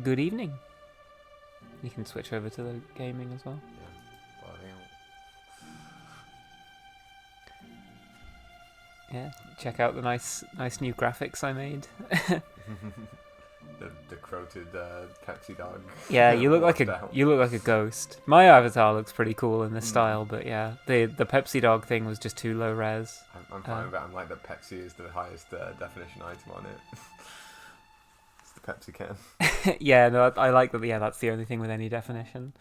Good evening. You can switch over to the gaming as well. Yeah, check out the nice new graphics I made. the croated Pepsi dog. Yeah, you look like a ghost. My avatar looks pretty cool in this style, but yeah, the Pepsi dog thing was just too low res. I'm fine with that. I'm like that Pepsi is the highest definition item on it. It's the Pepsi can. Yeah, no, I like that. Yeah, that's the only thing with any definition.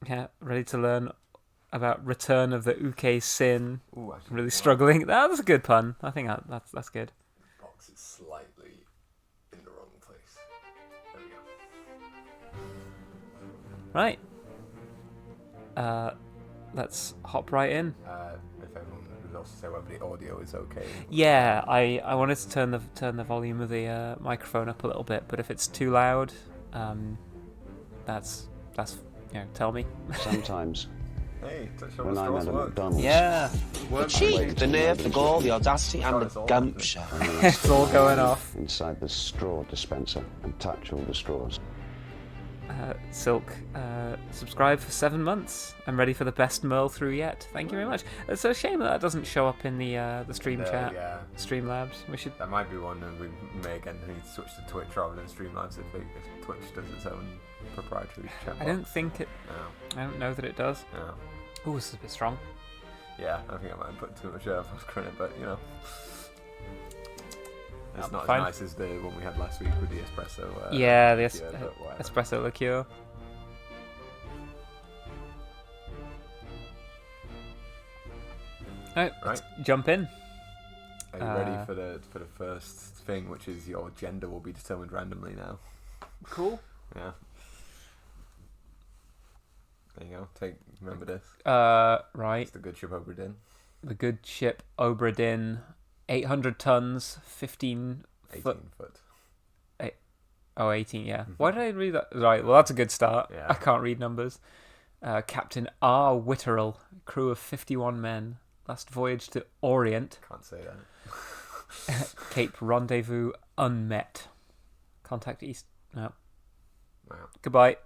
Yeah, ready to learn about Return of the Uke Sin. Ooh, I'm really struggling. That was a good pun. I think that's good. The box is slightly in the wrong place. There we go. Right. Let's hop right in. If everyone would also say whether the audio is okay. Yeah, I wanted to turn the volume of the microphone up a little bit, but if it's too loud, that's tell me. Sometimes. Hey, When I'm at a McDonald's. Yeah, The cheek, the nerve, the gall, the audacity, and the gumption. it's all going off. Inside the straw dispenser and touch all the straws. Silk, subscribe for 7 months. I'm ready for the best Merle through yet. Thank you very much. It's a shame that doesn't show up in the stream chat. Yeah. Streamlabs. We should. That might be one, and we may again need to switch to Twitch rather than Streamlabs if Twitch does its own proprietary chat. I don't think it. No. I don't know that it does. No. Oh, this is a bit strong. Yeah, I think I might have put too much Oscar in it, but you know. It's not fine. as nice as the one we had last week with the espresso. Yeah, the liqueur, but whatever. espresso liqueur. Alright, let's jump in. Are you ready for the first thing, which is your gender will be determined randomly now? Cool. Yeah. There you go. Remember this. Right. It's the good ship Obra Dinn. The good ship Obra Dinn, 800 tons, 15 foot. 18 foot. 18, yeah. Why did I read that? Right, well, that's a good start. Yeah. I can't read numbers. Captain R. Witterell, crew of 51 men. Last voyage to Orient. Can't say that. Cape Rendezvous unmet. Contact East. No. Wow. Goodbye.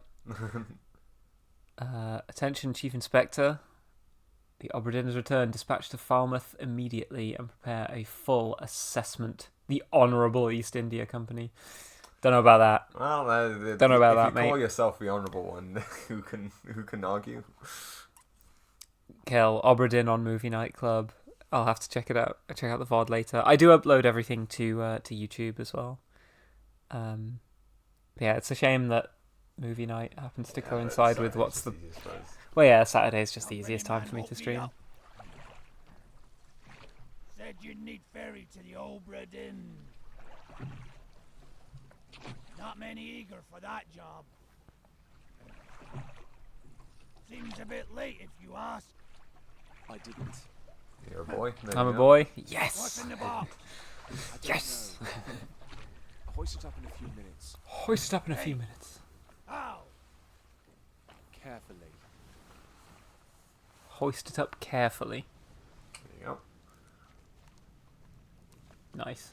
Attention, Chief Inspector. The Obra Dinn has returned. Dispatch to Falmouth immediately and prepare a full assessment. The Honourable East India Company. Don't know about that. Well, don't know about that, if you call mate. yourself the honourable one, who can argue? Kill Obra Dinn on Movie Night Club. I'll have to check it out. I'll check out the VOD later. I do upload everything to YouTube as well. Yeah, it's a shame that Movie Night happens to coincide with what's the... Well, yeah, Saturday is just the easiest time for me to stream. Said you'd need ferry to the Obra Dinn. Not many eager for that job. Seems a bit late if you ask. I didn't. You're a boy. I'm a boy. What's Yes! in the box? Yes! I'll hoist it up in a few minutes. Hoist it up in a few minutes. How? Carefully. Hoist it up carefully. There you go. Nice.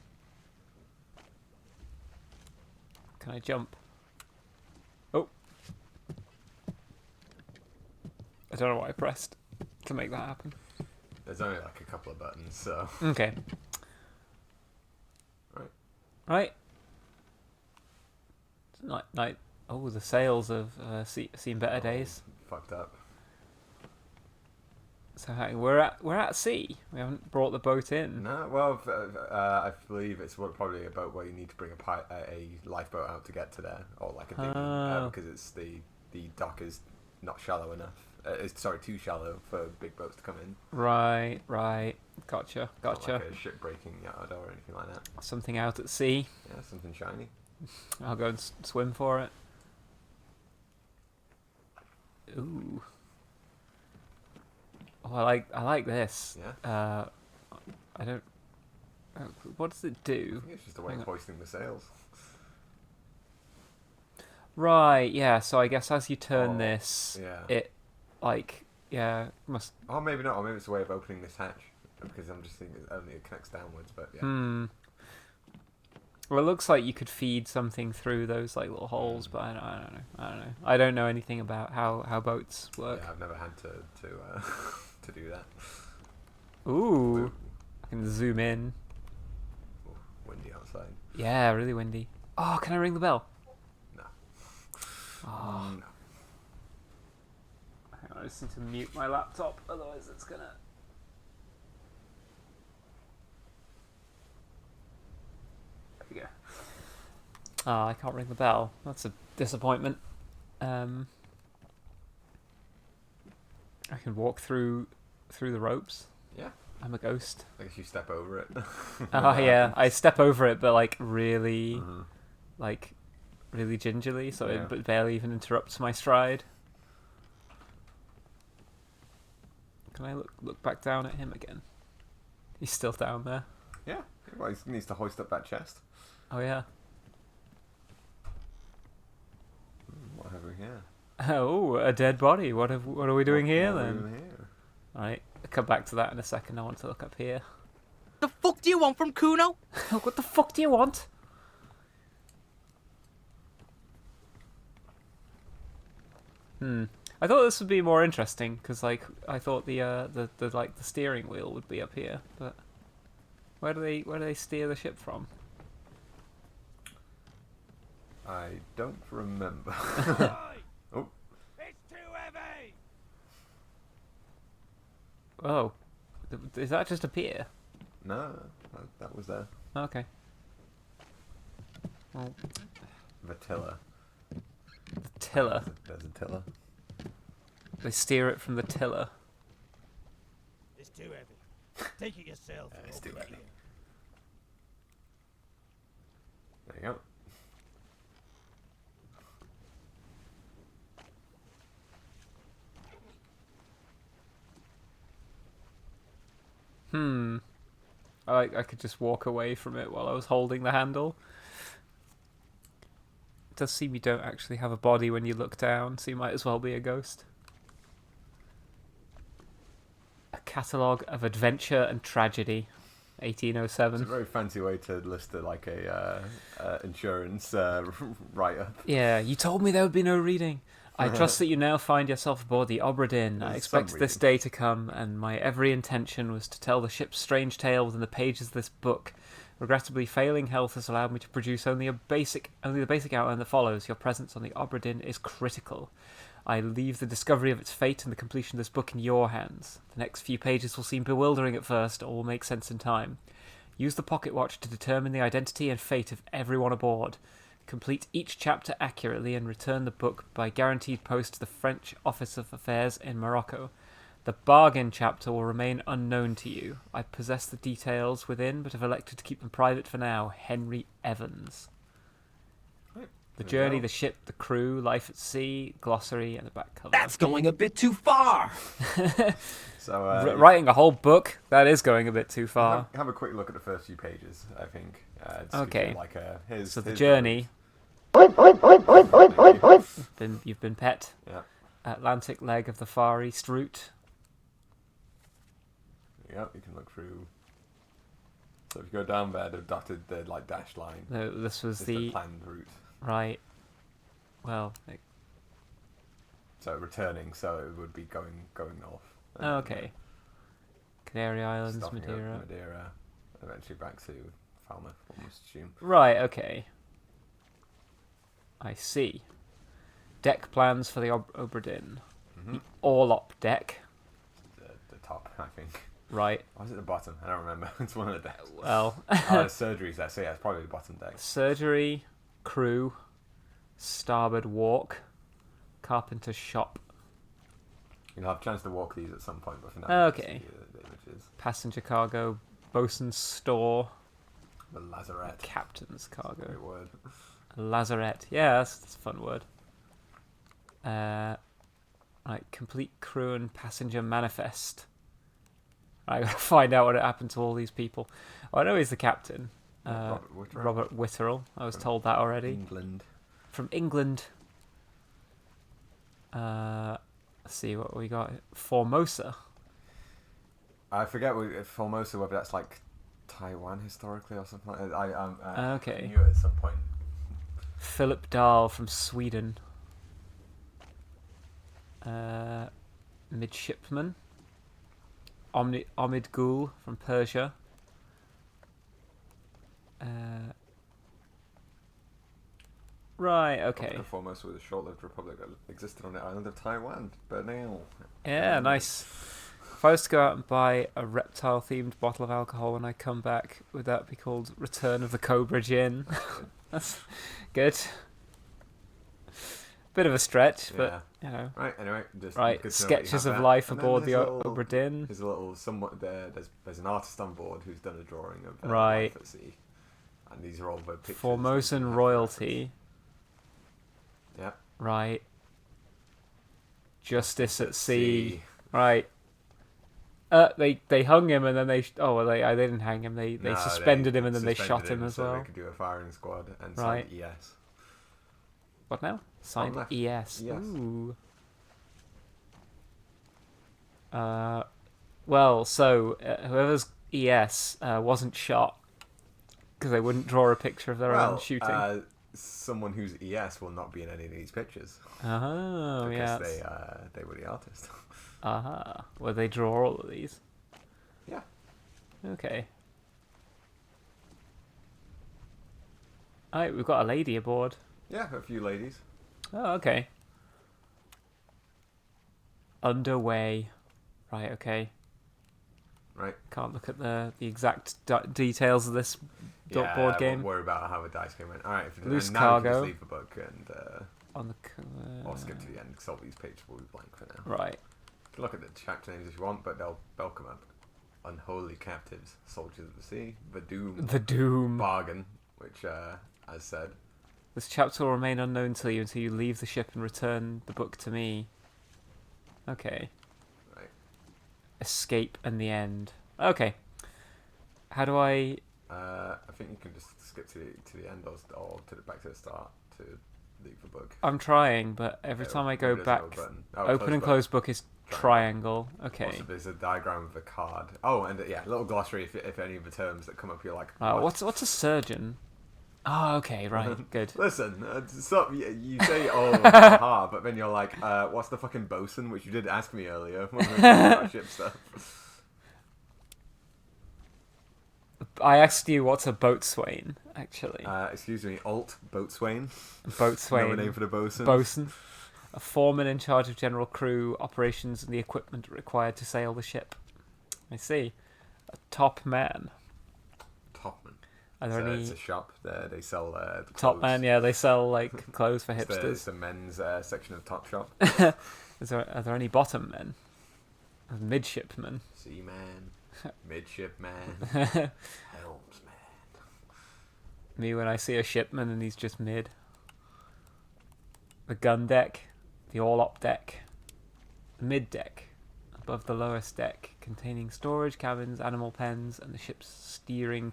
Can I jump? Oh. I don't know what I pressed to make that happen. There's only like a couple of buttons, so. Okay. Right. Night. Oh, the sails have seen better days. Fucked up. So we're at sea. We haven't brought the boat in. No, well, I believe it's probably a boat where you need to bring a lifeboat out to get to there, or like a dinghy, because it's the dock is not shallow enough. It's too shallow for big boats to come in. Right. Gotcha. It's not like a ship breaking yard or anything like that. Something out at sea. Yeah, something shiny. I'll go and swim for it. Ooh. Oh, I like this. Yeah. I don't. What does it do? I think it's just a way of hoisting the sails. Right. Yeah. So I guess as you turn this, it must. Oh, maybe not. Or maybe it's a way of opening this hatch. Because I'm just thinking only it connects downwards, but yeah. Well, it looks like you could feed something through those like little holes, but I don't know. I don't know anything about how boats work. Yeah, I've never had to do that. Ooh. I can zoom in. Ooh, windy outside. Yeah, really windy. Oh, can I ring the bell? No. Oh. No. Hang on, I just need to mute my laptop, otherwise it's gonna... There we go. I can't ring the bell. That's a disappointment. I can walk through the ropes. Yeah. I'm a ghost. I guess you step over it. Oh yeah, I step over it, but like really, really gingerly, so it barely even interrupts my stride. Can I look back down at him again? He's still down there. Yeah. Well, he needs to hoist up that chest. Oh yeah. What have we here? Oh, a dead body. What are we doing here What are then? we doing here? Right, I'll come back to that in a second. I want to look up here. The fuck do you want from Kuno? What the fuck do you want? I thought this would be more interesting because, like, I thought the steering wheel would be up here, but where do they steer the ship from? I don't remember. Oh. It's too heavy. Oh, is that just a pier? No, that was there. Okay. The tiller. The tiller. There's a tiller. They steer it from the tiller. It's too heavy. Take it yourself. It's too Over heavy. here. There you go. I could just walk away from it while I was holding the handle. It does seem you don't actually have a body when you look down, so you might as well be a ghost. A catalogue of adventure and tragedy, It's a 1807. very fancy way to list it, like a insurance write-up. Yeah, you told me there would be no reading. I trust that you now find yourself aboard the Obra Dinn. I There's expect some this reading. day to come, and my every intention was to tell the ship's strange tale within the pages of this book. Regrettably, failing health has allowed me to produce only the basic outline that follows. Your presence on the Obra Dinn is critical. I leave the discovery of its fate and the completion of this book in your hands. The next few pages will seem bewildering at first, or will make sense in time. Use the pocket watch to determine the identity and fate of everyone aboard. Complete each chapter accurately and return the book by guaranteed post to the French Office of Affairs in Morocco. The bargain chapter will remain unknown to you. I possess the details within, but have elected to keep them private for now. Henry Evans. Right. The There you journey, go. the ship, the crew, life at sea, glossary, and the back cover. That's going a bit too far. So Writing a whole book, that is going a bit too far. have a quick look at the first few pages, I think. Just to Okay. give, like here's So the here's journey, the- you've been pet. Yeah. Atlantic leg of the Far East route. Yeah, you can look through. So if you go down there, they've dotted the like dashed line. No, this was It's the planned route. right. Well, So returning, so it would be going north. oh, okay. Canary Islands, Stopping at Madeira. Madeira, eventually back to Falmouth, I must assume. Right. Okay. I see. Deck plans for the Obra Dinn. The Orlop deck. The top, I think. Right. Or was it the bottom? I don't remember. It's one of the decks. Well, The surgery's there, so yeah, it's probably the bottom deck. surgery, crew, starboard walk, carpenter's shop, You'll have a chance to walk these at some point, but for now, Okay. just see the images. passenger cargo, bosun's store, The lazarette. captain's cargo. Great word. Lazarette. Yeah, that's a fun word. Right, complete crew and passenger manifest. I gotta find out what happened to all these people. Oh, I know he's the captain. Robert Witterell. I was told that already. England. From England. Let's see what we got. Formosa. I forget Formosa, whether that's like Taiwan historically or something like that. I Okay. knew it at some point. Philip Dahl from Sweden. Midshipman. Omid Gul from Persia. Right, okay. Formosa was a short-lived republic that existed on the island of Taiwan, but now. Yeah, nice. If I was to go out and buy a reptile-themed bottle of alcohol when I come back, would that be called Return of the Cobra Gin? That's good. Bit of a stretch, but, you know. Right, anyway, just Right, good to know that you sketches have of that. life And then aboard the there's a little- Obra Dinn. There's a little somewhat there. There's an artist on board who's done a drawing of Right. life at sea, and these are all the pictures. Formosan that you have royalty. for reference. Right. Justice Yeah. at sea. Right. They hung him and then they didn't hang him. They No, suspended him and then they suspended shot him as so well. They could do a firing squad and Right. sign ES. What now? Signed left. ES. Yes. Ooh. Well, so whoever's ES wasn't shot because they wouldn't draw a picture of their own shooting. Someone whose ES will not be in any of these pictures Oh, because yeah. they were the artist. Aha. Well, they draw all of these. Yeah. Okay. Alright, we've got a lady aboard. Yeah, a few ladies. Oh, okay. Underway. Right, okay. right? Can't look at the exact details of this Yeah, board game. Won't worry about how the dice came in. All right, Loose and now you can cargo. just leave the book and On the cover. or skip to the end because all these pages will be blank for now. Right. You can look at the chapter names if you want, but they'll come up. Unholy captives, soldiers of the sea, the doom, bargain, which, as said, This chapter will remain unknown to you until you leave the ship and return the book to me. Okay. right? Escape and the end. Okay. How do I... I think you can just skip to the end or back to the start to leave the book. I'm trying, but every Yeah, time I go there's back... no button. Open and close book is triangle. Okay. Also, there's a diagram of a card. Oh, and a little glossary if any of the terms that come up you're like, What's a surgeon? Oh, okay, right, good. Listen, stop. You say, oh, haha, but then you're like, what's the fucking bosun, which you did ask me earlier when we were talking about ship stuff. I asked you what's a boatswain, actually. Excuse me, boatswain. Boatswain. Another name for the bosun. Bosun. A foreman in charge of general crew, operations, and the equipment required to sail the ship. I see. A top man. Topman. Are there any... It's a shop there. They sell the Top clothes. man, yeah, they sell like clothes for It's hipsters. the men's section of Top Shop. Are there any bottom men? Midshipmen? Seaman, midshipman, helmsman. Me when I see a shipman and he's just mid. The gun deck, the all-op deck, the mid deck, above the lowest deck, containing storage cabins, animal pens, and the ship's steering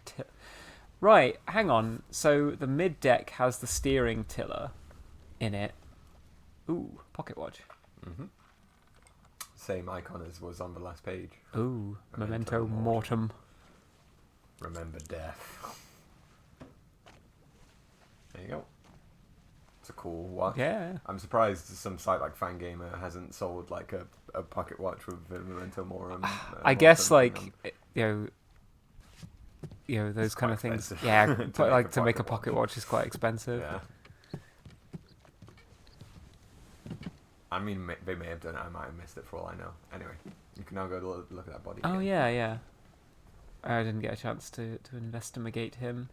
Right, hang on. So the mid deck has the steering tiller in it. Ooh, pocket watch. Mm-hmm. Same icon as was on the last page. Ooh, Memento memento mortem. Remember death. There you go. It's a cool watch. Yeah. I'm surprised some site like Fangamer hasn't sold like a pocket watch with Memento Morum. I guess Mortem like you know those It's kind quite of things. expensive Yeah, to but make like a to make a pocket pocket watch is quite expensive. Yeah. I mean, they may have done it. I might have missed it for all I know. Anyway, you can now go to look at that body. Oh again. yeah. I didn't get a chance to investigate him.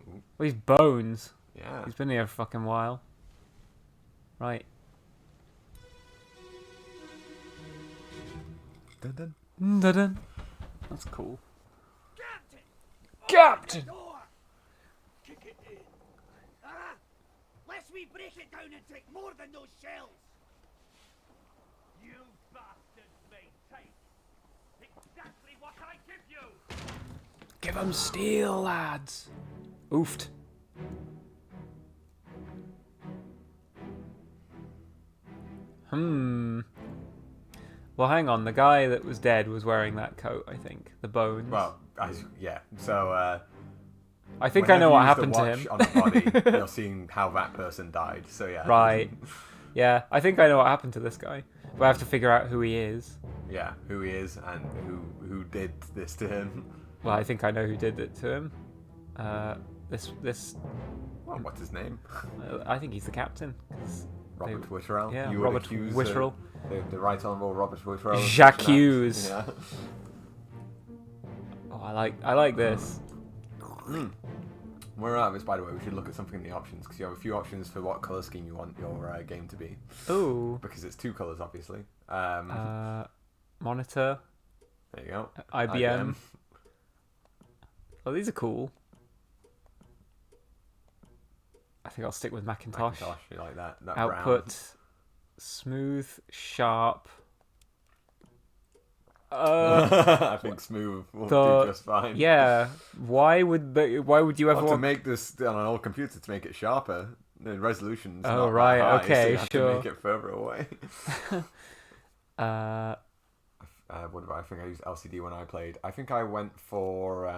Ooh. Well, he's bones. Yeah. He's been here a fucking while. Right. Dun-dun. Dun-dun. That's cool. Captain! Captain! Open the door! Kick it in. Ah! Lest we break it down and take more than those shells! You bastards may take exactly what I give you! Give 'em steel, lads. Oofed. Well, hang on. The guy that was dead was wearing that coat, I think. The bones. Well, yeah. So. I think I know what happened to watch him. on the body, you're seeing how that person died. So yeah. Right. Yeah, I think I know what happened to this guy. But I have to figure out who he is. Yeah, who he is and who did this to him. Well, I think I know who did it to him. This. Well, what's his name? I think he's the captain. 'Cause Robert Witterell. Yeah, You would Robert accuse, Witterell. The Right Honourable Robert Witterell. of Jacques such an act. Hughes. Yeah. Oh, I like this. We're out of this, by the way. We should look at something in the options because you have a few options for what colour scheme you want your game to be. Ooh. Because it's two colours, obviously. Monitor. There you go. IBM. Oh, these are cool. I think I'll stick with Macintosh. Macintosh, you like that? Output. Brown. Smooth. Sharp. I think smooth will do just fine. Yeah. Why would you ever Well, to want... make this on an old computer to make it sharper, the resolution's Oh, not that right, high, okay, so you have sure. to make it further away. What about? I think I used LCD when I played. I think I went for.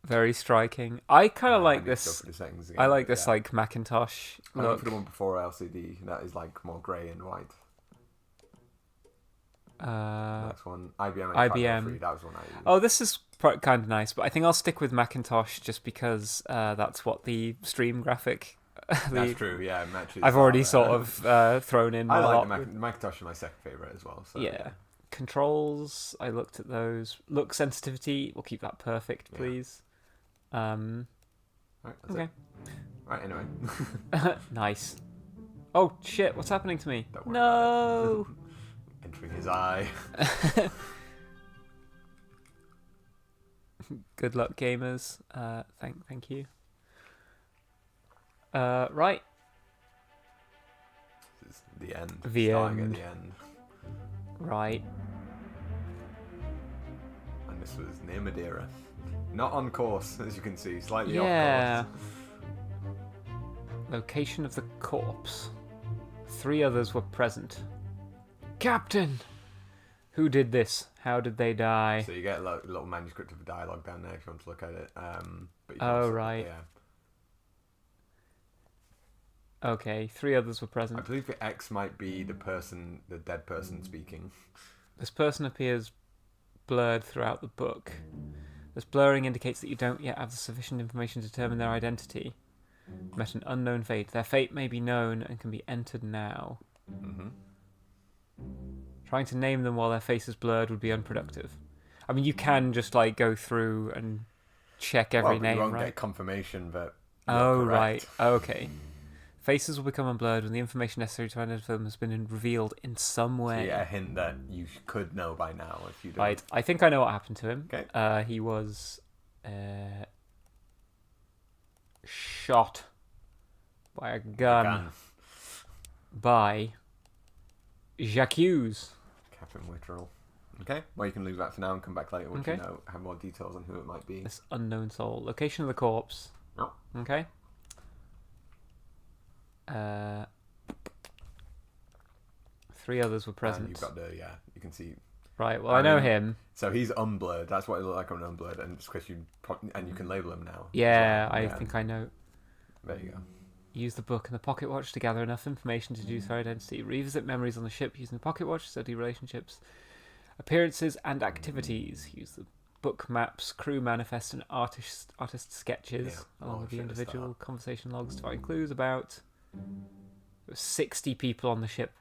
Very striking. I kind of I like need to go this. for the settings again, I like but this yeah. like Macintosh I went look. for the one before LCD. That is like more grey and white. Next one, IBM. IBM. That was one I used. Oh, this is kind of nice, but I think I'll stick with Macintosh just because that's what the stream graphic. That's true. Yeah, matches. I've already sort of thrown in. I a like lot the Macintosh is my second favorite as well. So yeah. controls, I looked at those. Look sensitivity, we'll keep that perfect, Yeah. please. Right, that's Okay. it. Right, anyway. Nice. Oh shit! What's happening to me? Don't worry No. Entering his eye. Good luck, gamers. Thank you. Right. This is the end. The Starting end. at the end. Right. And this was near Madeira. Not on course, as you can see. Slightly Yeah. off course. Location of the corpse. 3 others were present. Captain! Who did this? How did they die? So you get a little manuscript of the dialogue down there if you want to look at it. But you can Oh, also, right. Yeah. Okay, 3 others were I present. believe the X might be the dead person speaking. This person appears blurred throughout the book. This blurring indicates that you don't yet have the sufficient information to determine their identity. Met an unknown fate. Their fate may be known and can be entered now. Mm-hmm. Trying to name them while their face is blurred would be unproductive. I mean, you can just like go through and check every but name, you won't right? get confirmation that you're Oh, correct. right. Okay. Faces will become unblurred when the information necessary to identify them has been revealed in some So way. you get a hint that you could know by now if you don't. Right. I think I know what happened to him. Okay. He was shot by a gun by Jacques. Captain Witterell. Okay. Well, you can leave that for now and come back later once Okay. you have more details on who it might be. This unknown soul. Location of the corpse. Oh. Okay. 3 others were present. And you've got you can see. Right. Well, I know mean, him. So he's unblurred. That's what it looked like on unblurred, and it's because and you can label him now. Yeah, as well. I think I know. There you go. Use the book and the pocket watch to gather enough information to deduce their identity. Revisit memories on the ship using the pocket watch to study relationships, appearances, and activities. Use the book maps, crew manifests, and artist sketches, along with the individual conversation logs to find clues about. There were 60 people on the ship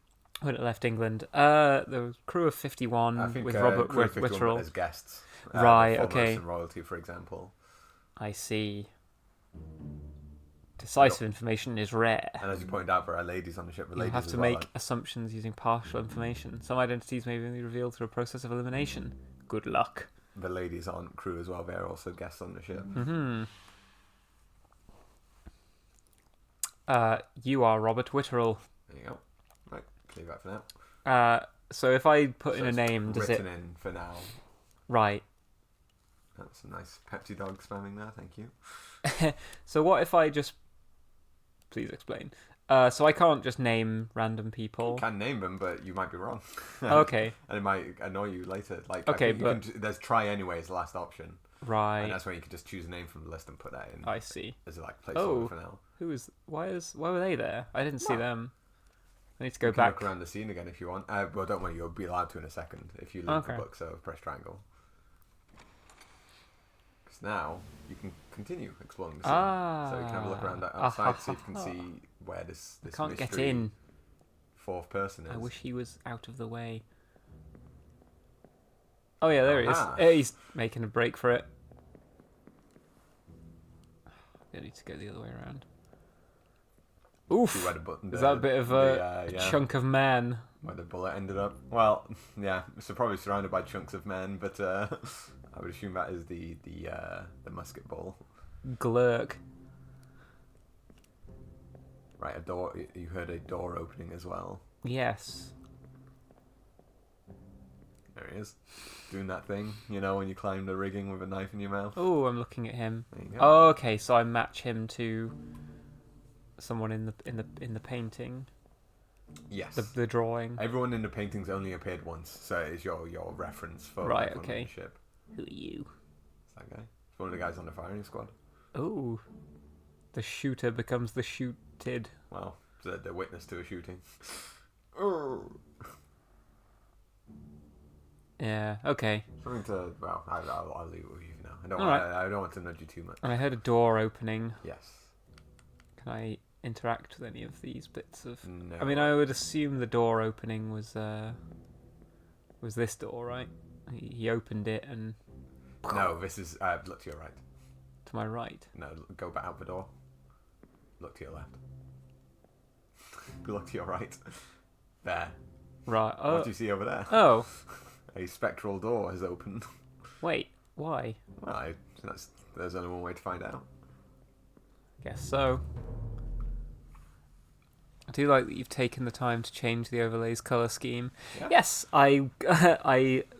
when it left England. There was a crew of 51 I think, with Robert crew of 51 Witterell. as guests. Right, before okay. Merchant Royalty, for example. I see. Decisive information is rare. And as you pointed out, there are ladies on the ship. The You ladies have as to well, make assumptions using partial information. Some identities may be revealed through a process of elimination. Good luck. the ladies aren't crew as well. They're also guests on the ship. Mm-hmm. You are Robert Witterell. There you go. Right, leave that for now. So if I put in a it's name, does it... written in for now. Right. That's some nice Pepsi dog spamming there. Thank you. So what if I just... Please explain. So I can't just name random people. You can name them, but you might be wrong. Okay. And it might annoy you later. Like, Okay, I think but... there's try anyway as the last option. Right. And that's where you can just choose a name from the list and put that in. I see. As a placeholder for now. Why were they there? I didn't see them. I need to go You can back. look around the scene again if you want. Well, don't worry, you'll be allowed to in a second if you leave Okay. the book. So press triangle. Because now you can continue exploring the scene. So you can have a look around outside, so you can see where this Can't get mystery in. fourth person is. I wish he was out of the way. Oh yeah, there Aha. he is. He's making a break for it. I need to go the other way around. Oof! See where the button, Is that a bit of a chunk of man? Where the bullet ended up. Well, yeah, it's probably surrounded by chunks of men, but I would assume that is the musket ball. Glurk. Right, a door. You heard a door opening as well. Yes. There he is, doing that thing. You know when you climb the rigging with a knife in your mouth. Oh, I'm looking at him. There you go. Oh, okay. So I match him to someone in the painting. Yes. The drawing. Everyone in the paintings only appeared once, so it's your reference for Right, everyone okay. on the ship. Who are you? It's that guy. It's one of the guys on the firing squad. Oh, the shooter becomes the shooted. Well, the witness to a shooting. Yeah. Okay. Something to. Well, I'll leave it with you now. Alright. I don't want to nudge you too much. And I heard a door opening. Yes. Can I interact with any of these bits of... No. I mean, I would assume the door opening was was this door, right? He opened it and No, this is look to your right. to my right. No, go back out the door. Look to your left. Look to your right. There. Right. What Oh. do you see over there? Oh. A spectral door has opened. Wait. Why? Well, there's only one way to find out. Guess so. I do like that you've taken the time to change the overlay's color scheme. Yeah. Yes, I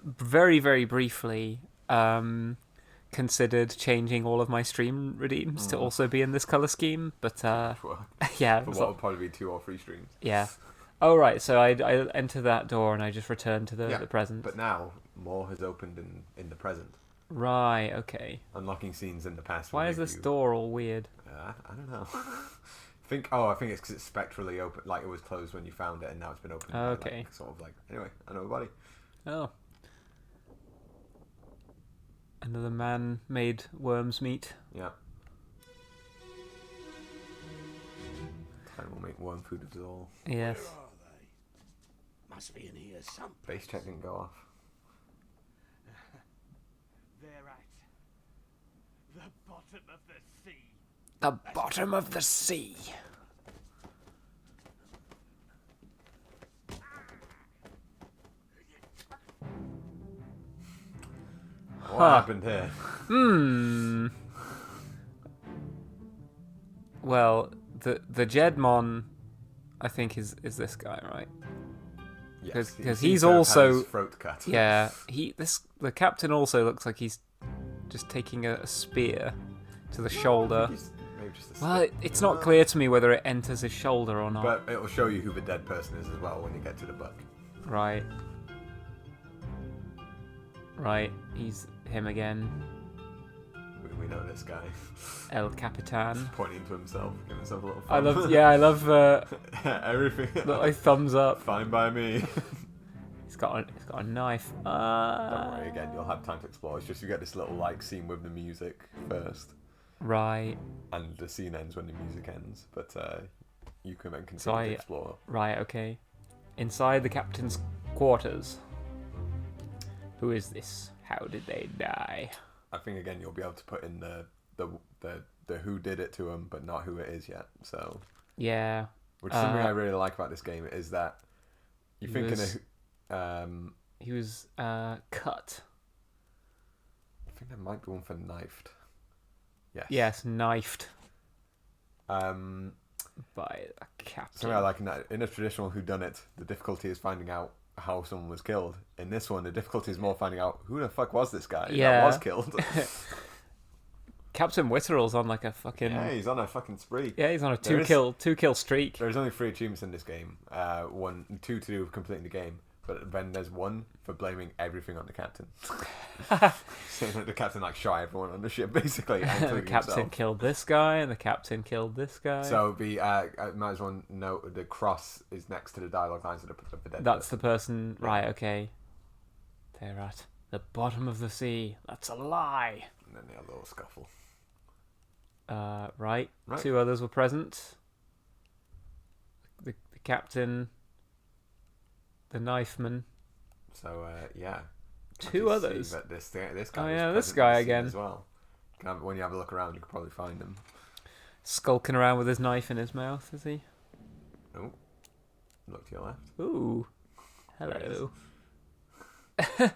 very, very briefly considered changing all of my stream redeems to also be in this color scheme, but Well, yeah, it for was what like- will probably be 2 or 3 streams. yeah. Oh right, so I entered that door and I just returned to the present. But now more has opened in the present, Right, okay. unlocking scenes in the past. Why will is make this you- door all weird? I don't know. I think it's because it's spectrally open, like it was closed when you found it, and now it's been opened. by, Okay. like, sort of like. Anyway, I know a body. Oh. Another man made worms meat. Yeah. Time will make worm food of us all. Yes. Where are they? Must be in here some. Base check didn't go off. They're at the bottom of the sea. The bottom of the sea. What happened here? Well, the Jedmon, I think is this guy, right? Yes, 'cause he he's seems to have had also- his throat cut. Yeah, the captain also looks like he's just taking a spear to the shoulder. He's maybe just a Well, stick. it's not clear to me whether it enters his shoulder or not. But it'll show you who the dead person is as well when you get to the book. Right. Right, he's him again. We know this guy. El Capitan. Pointing to himself, giving himself a little I thumb. love, yeah, I love everything. the like, thumbs up. Fine by me. He's got a knife. Don't worry, again, you'll have time to explore. It's just you get this little like scene with the music first, Right, and the scene ends when the music ends. But you can then continue So to explore. right, okay. Inside the captain's quarters. Who is this? How did they die? I think again you'll be able to put in the who did it to him, but not who it is yet. So, Yeah. which is something I really like about this game is that you He think was- in a He was cut. I think there might be one for knifed. Yes. Yes, knifed Um, by a captain. something I like in a traditional whodunit, the difficulty is finding out how someone was killed. In this one, the difficulty is more finding out who the fuck was this guy Yeah. that was killed. Captain Witterell's on like a fucking Yeah, he's on a fucking spree. yeah, he's on a There is- two kill streak. There's only 3 achievements in this game. 2 to do with completing the game, but then there's 1 for blaming everything on the captain. Saying that the captain like shot everyone on the ship basically, The including captain himself. killed this guy, and the captain killed this guy. So I might as well note the cross is next to the dialogue lines of the dead. That's the person. person, right? Okay, they're at the bottom of the sea. That's a lie. And then they have a little scuffle. Right. Right. 2 others were present. The captain, the knifeman. So yeah. 2 You see others. that this guy Oh, was yeah, this present in guy the scene again. as well. When you have a look around, you can probably find him. Skulking around with his knife in his mouth, is he? Oh, look to your left. Ooh. There it Hello.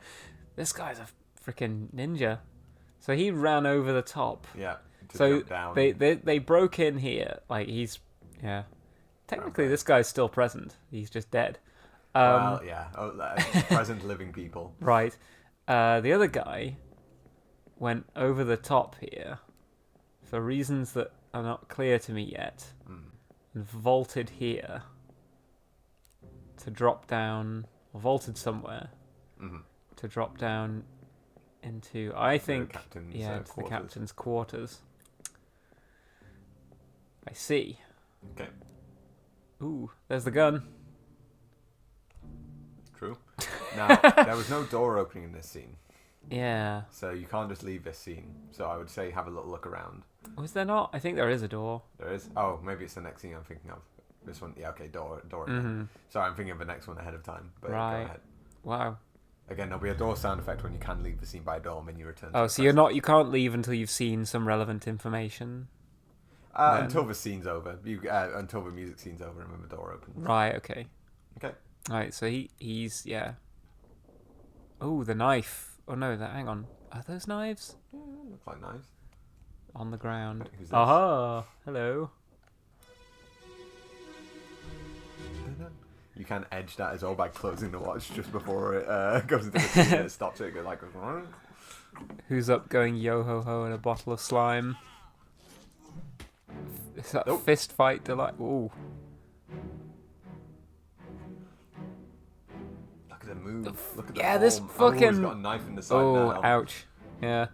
This guy's a freaking ninja. So he ran over the top. Yeah. To So jump down. they broke in here. Like he's yeah. Technically, Okay. this guy's still present. He's just dead. Well, yeah. Present living people. Right. The other guy went over the top here for reasons that are not clear to me yet, and vaulted here to drop down, or vaulted somewhere to drop down into, I think, captain's, into the quarters. captain's quarters. I see. Okay. Ooh, there's the gun. True. Now, there was no door opening in this scene, Yeah. so you can't just leave this scene. So I would say have a little look around. Was there not? I think there is a door. There is. Oh, maybe it's the next scene I'm thinking of. This one. Yeah. Okay. Door. Mhm. Sorry, I'm thinking of the next one ahead of time. But Right. go ahead. Wow. Again, there'll be a door sound effect when you can leave the scene by a door when you return. To Oh, the so you're present. not. You can't leave until you've seen some relevant information. Until the scene's over. Until the music scene's over and when the door opens. Right. Okay. Okay. Right. So he's yeah. Oh, the knife. Oh no. Hang on. Are those knives Yeah, looks like knives. on the ground? Who's this? Aha! Hello. You can edge that as well by closing the watch just before it goes into the scene and it stops it. It goes like, Who's up going yo ho ho in a bottle of slime? Is that Nope. fist fight delight? Ooh. look at the move. Look at the Yeah, this form. He's fucking- got a knife in the side Oh, now. ouch. Yeah.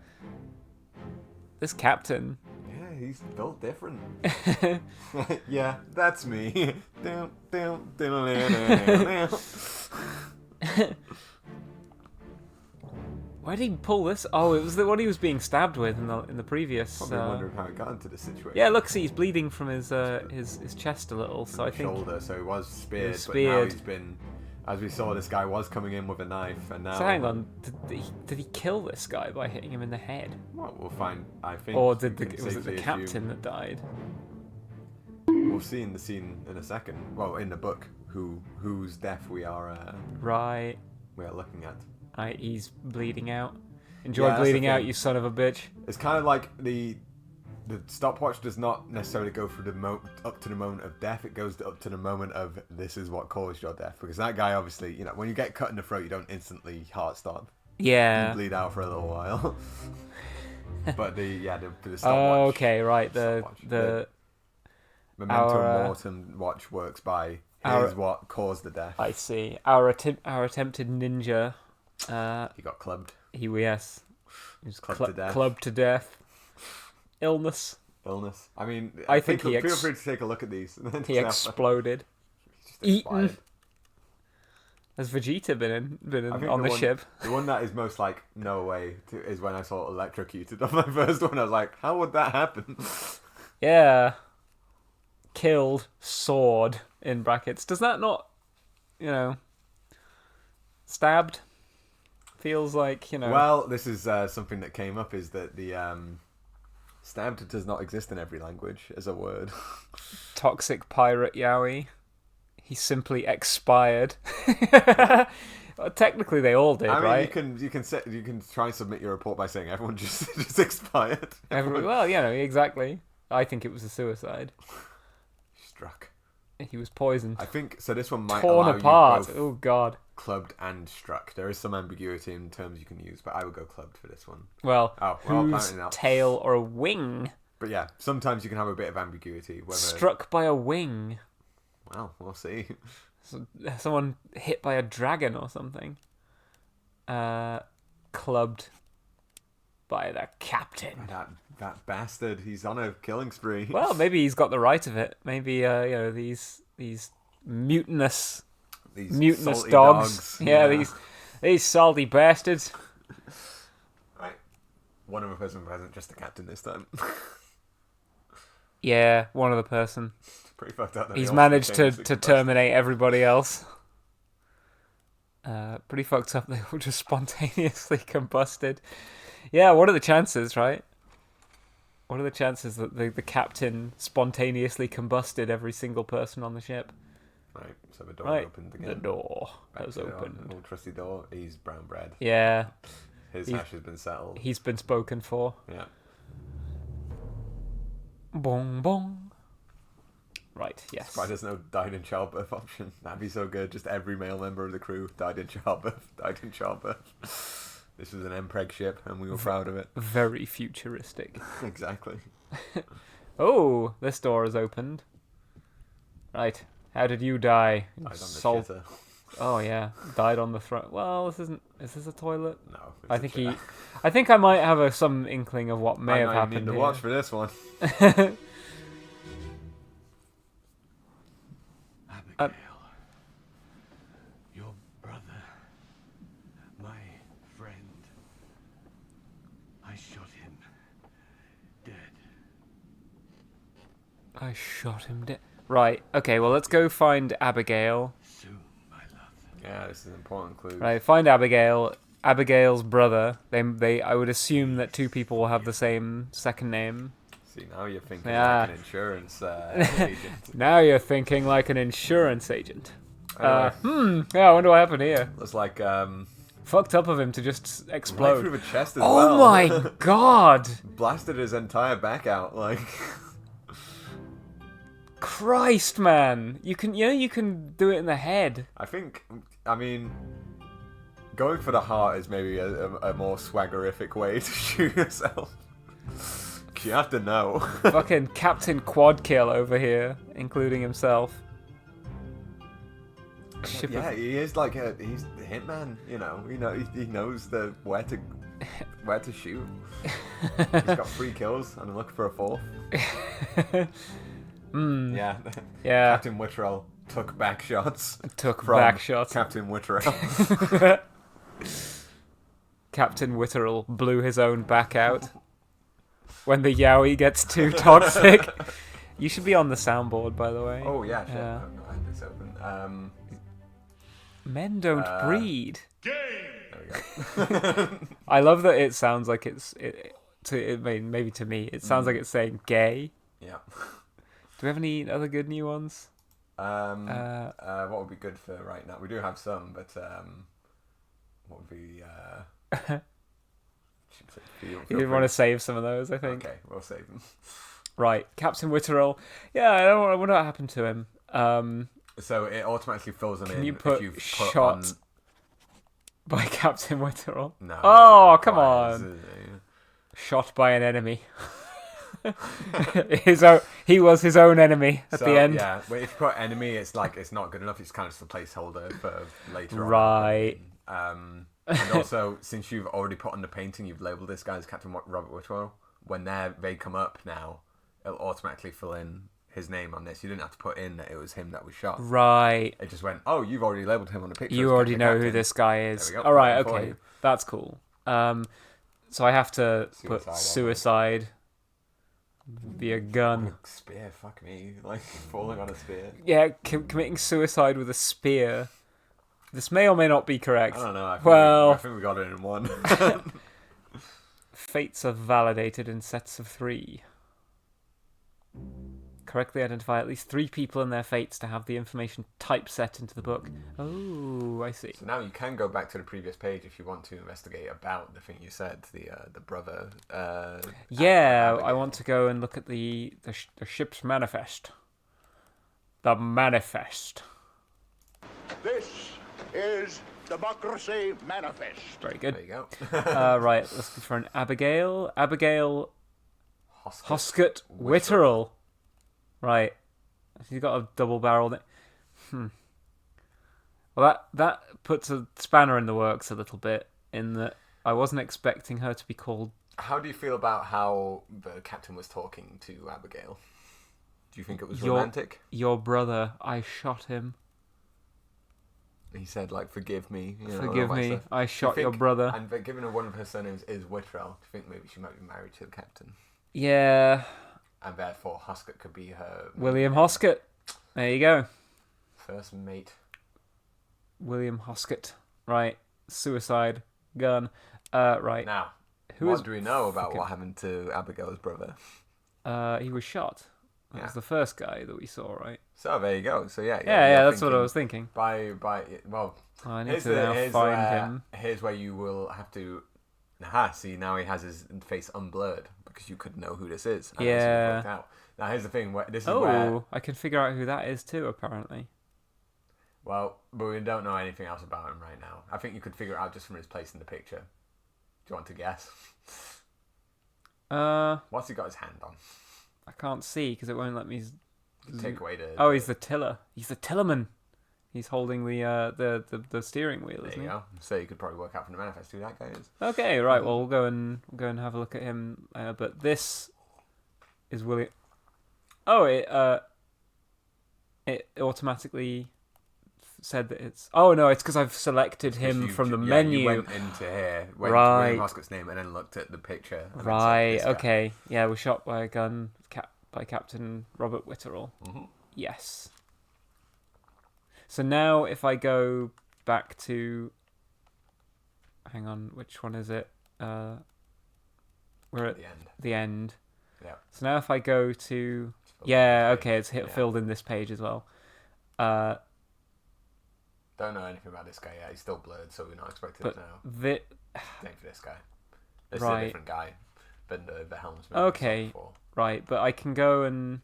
This captain. Yeah, he's built different. Yeah, that's me. Down, down, down, down, down, down. Why did he pull this? Oh, it was the one he was being stabbed with in the previous. Probably wondering how he got into this situation. Yeah, look, see, he's bleeding from his chest a little. So I think shoulder, so he was speared, was but now speared. he's been. As we saw, this guy was coming in with a knife, and now. So hang on, did he kill this guy by hitting him in the head, Well, we'll find. I think. or we was can it the safely captain assume- that died? We'll see in the scene in a second. Well, in the book, whose death we are Right. looking at. Right, he's bleeding out. Enjoy Yeah, that's the bleeding out, thing. you son of a bitch. It's kind of like the stopwatch does not necessarily go through up to the moment of death. It goes up to the moment of this is what caused your death. Because that guy obviously, when you get cut in the throat, you don't instantly heart stop. You Yeah. bleed out for a little while. But the stopwatch. Oh, okay, right. The memento our, mortem watch works by our- here's what caused the death. I see. Our attempted ninja. He got clubbed. He was Clubbed to death. Clubbed to death. Illness. Illness. I mean, I think he feel free to take a look at these. He exploded. Just Eaten. expired. Has Vegeta been I think on the one, ship? The one that is most like no way is when I saw electrocuted on my first one. I was like, how would that happen? Yeah. Killed. Sword. In brackets. Does that not, stabbed? Feels like, Well, this is something that came up is that the stabbed does not exist in every language as a word. Toxic pirate Yowie. He simply expired. Well, technically, they all did, I mean, right? you can try and submit your report by saying everyone just expired. Well, exactly. I think it was a suicide. Struck. He was poisoned. I think so. This one might Torn allow apart. you both Oh, God. clubbed and struck. There is some ambiguity in terms you can use, but I would go clubbed for this one. Well, Well, whose apparently not. tail or a wing? But yeah, sometimes you can have a bit of ambiguity. Whether Struck by a wing. Well, we'll see. Someone hit by a dragon or something. Clubbed by the captain. That bastard. He's on a killing spree. Well, maybe he's got the right of it. Maybe these mutinous These salty dogs. Yeah, these salty bastards. Right. One of a person present, just the captain this time. Yeah, one other person. Pretty fucked up. that He's they all managed to simultaneously combust. terminate everybody else. Pretty fucked up. They all just spontaneously combusted. Yeah, what are the chances, right? What are the chances that the captain spontaneously combusted every single person on the ship? Right, so the door Right, opened again. the door Back has to the opened. old trusty door. He's brown bread. Yeah, His He's- hash has been settled. he's been spoken for. Yeah. Bong bong. Right, yes. Why there's no died in childbirth option? That'd be so good. Just every male member of the crew died in childbirth. Died in childbirth. This was an MPreg ship, and we were proud of it. Very futuristic. Exactly. Oh, this door is opened. Right. How did you die? Died on the Salt. shitter. Oh yeah, died on the front. Well, this isn't. Is this a toilet? No. it's I a think chair. I think I might have some inkling of what may I have know you happened need to here. watch for this one. Abigail, your brother, my friend. I shot him dead. I shot him dead. Right. Okay. Well, let's go find Abigail. Soon, my love. Yeah, this is an important clue. Right, find Abigail. Abigail's brother. They. I would assume that two people will have the same second name. See, now you're thinking Yeah. like an insurance agent. Now you're thinking like an insurance agent. Anyway, Yeah, I wonder what happened here. looks like Fucked up of him to just right explode. through the chest as Oh well. my god! Blasted his entire back out. Like, Christ, man! You can do it in the head. I mean, going for the heart is maybe a more swaggerific way to shoot yourself. You have to know. Fucking Captain Quad Kill over here, including himself. Ship Yeah, of... he is like he's the hitman. You know, he knows where to shoot. He's got 3 kills and I'm looking for a 4th. Yeah. Yeah. Captain Witterell took back shots. Took from back shots. Captain Witterell. Captain Witterell blew his own back out when the yaoi gets too toxic. You should be on the soundboard, by the way. Oh yeah, shit. Yeah. I had this open. Men don't breed. There we go. I love that it sounds like maybe to me it sounds like it's saying gay. Yeah. Do we have any other good new ones? What would be good for right now? We do have some, but what would be? You want to save some of those, I think. Okay, we'll save them. Right, Captain Witterell. Yeah, I wonder what happened to him. So it automatically fills them Can in you put if you've put shot on... by Captain Witterell? No. Oh, come Right, on. Shot by an enemy. He was his own enemy at the end. Yeah, but if you put enemy, it's like it's not good enough. It's kind of just a placeholder for later on. Right. And also, since you've already put on the painting, you've labelled this guy as Captain Robert Whitwell. When they come up now, it'll automatically fill in his name on this. You didn't have to put in that it was him that was shot. Right. It just went, oh, you've already labelled him on the picture. You as already Captain know Captain. who this guy is. There we go. All right, For okay. you. That's cool. So I have to put suicide via gun. Spear, fuck me. Like, falling on a spear. Yeah, committing suicide with a spear. This may or may not be correct. I don't know. Well, I think we got it in one. fates are validated in sets of 3. Correctly identify at least 3 people and their fates to have the information typeset into the book. Oh, I see. So now you can go back to the previous page if you want to investigate about the thing you said, the brother. Yeah, Abigail. I want to go and look at the ship's manifest. The manifest. This is Democracy Manifest. Very good. There you go. Right, let's go for an Abigail. Abigail Hoskett. Hoskett Witterell. Right. She's got a double-barreled... Well, that puts a spanner in the works a little bit, in that I wasn't expecting her to be called... How do you feel about how the captain was talking to Abigail? Do you think it was romantic? Your brother, I shot him. He said, like, forgive me. You know, Forgive all that me, stuff. I Do you shot your think- brother. And but given that one of her surnames is Wittrell, do you think maybe she might be married to the captain? Yeah, And therefore Hoskett could be her William Hoskett. There you go. first mate. William Hoskett. Right. Suicide. Gun. Right. Now, Who what is do we know about fucking- what happened to Abigail's brother? He was shot. That Yeah. was the first guy that we saw, right? So there you go. So yeah, Yeah, you're that's what I thinking was thinking. Well, Oh, I need here's to now find him. Here's where you will have to. Aha! See, now he has his face unblurred because you could know who this is. unless you Yeah. worked out. Now here's the thing. This is where. Oh, I can figure out who that is too, apparently. Well, but we don't know anything else about him right now. I think you could figure it out just from his place in the picture. Do you want to guess? What's he got his hand on? I can't see because it won't let me... Take away the. Oh, he's the tiller. He's the tillerman. He's holding the steering wheel, There isn't you he? go. So you could probably work out from the manifest who that guy is. Okay, right. Well, we'll go and have a look at him. But this is William. Oh, it automatically said that it's. Oh no, it's because I've selected him from the menu. You went into here, went Right. to William Hoskett's name, and then looked at the picture. And then said, Right. "This guy." Okay. Yeah, we're shot by a gun by Captain Robert Witterell. Mhm. Yes. So now, if I go back to... Hang on, which one is it? We're at The end. the end. Yeah. So now if I go to... Filled Yeah, in this okay, page. it's Yeah. filled in this page as well. Don't know anything about this guy yet. He's still blurred, so we're not expecting But to know. the... Same for this guy. This Right. is a different guy than the helmsman. Okay. we saw before. Right, but I can go and...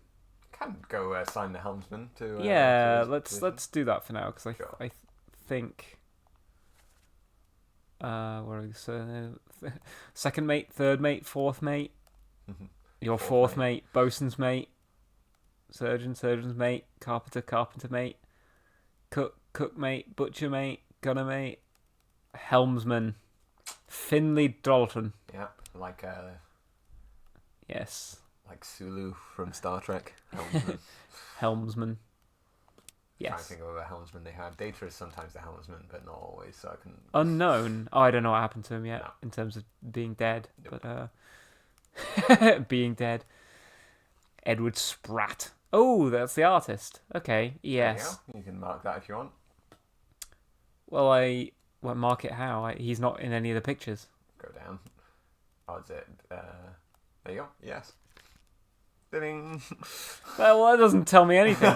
Can go sign the helmsman to. yeah, to his let's do that for now, because Sure. I think... where are we? So, second mate, third mate, fourth mate. position. Your Fourth fourth mate, bosun's mate, surgeon's mate, carpenter mate, cook mate, butcher mate, gunner mate, helmsman, Finley Dalton. Yep, like Yes, Sulu from Star Trek. Helmsman. helmsman. Trying to Yes. think of a helmsman they have. Data is sometimes the helmsman, but not always. So I can. Unknown. Oh, I don't know what happened to him yet No. in terms of being dead, Nope. but being dead. Edward Spratt. Oh, that's the artist. Okay, There you yes. go. You can mark that if you want. Well, I won't mark it how. He's not in any of the pictures. Go down. Oh, is it? There you go. Yes. Ding. Well, that doesn't tell me anything.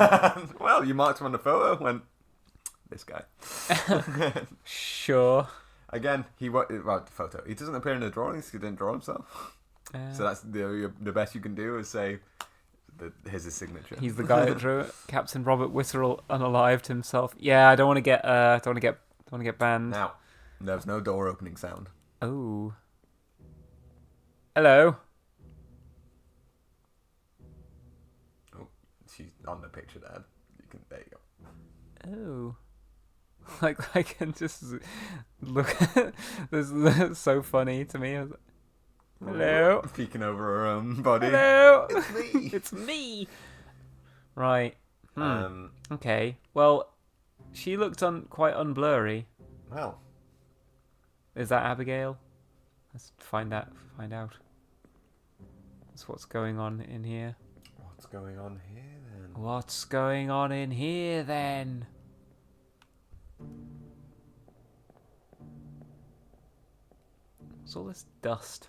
Well, you marked him on the photo. Went. This guy. Sure. Again, well, the photo. He doesn't appear in the drawings. He didn't draw himself. So that's the best you can do is say, here's his signature. He's the guy that drew it. Captain Robert Witterell unalived himself. Yeah, I don't want to get banned. Now, there's no door opening sound. Oh. Hello. Oh, she's on the picture there. There you go. Oh. Like I can just look. This is so funny to me. I was like, hello. Peeking over her own body. Hello. It's me. It's me. Right. Um. Okay. Well, she looked quite unblurry. Well, Is that Abigail? Let's find out. That's what's going on in here. what's going on here then? What's going on in here then? What's all this dust?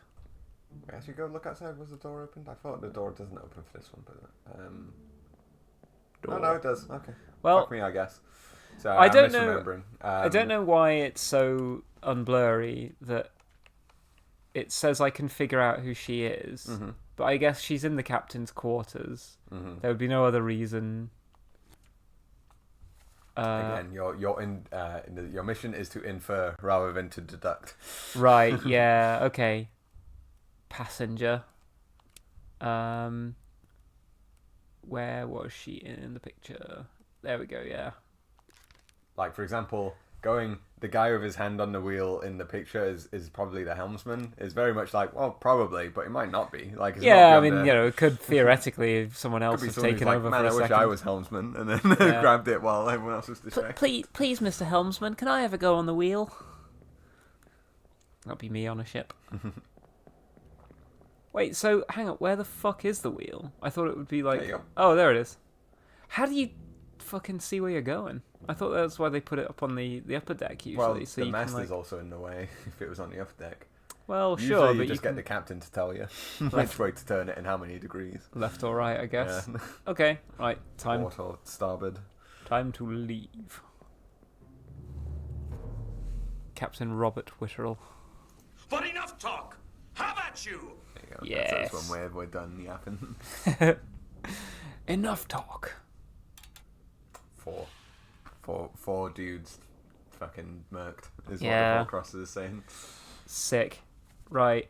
Wait, actually, go look outside. Was the door opened? I thought the door doesn't open for this one, but Door. Oh no, it does. Okay. Well, Fuck me, I guess. So I I'm don't know- misremembering. I don't know why it's so unblurry that it says I can figure out who she is, Mhm. but I guess she's in the captain's quarters. Mhm. There would be no other reason. Again, your mission is to infer rather than to deduct. Right, yeah, okay. Passenger. Where was she in the picture? There we go, yeah. Like, for example, the guy with his hand on the wheel in the picture is probably the helmsman. Is very much like, well, probably, but it might not be. Like, it's Yeah, not I mean, it could theoretically, if someone else could be had someone who's taken like, over man, for a I wish second. I was helmsman, and then Yeah. grabbed it while everyone else was distracted. Please, Mr. Helmsman, can I ever go on the wheel? That'd be me on a ship. Wait, so hang on, where the fuck is the wheel? I thought it would be like. There you go. Oh, there it is. How do you fucking see where you're going? I thought that's why they put it up on the upper deck usually. Well, so the you mast can, is also in the way if it was on the upper deck. Well, Usually sure, you but just you get the can captain to tell you which way to turn it and how many degrees. left or right, I guess. Yeah. Okay, right, time Port or starboard. to leave. Captain Robert Witterell. But enough talk! Have at you! There you go. Yes. That's one way we're done yapping. Enough talk. Four dudes fucking murked is Yeah. what the four crosses is saying. Sick. Right.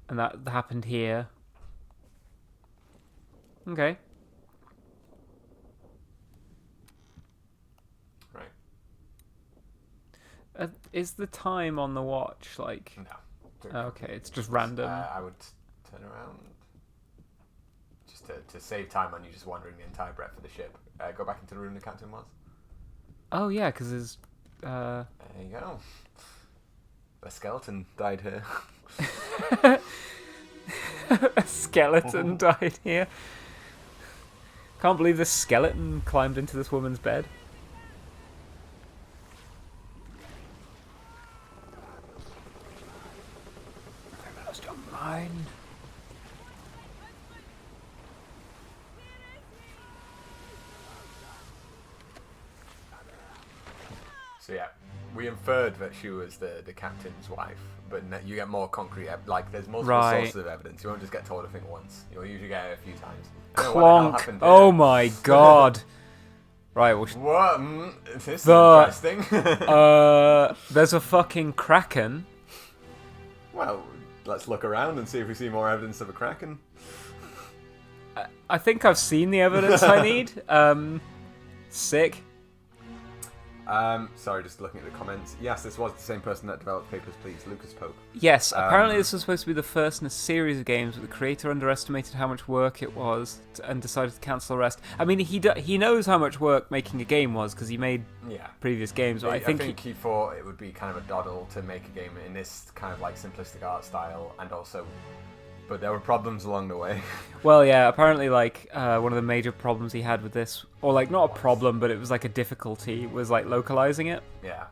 And that happened here. Okay. Right. Is the time on the watch like... No. Okay, it's just random. I would turn around just to save time on you just wandering the entire breadth of the ship. Go back into the room the captain was. Oh, yeah, because there's... There you go. A skeleton died here. a skeleton died here. Can't believe this skeleton climbed into this woman's bed. So yeah, we inferred that she was the captain's wife, but you get more concrete. Like there's multiple Right. sources of evidence. You won't just get told a thing once. You'll usually get it a few times. I don't know what the hell Clonk. happened here. Oh my god. Right, well, What? This is interesting. there's a fucking kraken. Well, let's look around and see if we see more evidence of a kraken. I think I've seen the evidence I need. Sick. Sorry, just looking at the comments. Yes, this was the same person that developed Papers, Please, Lucas Pope. Yes, apparently this was supposed to be the first in a series of games, but the creator underestimated how much work it was and decided to cancel the rest. I mean, he knows how much work making a game was because he made previous games, but I think he thought it would be kind of a doddle to make a game in this kind of like simplistic art style, and also, but there were problems along the way. Well, yeah, apparently, like, one of the major problems he had with this, or, like, not a problem, but it was, like, a difficulty, was, like, localizing it. Yeah.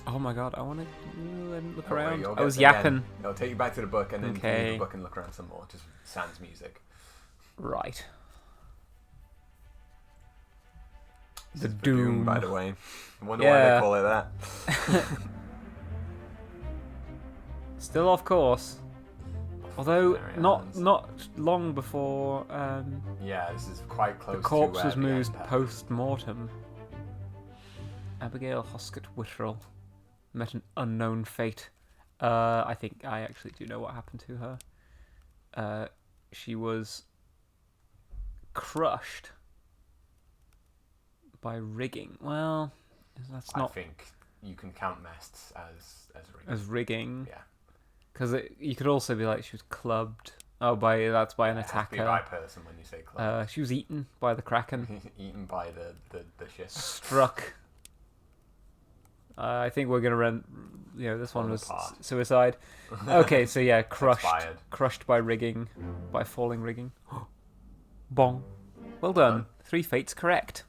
Oh, my God, I want to look Don't worry, around. you'll I was get to the yapping. end. It'll take you back to the book, and then you can Okay. read the book and look around some more. Just sans music. Right. This The is Doom. by the way. I wonder why they call it that. Still off course. Although, There he is. not long before Yeah, this is quite close the corpse to was the moved end. post-mortem. Abigail Hoskett Wittrell met an unknown fate. I think I actually do know what happened to her. She was crushed by rigging. Well, that's not I think you can count nests as rigging. as rigging. Yeah. Because you could also be like she was clubbed. Oh, that's by an It has to be attacker. by person when you say club. She was eaten by the kraken. Eaten by the ship. Struck. I think we're gonna run. This one Falling was apart. suicide. Okay, so yeah, Expired. crushed by rigging, by falling rigging. Bong. Well done. 3 fates correct.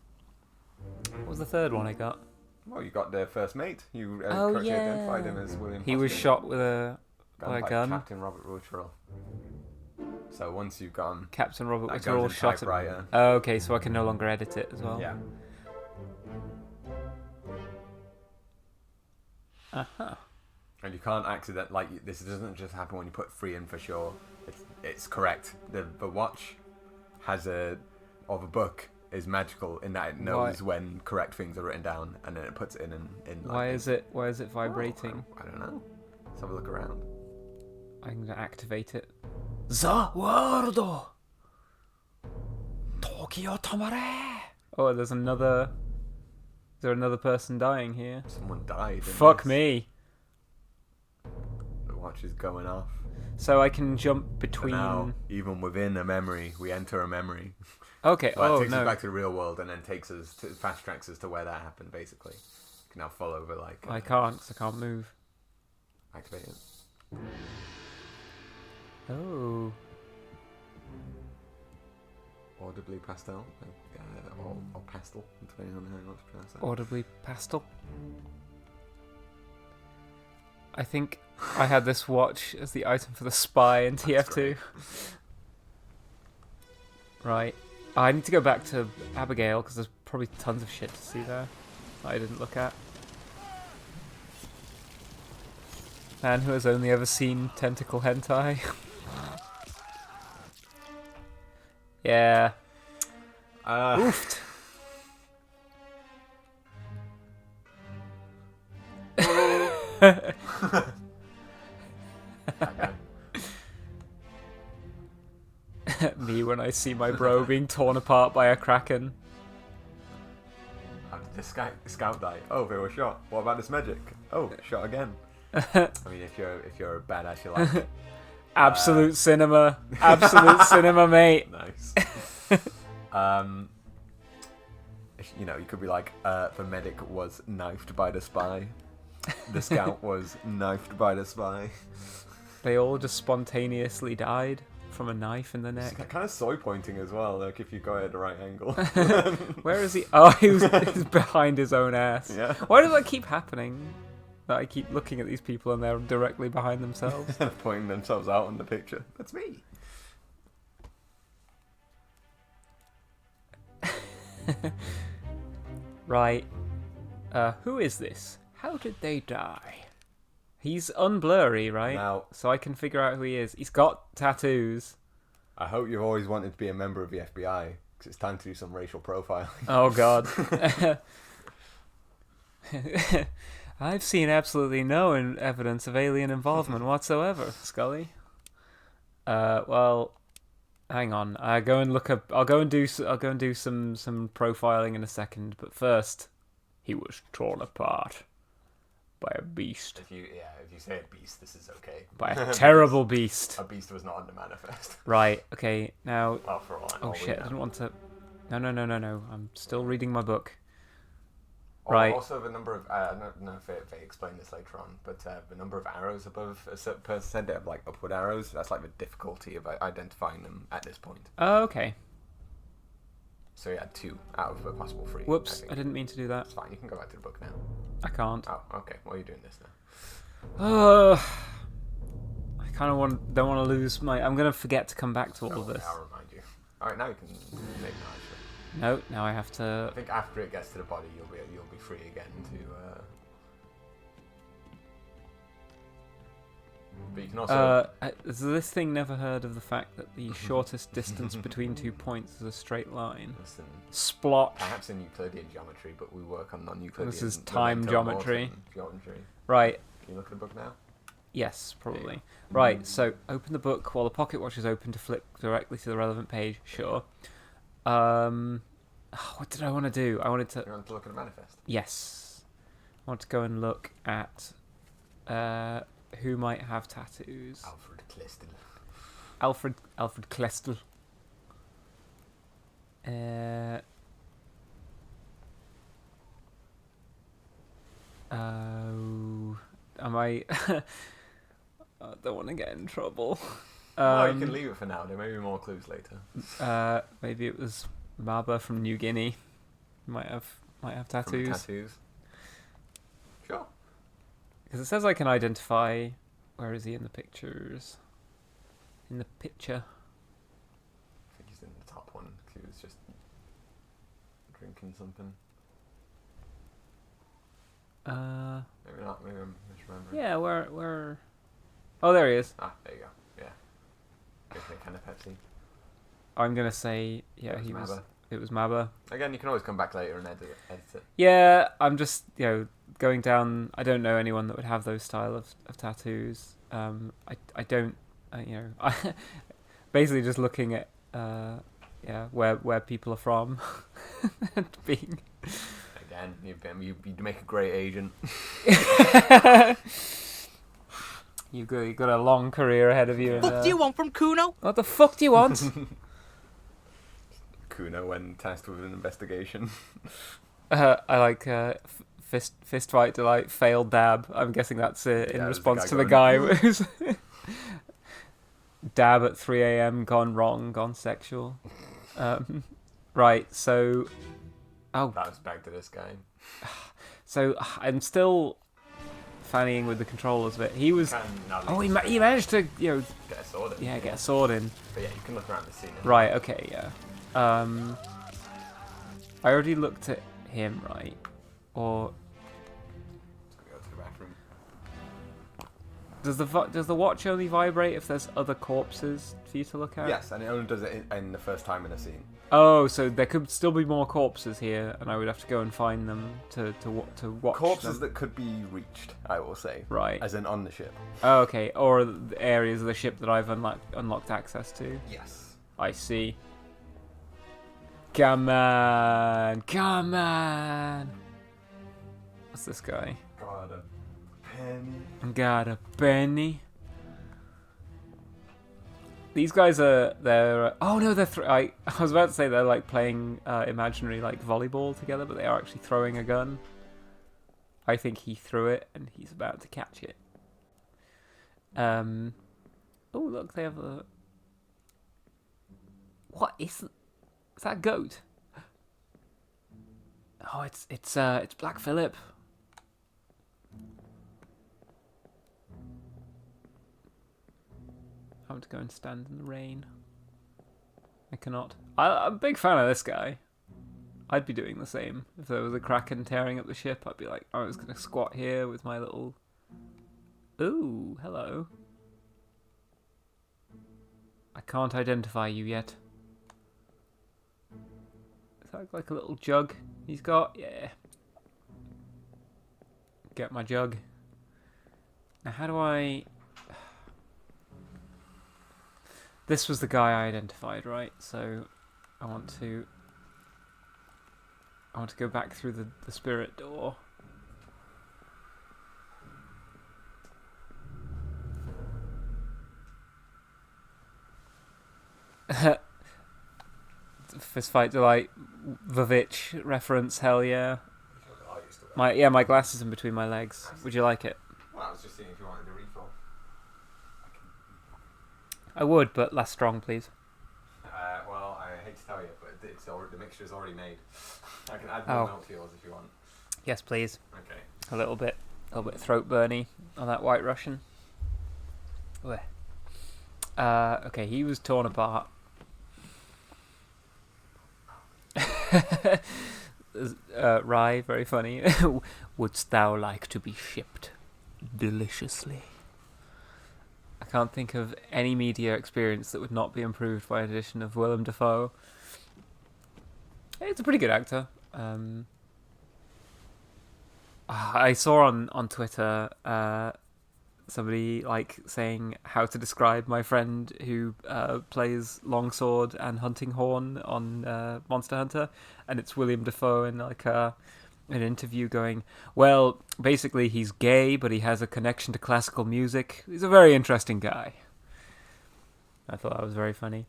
What was the third one I got? Well, you got the first mate. You Oh, correctly yeah. identified him as William He was Hoskett. shot with by a by gun. Captain Robert Wittrell. So once you've gone, Captain Robert that Wittrell goes in shot him. typewriter. Oh, okay, so I can no longer edit it as well. Yeah. Uh-huh. And you can't accident like this doesn't just happen when you put 3 in for sure. It's correct. The watch has the book is magical in that it knows when correct things are written down, and then it puts it in. Like, Why is it vibrating? I don't know. Let's have a look around. I'm gonna activate it. The world. Tokyo Tamare. Oh, there's another. Is there another person dying here? Someone died. in Fuck this. me. The watch is going off. So I can jump But between. now, even within a memory, we enter a memory. Okay. So that Oh takes us no. back to the real world, and then fast tracks us to where that happened. Basically, you can now follow over like. I can't. 'Cause I can't move. Activate it. Oh. Audibly pastel, or pastel, depending on how you want to pronounce that. Audibly pastel. I think I had this watch as the item for the spy in TF2. Right. I need to go back to Abigail because there's probably tons of shit to see there that I didn't look at. Man who has only ever seen tentacle hentai. Yeah. Oofed. Me when I see my bro being torn apart by a kraken. How did the scout die? Oh, they were shot. What about this magic? Oh, shot again. I mean, if you're a badass, you like it. Absolute cinema. Absolute cinema, mate. Nice. You could be like, the medic was knifed by the spy. The scout was knifed by the spy. They all just spontaneously died from a knife in the neck. It's kind of soy pointing as well, like if you go at the right angle. Where is he? Oh, he's behind his own ass. Yeah. Why does that keep happening? That I keep looking at these people and they're directly behind themselves. Pointing themselves out in the picture. That's me. Right. Who is this? How did they die? He's unblurry, right? Now- So I can figure out who he is. He's got tattoos. I hope you've always wanted to be a member of the FBI, because it's time to do some racial profiling. Oh, God. I've seen absolutely no evidence of alien involvement whatsoever, Scully. Well, hang on. I'll go and do some profiling in a second. But first, he was torn apart by a beast. If you say a beast, this is okay. By a terrible beast. A beast was not on the manifest. Right. Okay. Now. Well, for all I know, Oh we shit! I know. didn't want to. No. I'm still reading my book. Oh, Right. Also, the number of I don't know if they explain this later on, but the number of arrows above a certain percent, they have like upward arrows. That's like the difficulty of identifying them at this point. Oh, okay. So you had 2 out of the possible 3. Whoops! think. I didn't mean to do that. It's fine. You can go back to the book now. I can't. Oh, okay. Well, you're doing this now. I kind of don't want to lose my. I'm gonna forget to come back to all of this. I'll remind you. All right, now you can make noise. No, now I have to. I think after it gets to the body, you'll be free again to. But you can also. Has this thing never heard of the fact that the shortest distance between 2 points is a straight line? Listen, Splotch. perhaps in Euclidean geometry, but we work on non-Euclidean. This is time geometry. Geometry. Right. Can you look at the book now? Yes, probably. Right. So open the book while the pocket watch is open to flip directly to the relevant page. Sure. What did I want to do? I wanted to. You want to look at the manifest? Yes. I want to go and look at who might have tattoos. Alfred Cliston. Alfred Klestel. Am I? I don't want to get in trouble. No, you can leave it for now. There may be more clues later. Maybe it was Maba from New Guinea. Might have From tattoos. tattoos. Sure. Because it says I can identify. Where is he in the pictures? In the picture. I think he's in the top one. 'Cause he was just drinking something. Maybe not. Maybe I'm misremembering. Yeah, where? Oh, there he is. Ah, there you go. Yeah. Drinking a can of Pepsi. I'm gonna say, yeah, It was he was. Maba. It was Maba. Again, you can always come back later and edit it. Yeah, I'm just going down. I don't know anyone that would have those style of tattoos. I don't. I basically just looking at where people are from. And being. Again, you'd make a great agent. You've got a long career ahead of you. What do you want from Kuno? What the fuck do you want? Kuno, when tasked with an investigation. I like fist fight delight failed dab. I'm guessing that's in Yeah, response there's to the the guy guy who's dab at 3 a.m. gone wrong, gone sexual. Right, so That was back to this guy. so I'm still fannying with the controllers a bit. He was. He managed to get a sword in. get a sword in. But yeah, you can look around the scene. Right. Okay. Yeah. I already looked at him, right? Or Let's go to the bathroom. does the watch only vibrate if there's other corpses for you to look at? Yes, and it only does it in the first time in a scene. Oh, so there could still be more corpses here, and I would have to go and find them to watch Corpses them. that could be reached, I will say. Right. As in on the ship. Oh, okay. Or the areas of the ship that I've unlocked access to. Yes. I see. Come on. Come on. What's this guy? Got a penny. Got a penny. These guys they're oh no, they're I was about to say they're like playing imaginary like volleyball together, but they are actually throwing a gun. I think he threw it and he's about to catch it. Oh look, they have a. What is that a goat? Oh, it's Black Phillip. I want to go and stand in the rain. I cannot. I'm a big fan of this guy. I'd be doing the same. If there was a kraken tearing up the ship, I'd be like, I was gonna squat here with my little. Ooh, hello. I can't identify you yet. Is that like a little jug he's got? Yeah. Get my jug. Now, how do I... This was the guy I identified, right? So, I want to go back through the spirit door. Fist fight delight, Vavitch reference, hell yeah. My glasses in between my legs. Would you like it? Well, I was just seeing if you wanted a refill. I would, but less strong, please. Well, I hate to tell you, but the mixture's already made. I can add more milk to yours if you want. Yes, please. Okay. A little bit throat burny on that White Russian. Okay, he was torn apart. Rye, very funny. Wouldst thou like to be shipped deliciously? I can't think of any media experience that would not be improved by an edition of Willem Dafoe. It's a pretty good actor. I saw on Twitter somebody like saying how to describe my friend who plays Longsword and Hunting Horn on Monster Hunter, and it's William Dafoe in like an interview going, well, basically he's gay, but he has a connection to classical music. He's a very interesting guy. I thought that was very funny.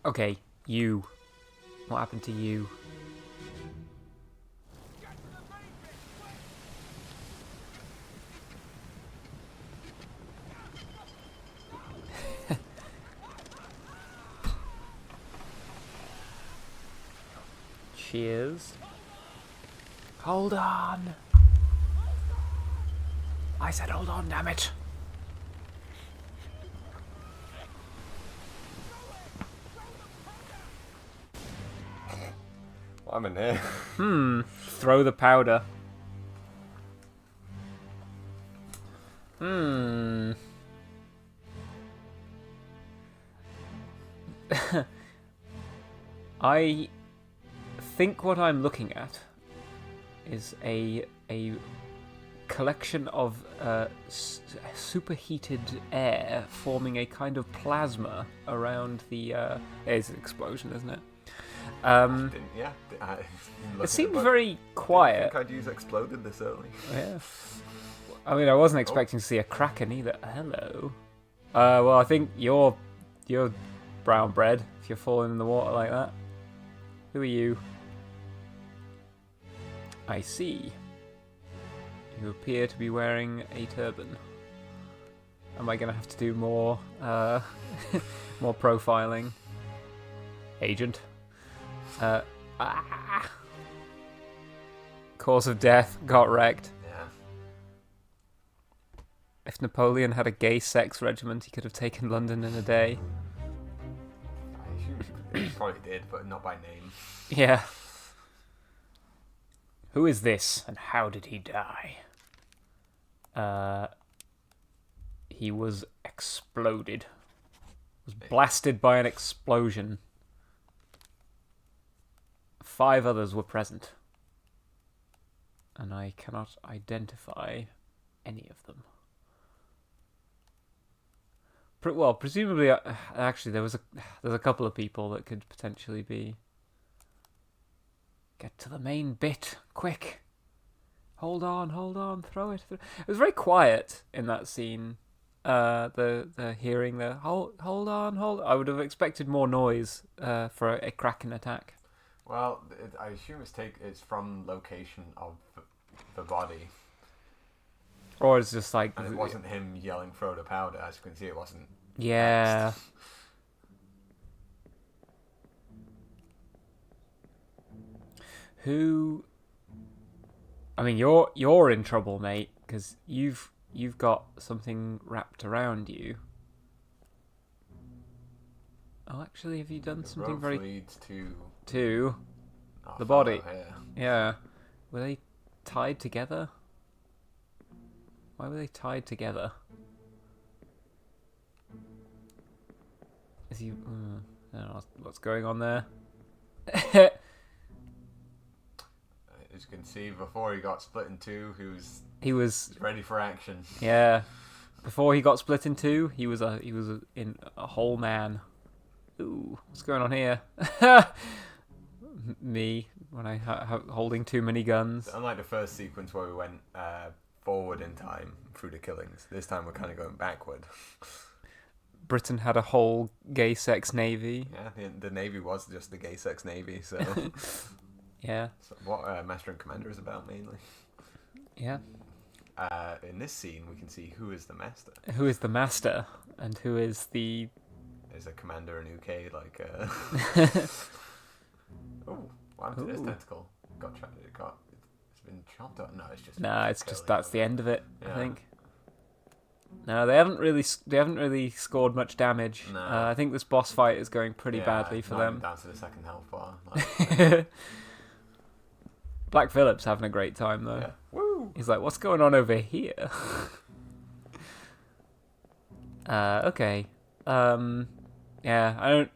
Okay, you. What happened to you? Cheers. Hold on. I said hold on, damn it. Well, I'm in here. Throw the powder. I think what I'm looking at is a collection of superheated air forming a kind of plasma around the. It's an explosion, isn't it? Yeah. It seemed very quiet. I think I'd use exploded this early. Yeah. I mean, I wasn't expecting to see a kraken either. Hello. Well, I think you're brown bread if you're falling in the water like that. Who are you? I see. You appear to be wearing a turban. Am I going to have to do more more profiling? Agent. Cause of death, got wrecked. Yeah. If Napoleon had a gay sex regiment, he could have taken London in a day. I assume he probably did, but not by name. Yeah. Who is this, and how did he die? He was exploded. Was blasted by an explosion. 5 others were present. And I cannot identify any of them. Well, presumably, actually, there's a couple of people that could potentially be. Get to the main bit, quick! Hold on, throw it. It was very quiet in that scene. The hearing the hold on. I would have expected more noise for a kraken attack. Well, I assume it's from location of the body. Or it's just like... And it wasn't him yelling throw the powder. As you can see, it wasn't... Yeah. Next. Who... I mean, you're in trouble, mate, because you've got something wrapped around you. Oh, actually, have you done something very... leads to... Oh, The body. fellow, yeah. Yeah. Were they tied together? Why were they tied together? Is he... I don't know what's going on there. As you can see, before he got split in two, He was... ready for action. Yeah. Before he got split in two, he was a whole man. Ooh, what's going on here? Me, when I holding too many guns. Unlike the first sequence where we went forward in time through the killings, this time we're kind of going backward. Britain had a whole gay sex navy. Yeah, the navy was just the gay sex navy, so... Yeah. So what Master and Commander is about, mainly. Yeah. In this scene, we can see who is the Master. Who is the Master, and who is the... Is a Commander in UK, like... Oh, what happened to this tentacle? It's been chopped up. No, it's just... Nah, it's just that's the end of it. Yeah. I think. No, they haven't really scored much damage. No. I think this boss fight is going pretty badly for not them. even down to the second health bar. Like, Black Phillip's having a great time though. yeah. Woo! He's like, "What's going on over here?" Okay. Yeah, I don't.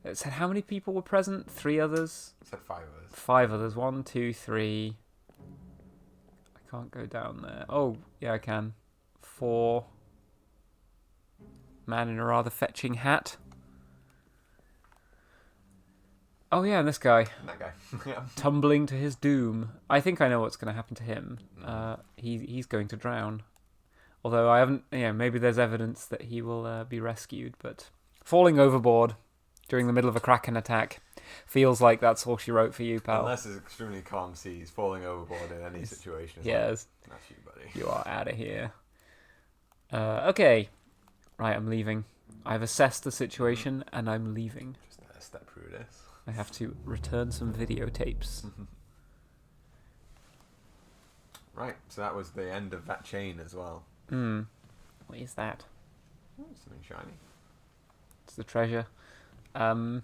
It said how many people were present? 3 others. It said 5 of us. 5 others. 1, 2, 3. I can't go down there. Oh, yeah, I can. 4. Man in a rather fetching hat. Oh yeah, and this guy. That guy. Yeah. Tumbling to his doom. I think I know what's going to happen to him. He's going to drown. Although I haven't... maybe there's evidence that he will be rescued, but... Falling overboard during the middle of a Kraken attack feels like that's all she wrote for you, pal. Unless it's extremely calm seas, falling overboard in any situation. Yes. Like, that's you, buddy. You are out of here. Okay. Right, I'm leaving. I've assessed the situation, and I'm leaving. Just step through this. I have to return some videotapes. Right, so that was the end of that chain as well. What is that? Ooh, something shiny. It's the treasure. Right,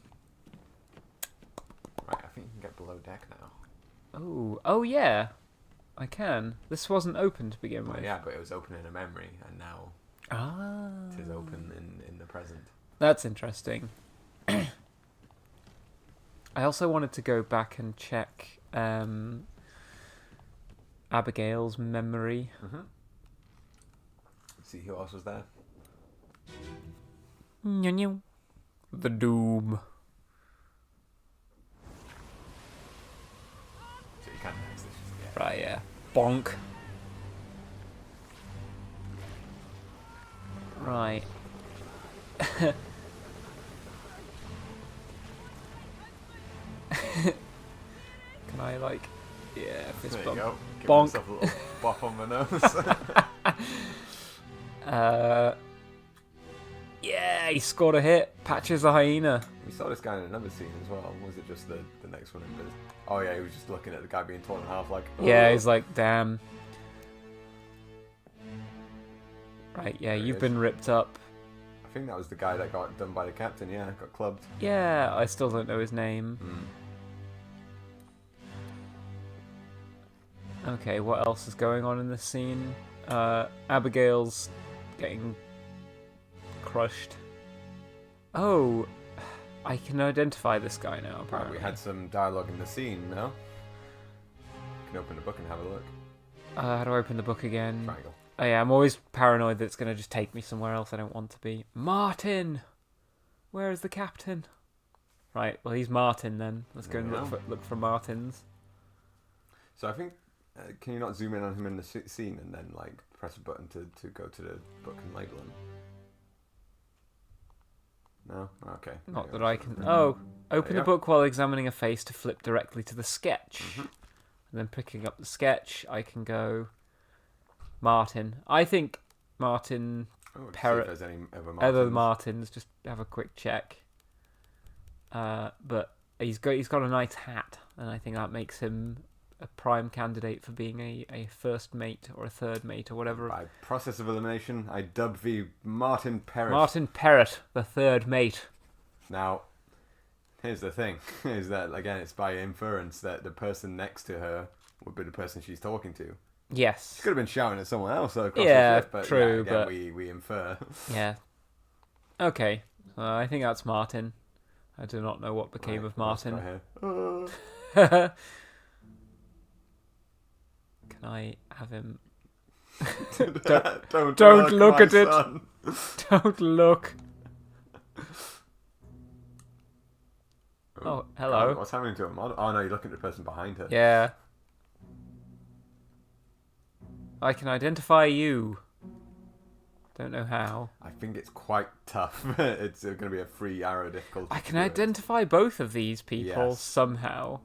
I think you can get below deck now. Oh yeah, I can. This wasn't open to begin Well, with. yeah, but it was open in a memory, and now it is open in the present. That's interesting. I also wanted to go back and check Abigail's memory. See who else was there. The Doom. So you can't next this. Yeah. Right, yeah. Bonk. Right. Can I, like... Yeah, fist There you bump. go. Give Bonk. yourself a little bop on the nose. Yeah, he scored a hit. Patches the hyena. We saw this guy in another scene as well. Was it just the next one? Oh yeah, he was just looking at the guy being torn in half like... Yeah, "Oh." he's like, damn. Right, yeah, There he you've is. been ripped up. I think that was the guy that got done by the captain, yeah, got clubbed. Yeah, I still don't know his name. Okay, what else is going on in this scene? Abigail's getting crushed. Oh, I can identify this guy now, Right, apparently. we had some dialogue in the scene, no? You can open the book and have a look. How do I open the book again? Triangle. Oh yeah, I'm always paranoid that it's going to just take me somewhere else I don't want to be. Martin! Where is the captain? Right, well he's Martin then. Let's go and There we look for Martins. So I think, can you not zoom in on him in the scene and then like press a button to go to the book and label him? No? Okay. Not that I can... Oh, open the book while examining a face to flip directly to the sketch. And then picking up the sketch, I can go... Martin. I think Martin... Oh, see if Parrot... there's any other Other Martins. Martins, just have a quick check. But he's got a nice hat, and I think that makes him a prime candidate for being a first mate or a third mate or whatever. By process of elimination, I dubbed thee Martin Parrot. Martin Parrot, the third mate. Now, Here's the thing: is that again, it's by inference that the person next to her would be the person she's talking to. Yes. She could have been shouting at someone else across Yeah, the ship, but true, again, but- we infer. Yeah. Okay. I think that's Martin. I do not know what became of Martin. Right here. Can I have him? Don't look my at it. son. Don't look. Oh, hello. God, what's happening to him? Oh no, you're looking at the person behind her. Yeah. I can identify you. Don't know how. I think it's quite tough. It's going to be a free arrow difficulty. I can to do it. identify both of these people Yes. somehow.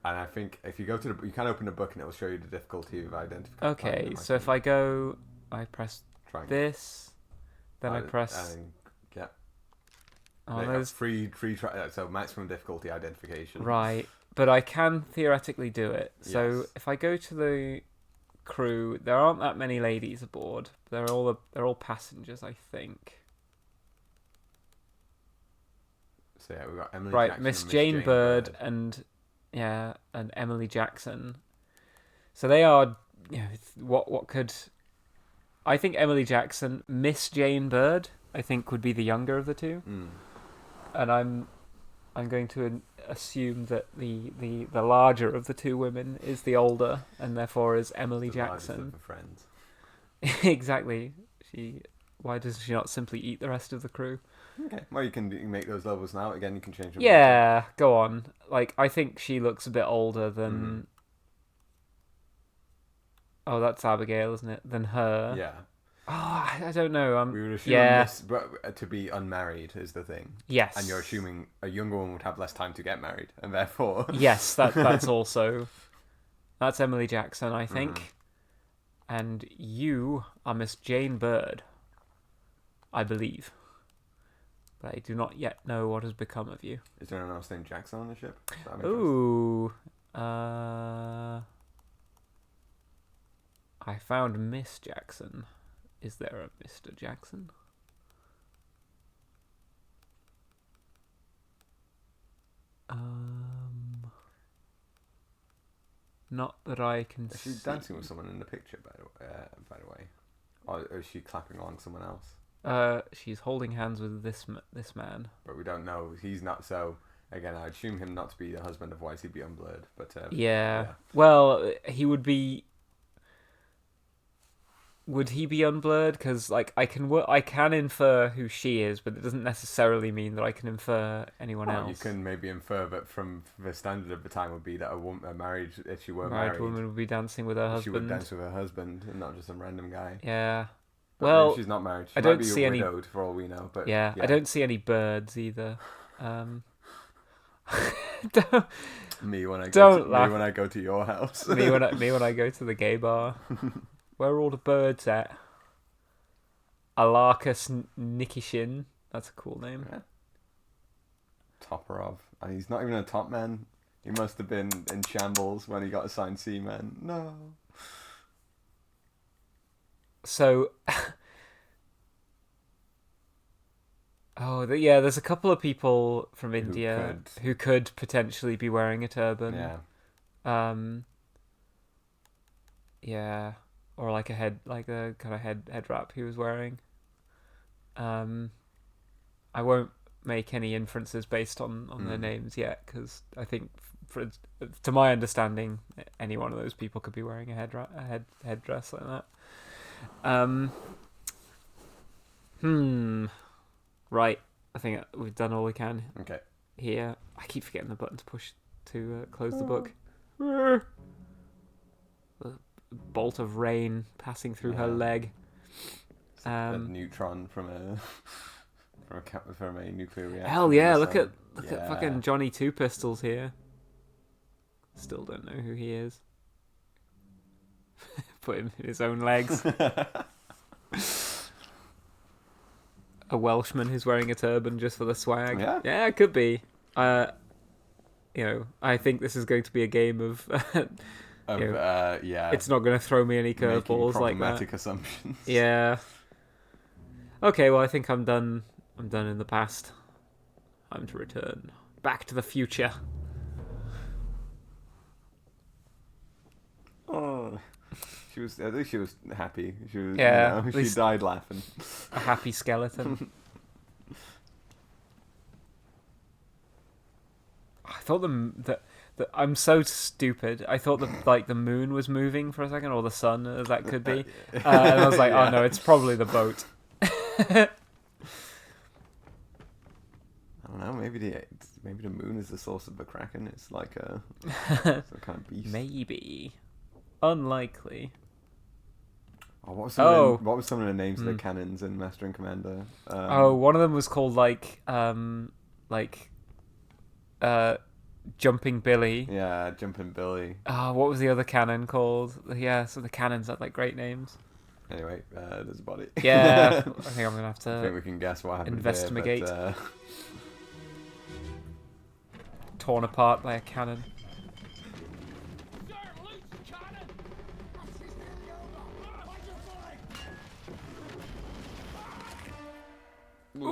And I think if you go to you can open the book and it will show you the difficulty of identifying. Okay, them, so if I go, I press Triangle. this, then I press. And, yeah. Oh, There you go. there's free so maximum difficulty identification. right, but I can theoretically do it. So Yes. if I go to the crew, there aren't that many ladies aboard. They're all passengers, I think. So yeah, we've got Emily Right, Jackson Miss and Jane Bird and Emily Jackson. So they are, what could I think Emily Jackson, Miss Jane Bird, I think would be the younger of the two. And I'm going to assume that the larger of the two women is the older, and therefore is Emily The largest Jackson. of the friends. Exactly. Why does she not simply eat the rest of the crew? Okay. Well, you can make those levels now. Again, you can change them. Yeah, go on. Like, I think she looks a bit older than. Oh, that's Abigail, isn't it? Than her. Yeah. Oh, I don't know. We would assume yeah. this, but to be unmarried is the thing. Yes. And you're assuming a younger woman would have less time to get married, and therefore. Yes, that's also. That's Emily Jackson, I think. And you are Miss Jane Bird, I believe. But I do not yet know what has become of you. Is there anyone else named Jackson on the ship? So I'm interested. Ooh. I found Miss Jackson. Is there a Mr. Jackson? Not that I can Is she see. dancing with someone in the picture, by the way? Or is she clapping along someone else? She's holding hands with this man. But we don't know. He's not, so... Again, I assume him not to be the husband, otherwise he'd be unblurred. But Yeah. Well, he would be... Would he be unblurred? Because like I can infer who she is, but it doesn't necessarily mean that I can infer anyone else. You can maybe infer, but from the standard of the time would be that a woman, married, if she were married married, woman would be dancing with her she would husband. dance with her husband and not just some random guy. Yeah. But Well, maybe she's not married. She I might don't be see any. widowed for all we know. But Yeah, I don't see any birds either. Don't, Me when I Don't laugh. when I go to your house. me when I go to the gay bar. Where are all the birds at? Alarcus Nikishin. That's a cool name. Yeah. Topper of, and he's not even a top man. He must have been in shambles when he got assigned seaman. No. So, there's a couple of people from India who could potentially be wearing a turban. Yeah. Yeah, or like a kind of head wrap he was wearing. I won't make any inferences based on their names yet, because I think, to my understanding, any one of those people could be wearing a headdress like that. Right. I think we've done all we can. Okay. Here, I keep forgetting the button to push to close the book. A bolt of rain passing through her leg. A neutron from a nuclear reactor. Hell yeah! Look So, at fucking Johnny Two Pistols here. Still don't know who he is. Put him in his own legs. A Welshman who's wearing a turban just for the swag. Yeah, it could be. I think this is going to be a game of. It's not going to throw me any curveballs like that. Problematic assumptions. Yeah. Okay, well, I think I'm done. I'm done in the past. Time to return Back to the Future. Oh, she was. At least she was happy. She was. Yeah, You know, at she least- died laughing. A happy skeleton. I thought the I'm so stupid. I thought the moon was moving for a second, or the sun, as that could be. And I was like, Yeah. oh no, it's probably the boat. I don't know. Maybe the moon is the source of the kraken. It's like some kind of beast. Maybe. Unlikely. Oh, what was some of the names of the cannons in Master and Commander? One of them was called Jumping Billy. Yeah, Jumpin' Billy. What was the other cannon called? Yeah, so the cannons had like great names. Anyway, there's a body. Yeah, I think I'm gonna have I think to we can guess what happened. investigate. Here, Torn apart by a cannon.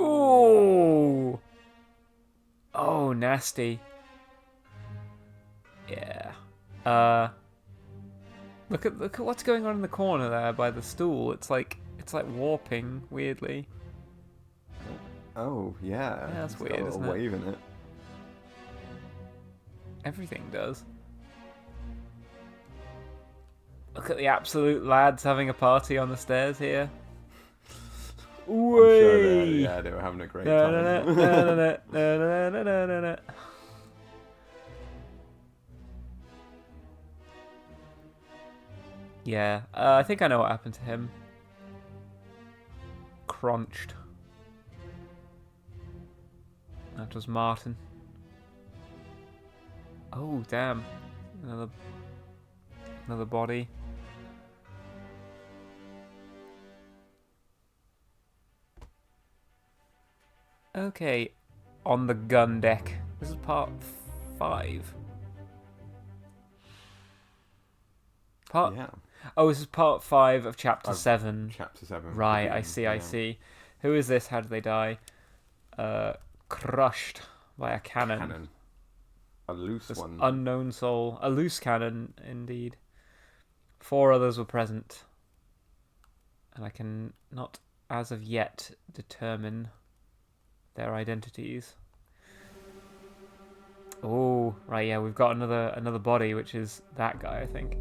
Ooh. Oh, nasty. Yeah. Look at what's going on in the corner there by the stool. It's like warping weirdly. oh yeah, that's it's got weird, a little isn't it? wave in it. Everything does. Look at the absolute lads having a party on the stairs here. I'm sure Way. they were having a great Na, time. na, na, na, na, na, na, na, na, na. Yeah, I think I know what happened to him. Crunched. That was Martin. Oh, damn. Another body. Okay, on the gun deck. This is part 5. Yeah, Oh, this is part 5 of chapter 7. chapter 7. Right, I see, I see. Who is this? How did they die? Crushed by a cannon. A loose This one. unknown soul. A loose cannon, indeed. 4 others were present. And I can not, as of yet, determine their identities. Oh, right, yeah, we've got another body, which is that guy, I think.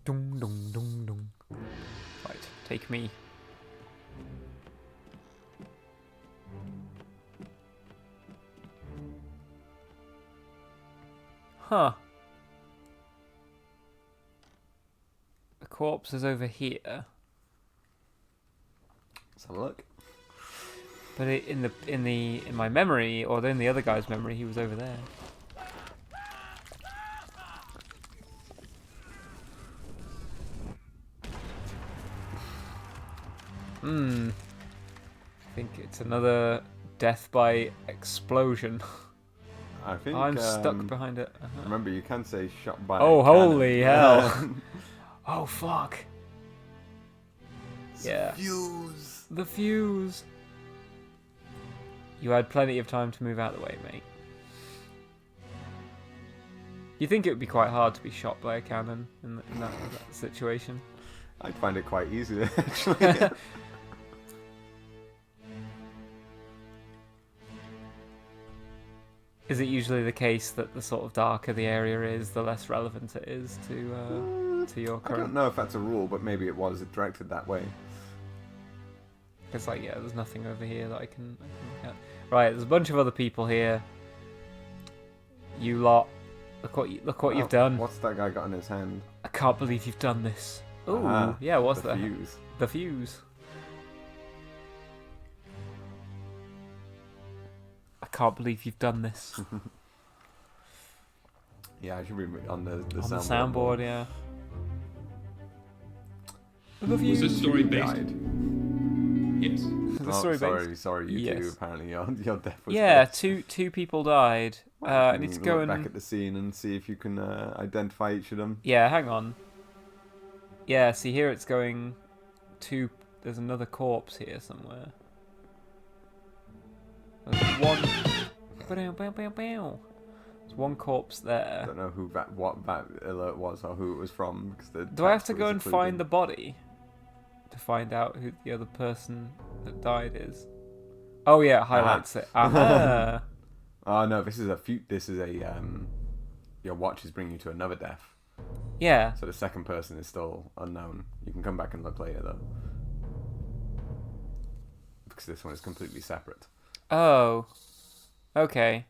Dung, dung, dung, dung. Right, take me. Huh. The corpse is over here. Let's have a look. But in my memory, or in the other guy's memory, he was over there. I think it's another death by explosion. I think I'm stuck behind it. Remember, you can say shot by. Oh, a cannon. holy hell! Oh, fuck! Yeah. Fuse. The fuse. You had plenty of time to move out of the way, mate. You think it would be quite hard to be shot by a cannon in that situation? I'd find it quite easy, actually. Is it usually the case that the sort of darker the area is, the less relevant it is to your I don't current? know if that's a rule, but maybe it was directed that way. It's like, yeah, there's nothing over here that I can look at. Right, there's a bunch of other people here. You lot, look what you've done. What's that guy got in his hand? I can't believe you've done this. Ooh, Ah, yeah, what's the that? fuse. The fuse. I can't believe you've done this. Yeah, I should be on the On the soundboard. soundboard, yeah. The Was fuse. this story based? Died. Yes. The story sorry, based. sorry, you two. Yes. Apparently, your death was. Yeah, fixed. two people died. Well, I you need to can go look and back at the scene and see if you can identify each of them. yeah, hang on. Yeah, see here it's going to. There's another corpse here somewhere. one. There's one corpse I there. don't know what that alert was or who it was from. Because Do I have to go and find the body to find out who the other person that died is? Oh yeah, it highlights it. Aha. Oh no, this is a your watch is bringing you to another death. Yeah. So the second person is still unknown. You can come back and look later though, because this one is completely separate. Oh. Okay.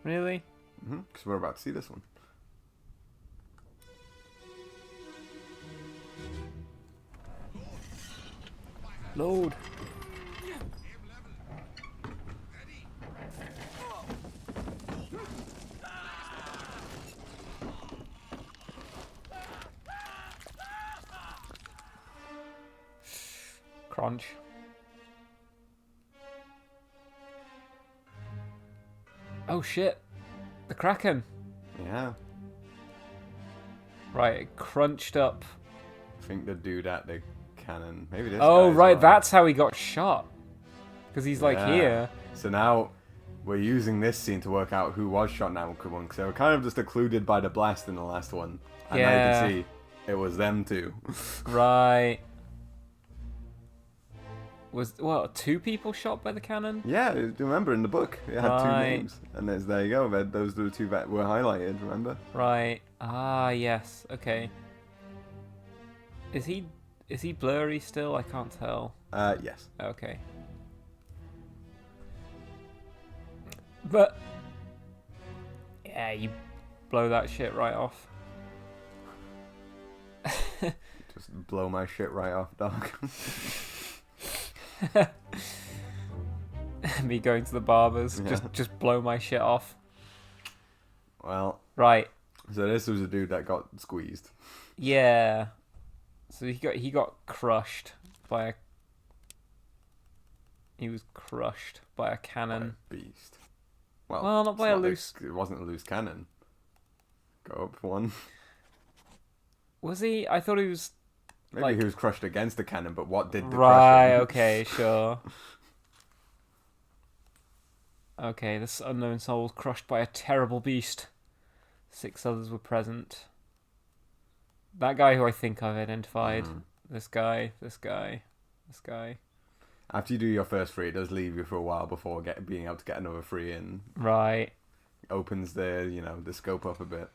Really? Because we're about to see this one. Load. Crunch. Oh shit. The Kraken. Yeah. Right, it crunched up. I think the dude at the cannon. Maybe this. Oh, guy as right, well. that's how he got shot. Because he's like Yeah. here. So now we're using this scene to work out who was shot now, because they were kind of just occluded by the blast in the last one. And now you Yeah. can see it was them two. Right. Was, what, 2 people shot by the cannon? Yeah, do you remember in the book it had 2 Right. names, and there you go. Those were the 2 that were highlighted. Remember? Right. Ah, yes. Okay. Is he blurry still? I can't tell. Yes. Okay. But yeah, you blow that shit right off. Just blow my shit right off, dog. Me going to the barbers, Yeah. just blow my shit off. Well, Right. so this was a dude that got squeezed. Yeah. So he got crushed by a. He was crushed by a cannon. By a beast. Well, Well, not it's by a loose. It wasn't a loose cannon. Go up one. Was he? I thought he was. Maybe Like- he was crushed against the cannon, but what did the Right. crushing? Okay. Sure. Okay. This unknown soul was crushed by a terrible beast. 6 others were present. That guy who I think I've identified. This guy. This guy. This guy. After you do your first 3, it does leave you for a while before being able to get another 3 in. Right. Opens the the scope up a bit.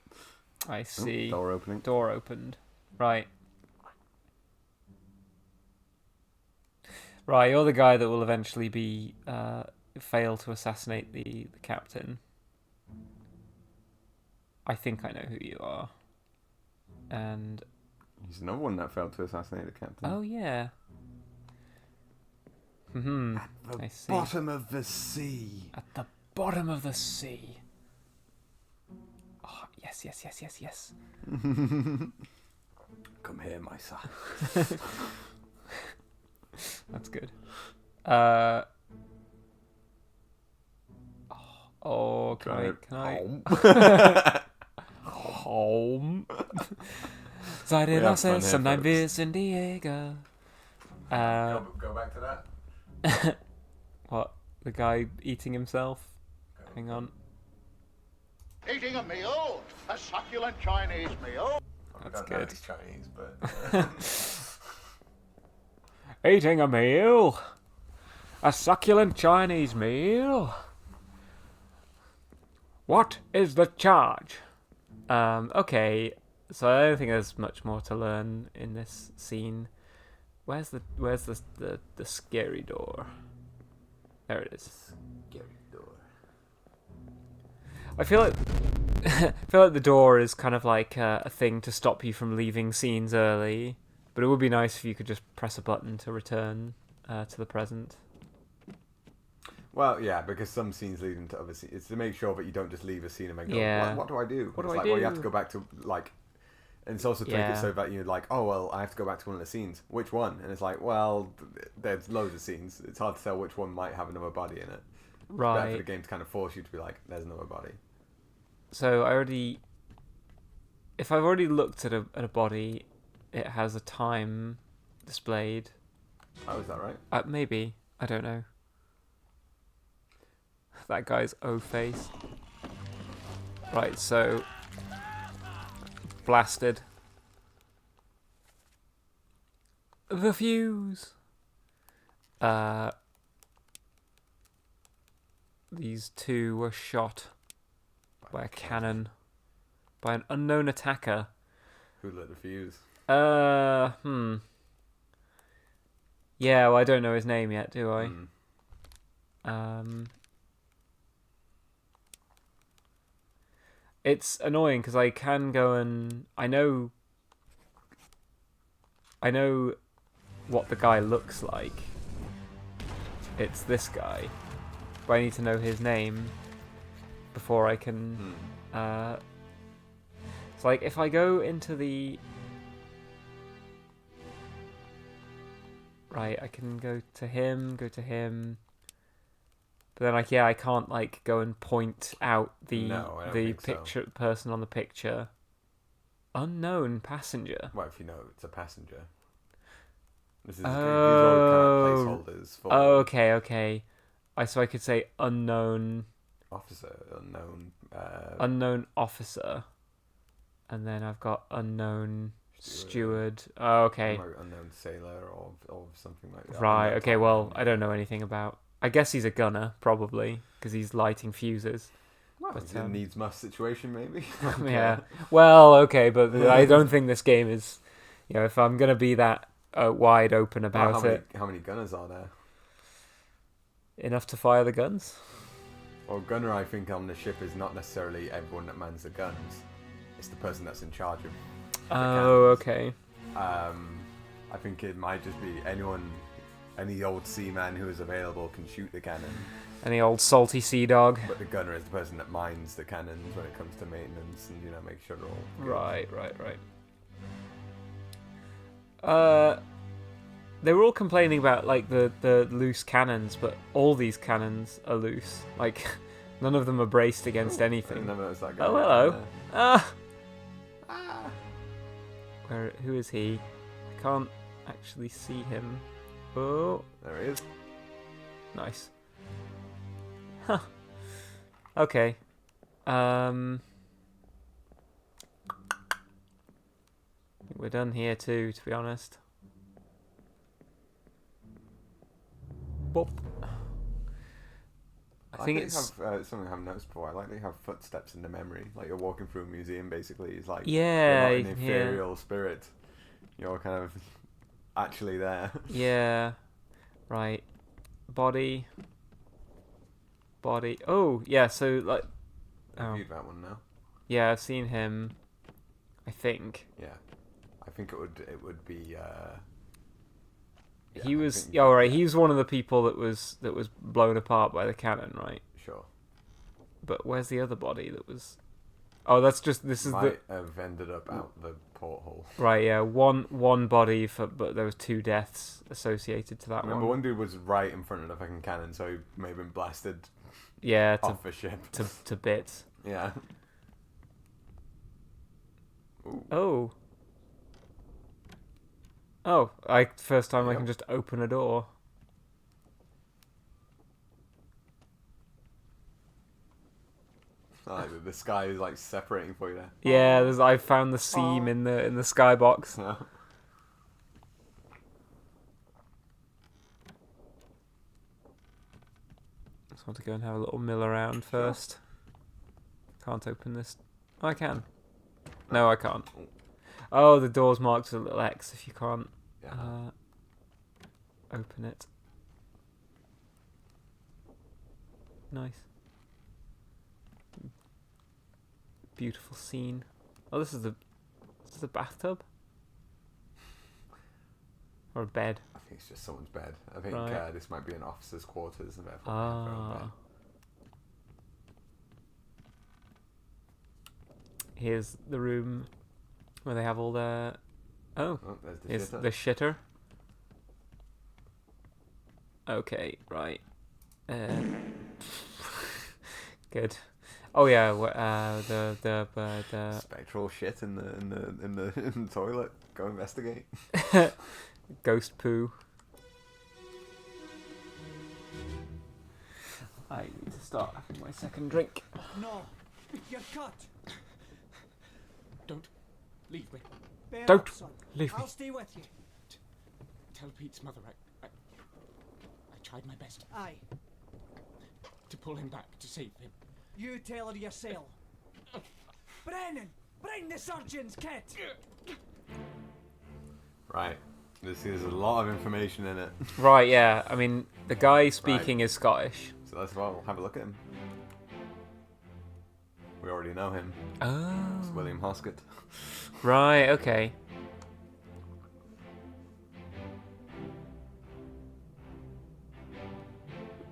I see. Door opening. Door opened. Right. Right, you're the guy that will eventually be fail to assassinate the captain. I think I know who you are. And He's another one that failed to assassinate the captain. oh yeah. Hmm. I see. Bottom of the sea. At the bottom of the sea. Oh, yes, yes, yes, yes, yes. Come here, my son. That's good. Oh, can I? Home. Seid ihr We have das fun here, erste? Nein, folks. wir sind die Jäger. Go back to that. What? The guy eating himself? Hang on. Eating a meal, a succulent Chinese meal. That's good. He's Chinese, but Eating a meal. A succulent Chinese meal. What is the charge? Okay. So I don't think there's much more to learn in this scene. Where's the scary door? There it is. scary door. I feel like the door is kind of like a thing to stop you from leaving scenes early, but it would be nice if you could just press a button to return to the present. Well, yeah, because some scenes lead into other scenes. It's to make sure that you don't just leave a scene and then go, Yeah. what do I do? What do It's I like, well, you have do? to go back to, like... And it's also to make Yeah. it so that you're like, oh, well, I have to go back to one of the scenes. Which one? And it's like, well, there's loads of scenes. It's hard to tell which one might have another body in it. It's better for the Right. game to kind of force you to be like, there's another body. So I already if I've already looked at a body, it has a time displayed. Oh, is that right? Maybe. I don't know. That guy's O-face. Right, so... Blasted. The fuse! These two were shot by a cannon. By an unknown attacker. Who lit the fuse? Yeah, well, I don't know his name yet, do I? It's annoying because I can go and I know what the guy looks like. It's this guy, but I need to know his name before I can. It's like if I go into the right, I can go to him. But then, I can't go and point out the picture person on the picture. Unknown passenger. Well, if you know it's a passenger. These are all kind of placeholders for. Oh, okay. So I could say unknown Officer, unknown officer, and then I've got unknown steward. Oh, okay. Unknown sailor or something like that. Right. Okay. Well, I don't know anything about. I guess he's a gunner, probably, because he's lighting fuses. Well, it's a needs must situation, maybe. Yeah. Well, okay, but I don't think this game is. If I'm gonna be that wide open about it. How many gunners are there? Enough to fire the guns. Well, gunner, I think on the ship is not necessarily everyone that mans the guns. It's the person that's in charge of. Oh, okay. I think it might just be any old seaman who is available can shoot the cannon. Any old salty sea dog. But the gunner is the person that mines the cannons when it comes to maintenance and make sure they're all good. Right. They were all complaining about the loose cannons, but all these cannons are loose. None of them are braced against anything. None of those that hello. Who is he? I can't actually see him. Oh, there he is. Nice. Huh. Okay. I think we're done here too, to be honest. Boop. I think it's something I haven't noticed before. I like they have footsteps in the memory, like you're walking through a museum. Basically, it's like yeah, you're not an ethereal spirit. You're kind of actually there. Yeah. Right. Body. Oh, yeah. So I've viewed that one now. Yeah, I've seen him. I think. Yeah, I think it would be. He was right. He was one of the people that was blown apart by the cannon, right? Sure. But where's the other body that was? Oh, that's just might have ended up out the porthole. Right. Yeah. One body but there was 2 deaths associated to that one. Remember, one dude was right in front of the fucking cannon, so he may have been blasted. Yeah. Off the ship. To bits. Yeah. Ooh. Oh, first time I can just open a door. The sky is separating for you there. Yeah, I found the seam in the skybox. Yeah. Just want to go and have a little mill around first. Can't open this. Oh, I can. No, I can't. Oh, the door's marked with a little X if you can't open it. Nice. Beautiful scene. Oh, this is the bathtub? Or a bed? I think it's just someone's bed. I think this might be an officer's quarters and therefore bed. Here's the room where they have all their... Oh, there's the shitter. Okay, right. Good. Oh yeah, the Spectral shit in the toilet. Go investigate. ghost poo. I need to start having my second drink. No, you're cut. Don't leave me. Bear Don't up, son. leave me. I'll stay with you. Tell Pete's mother I tried my best Aye, to pull him back, to save him. you tell her yourself. Brennan, bring the surgeon's kit. Right. There's a lot of information in it. Right, yeah. I mean, the guy speaking is Scottish. So let's have a look at him. We already know him. Oh. It's William Hoskett. Right, okay.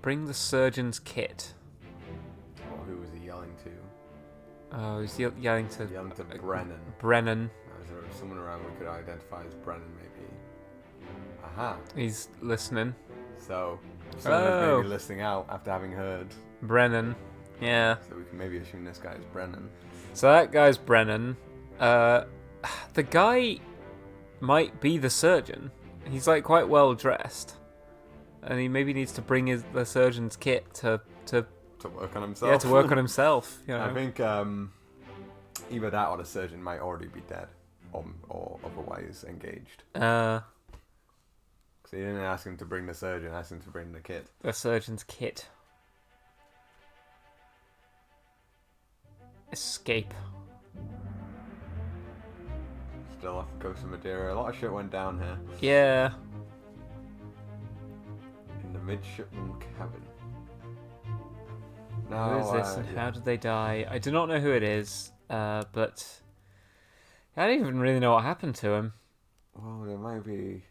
Bring the surgeon's kit. Or who was he yelling to? Oh, he's yelling to Yelling to Brennan. Brennan. Is there someone around we could identify as Brennan, maybe? Aha. He's listening. So, someone is Oh. maybe listening out after having heard. Brennan. Yeah. So we can maybe assume this guy is Brennan. So that guy's Brennan. The guy might be the surgeon. He's like quite well dressed, and he maybe needs to bring the surgeon's kit to To work on himself. yeah, to work on himself. You know. I think either that or the surgeon might already be dead or otherwise engaged. The So he didn't ask him to bring the surgeon, asked him to bring the kit. surgeon's kit. Escape. Still off the coast of Madeira. A lot of shit went down here. Yeah. In the midshipman cabin. Who No, is this and how did they die? I do not know who it is, but I don't even really know what happened to him. Well, there might be.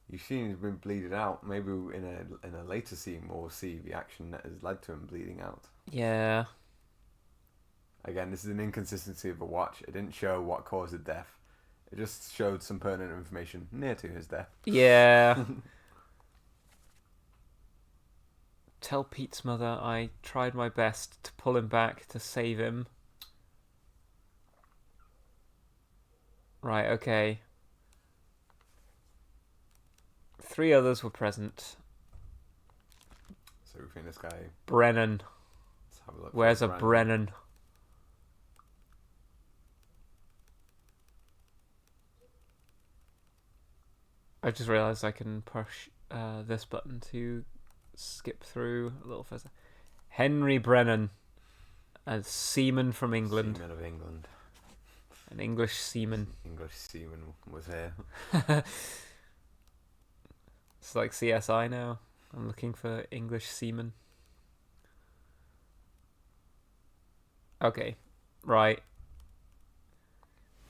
You've seen he's been bleeding out. Maybe in a later scene we'll see the action that has led to him bleeding out. Yeah. Again, this is an inconsistency of the watch. It didn't show what caused the death. It just showed some pertinent information near to his death. Yeah. Tell Pete's mother I tried my best to pull him back, to save him. Right, okay. 3 others were present. So we think this guy. Brennan. Let's have a look. Where's for a Brennan? I just realised I can push this button to skip through a little further. Henry Brennan, a seaman from England. Seaman of England. An English seaman. English seaman was here. It's like CSI now. I'm looking for English seaman. Okay, right.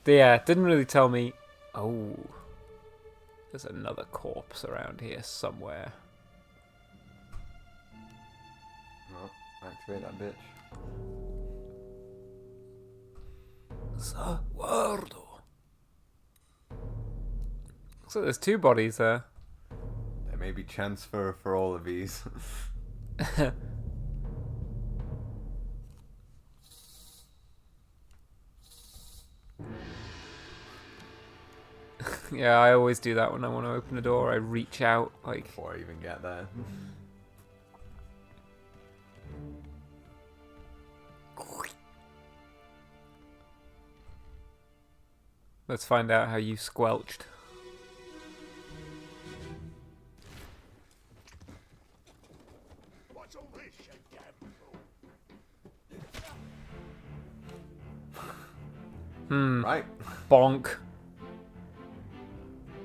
Yeah, didn't really tell me. Oh, there's another corpse around here somewhere. Well, activate that bitch. Saguardo. So there's 2 bodies there. There may be chance for all of these. Yeah, I always do that when I want to open a door. I reach out, like. Before I even get there. Let's find out how you squelched. What's all this, you damn fool? Right. Bonk.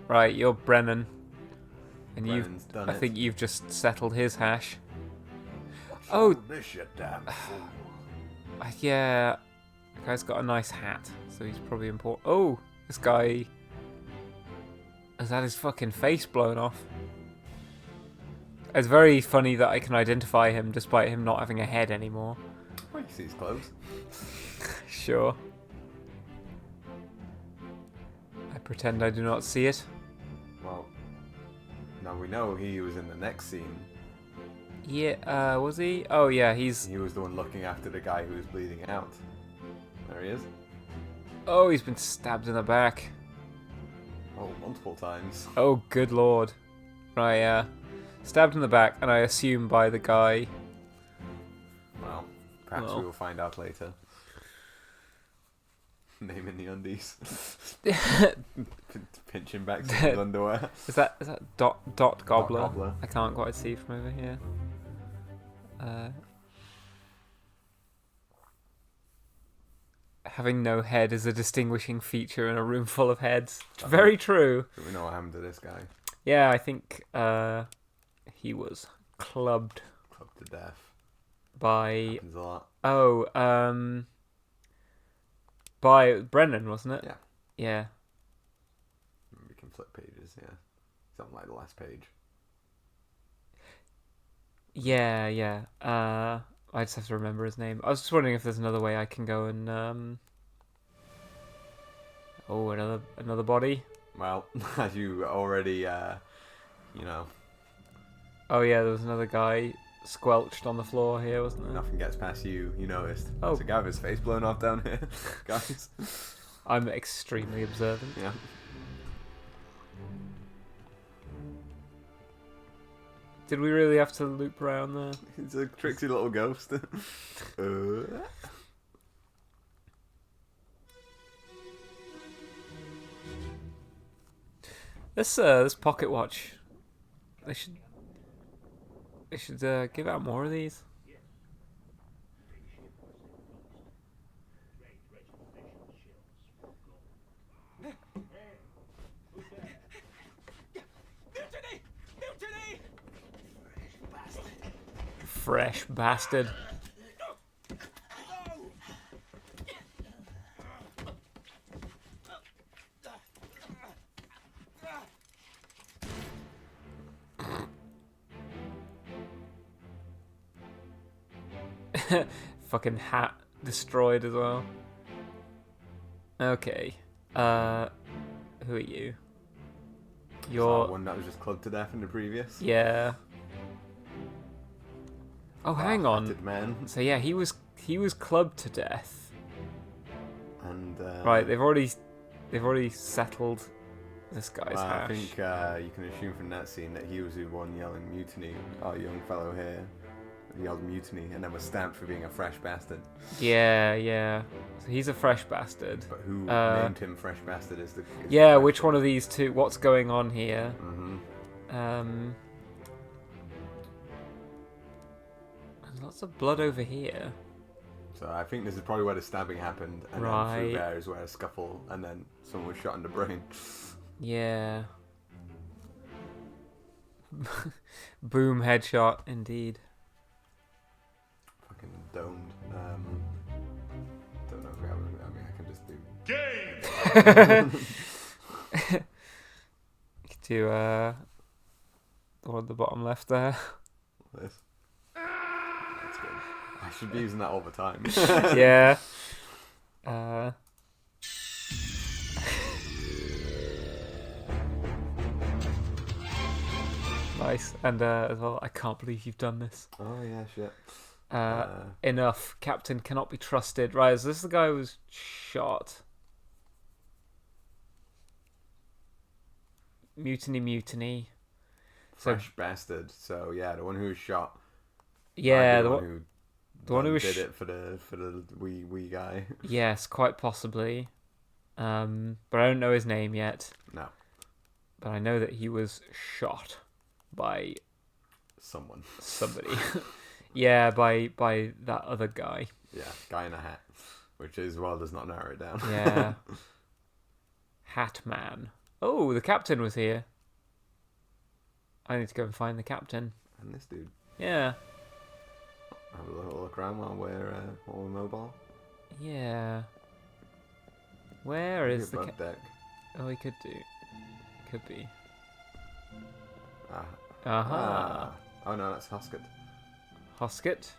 Right, you're Brennan. And Brennan's done I it. think you've just settled his hash. What's Oh. all this, you damn fool? Yeah. The guy's got a nice hat, so he's probably important. Oh, this guy has had his fucking face blown off. It's very funny that I can identify him despite him not having a head anymore. Well, you see his clothes. Sure. I pretend I do not see it. Well, now we know he was in the next scene. Yeah, was he? Oh yeah, he's... He was the one looking after the guy who was bleeding out. There he is. Oh, he's been stabbed in the back. Oh, multiple times. Oh, good lord. Right, stabbed in the back, and I assume by the guy. Well, perhaps Well. we will find out later. Name in the undies. Pinching back to his underwear. Is that Dot Gobbler? Gobbler. I can't quite see from over here. Having no head is a distinguishing feature in a room full of heads. Very true. So we know what happened to this guy. Yeah, I think he was clubbed Clubbed to death. by... Happens a lot. Oh, by Brennan, wasn't it? Yeah. Yeah. We can flip pages, yeah. Something like the last page. Yeah. I just have to remember his name. I was just wondering if there's another way I can go and Oh, another body. Well, as you already, Oh yeah, there was another guy squelched on the floor here, wasn't there? nothing gets past you. You noticed. Oh. There's a guy with his face blown off down here, guys. I'm extremely observant. Yeah. Did we really have to loop around there? It's a tricksy little ghost. This pocket watch. They should give out more of these. Mutiny! Mutiny! Fresh bastard. Fucking hat destroyed as well. Okay. Who are you? That You're... one that was just clubbed to death in the previous. Yeah. Oh, hang on. Hatted man. So yeah, he was clubbed to death. And Right, they've already settled this guy's well, I hash. think you can assume from that scene that he was the one yelling mutiny. Our young fellow here yelled mutiny and then was stamped for being a fresh bastard. Yeah. So he's a fresh bastard. But who named him fresh bastard is the... Yeah, which one of these two? What's going on here? Mm-hmm. There's lots of blood over here. So I think this is probably where the stabbing happened, and then Right. through there is where a scuffle, and then someone was shot in the brain. Yeah. Boom headshot, indeed. Fucking domed. Don't know if we have... I mean, I can just do... Game! Do the one at the bottom left there. this. That's good. I should be using that all the time. Yeah. Nice. And as well, I can't believe you've done this. Oh yeah, shit. Enough. Captain cannot be trusted. Right, is this the guy who was shot? Mutiny. Fresh bastard. So yeah, the one who was shot. Yeah, the the one who was did it for the wee guy. Yes, quite possibly. But I don't know his name yet. No, But I know that he was shot by someone. somebody. Yeah, by that other guy. Yeah, guy in a hat, which as well does not narrow it down. Yeah. Hat Man. Oh, the captain was here. I need to go and find the captain. And this dude. Yeah. Have a little look around while we're mobile. Yeah. Where Maybe is the above deck. Oh, he could do. Could be. Ah. Aha. Oh no, that's Huskett. Hoskett.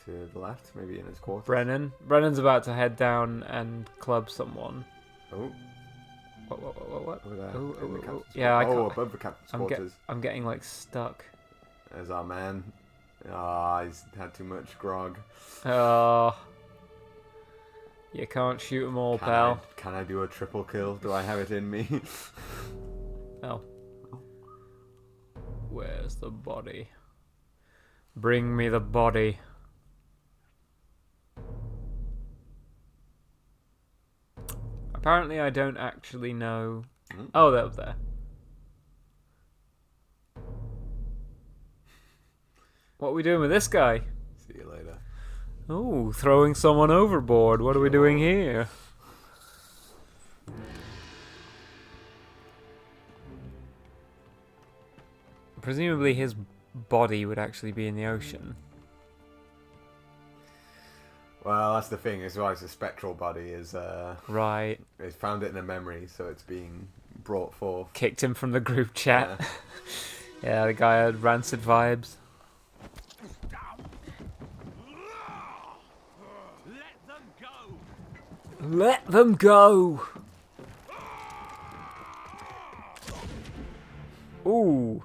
To the left, maybe in his quarters. Brennan's about to head down and club someone. Oh. What? Over there. Oh, in the captain's yeah, I quarters. can't. Above the captain's quarters. I'm getting like stuck. There's our man. Ah, he's had too much grog. Oh. You can't shoot them all, pal. Can I do a triple kill? Do I have it in me? Oh. Where's the body? Bring me the body. Apparently I don't actually know... Oh, they're up there. What are we doing with this guy? See you later. Oh, throwing someone overboard. What are we doing here? Presumably his body would actually be in the ocean. Well, that's the thing. Is why it's a spectral body. Is Right. It's found it in a memory, so it's being brought forth. Kicked him from the group chat. Yeah. Yeah, the guy had rancid vibes. Let them go! Ooh.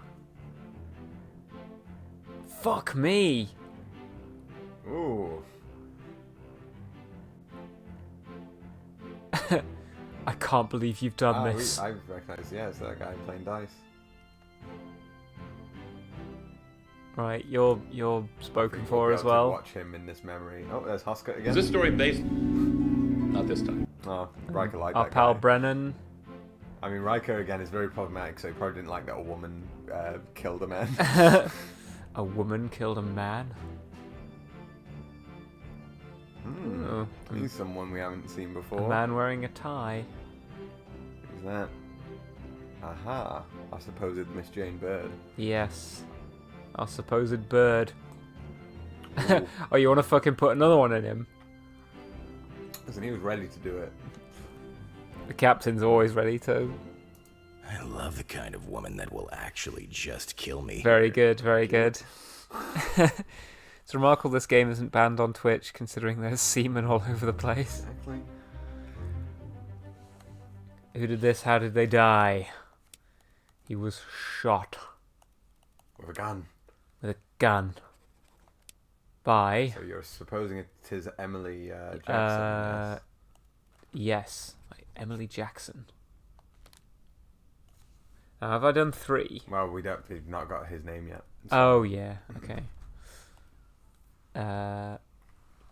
Fuck me. Ooh. I can't believe you've done this. I recognise, yeah, it's that guy playing dice. Right, you're spoken for as We'll be able to well. watch him in this memory. Oh, there's Husker again. Is this story based? Not this time. Oh, Riker liked Our that pal guy. Brennan. I mean, Riker again is very problematic, so he probably didn't like that a woman killed a man. A woman killed a man? Oh. He's someone we haven't seen before. A man wearing a tie. Who's that? Aha! I suppose it's Miss Jane Bird. Yes. Our supposed bird. Ooh. Oh, you want to fucking put another one in him? Listen, he was ready to do it. The captain's always ready to. I love the kind of woman that will actually just kill me. Very good, very good. It's remarkable this game isn't banned on Twitch, considering there's semen all over the place. Exactly. Who did this? How did they die? He was shot With a gun. with a gun. By... So you're supposing it is Emily Jackson, yes. Yes. Like Emily Jackson. Now, have I done 3? Well, we've not got his name yet. So. Oh, yeah. Okay.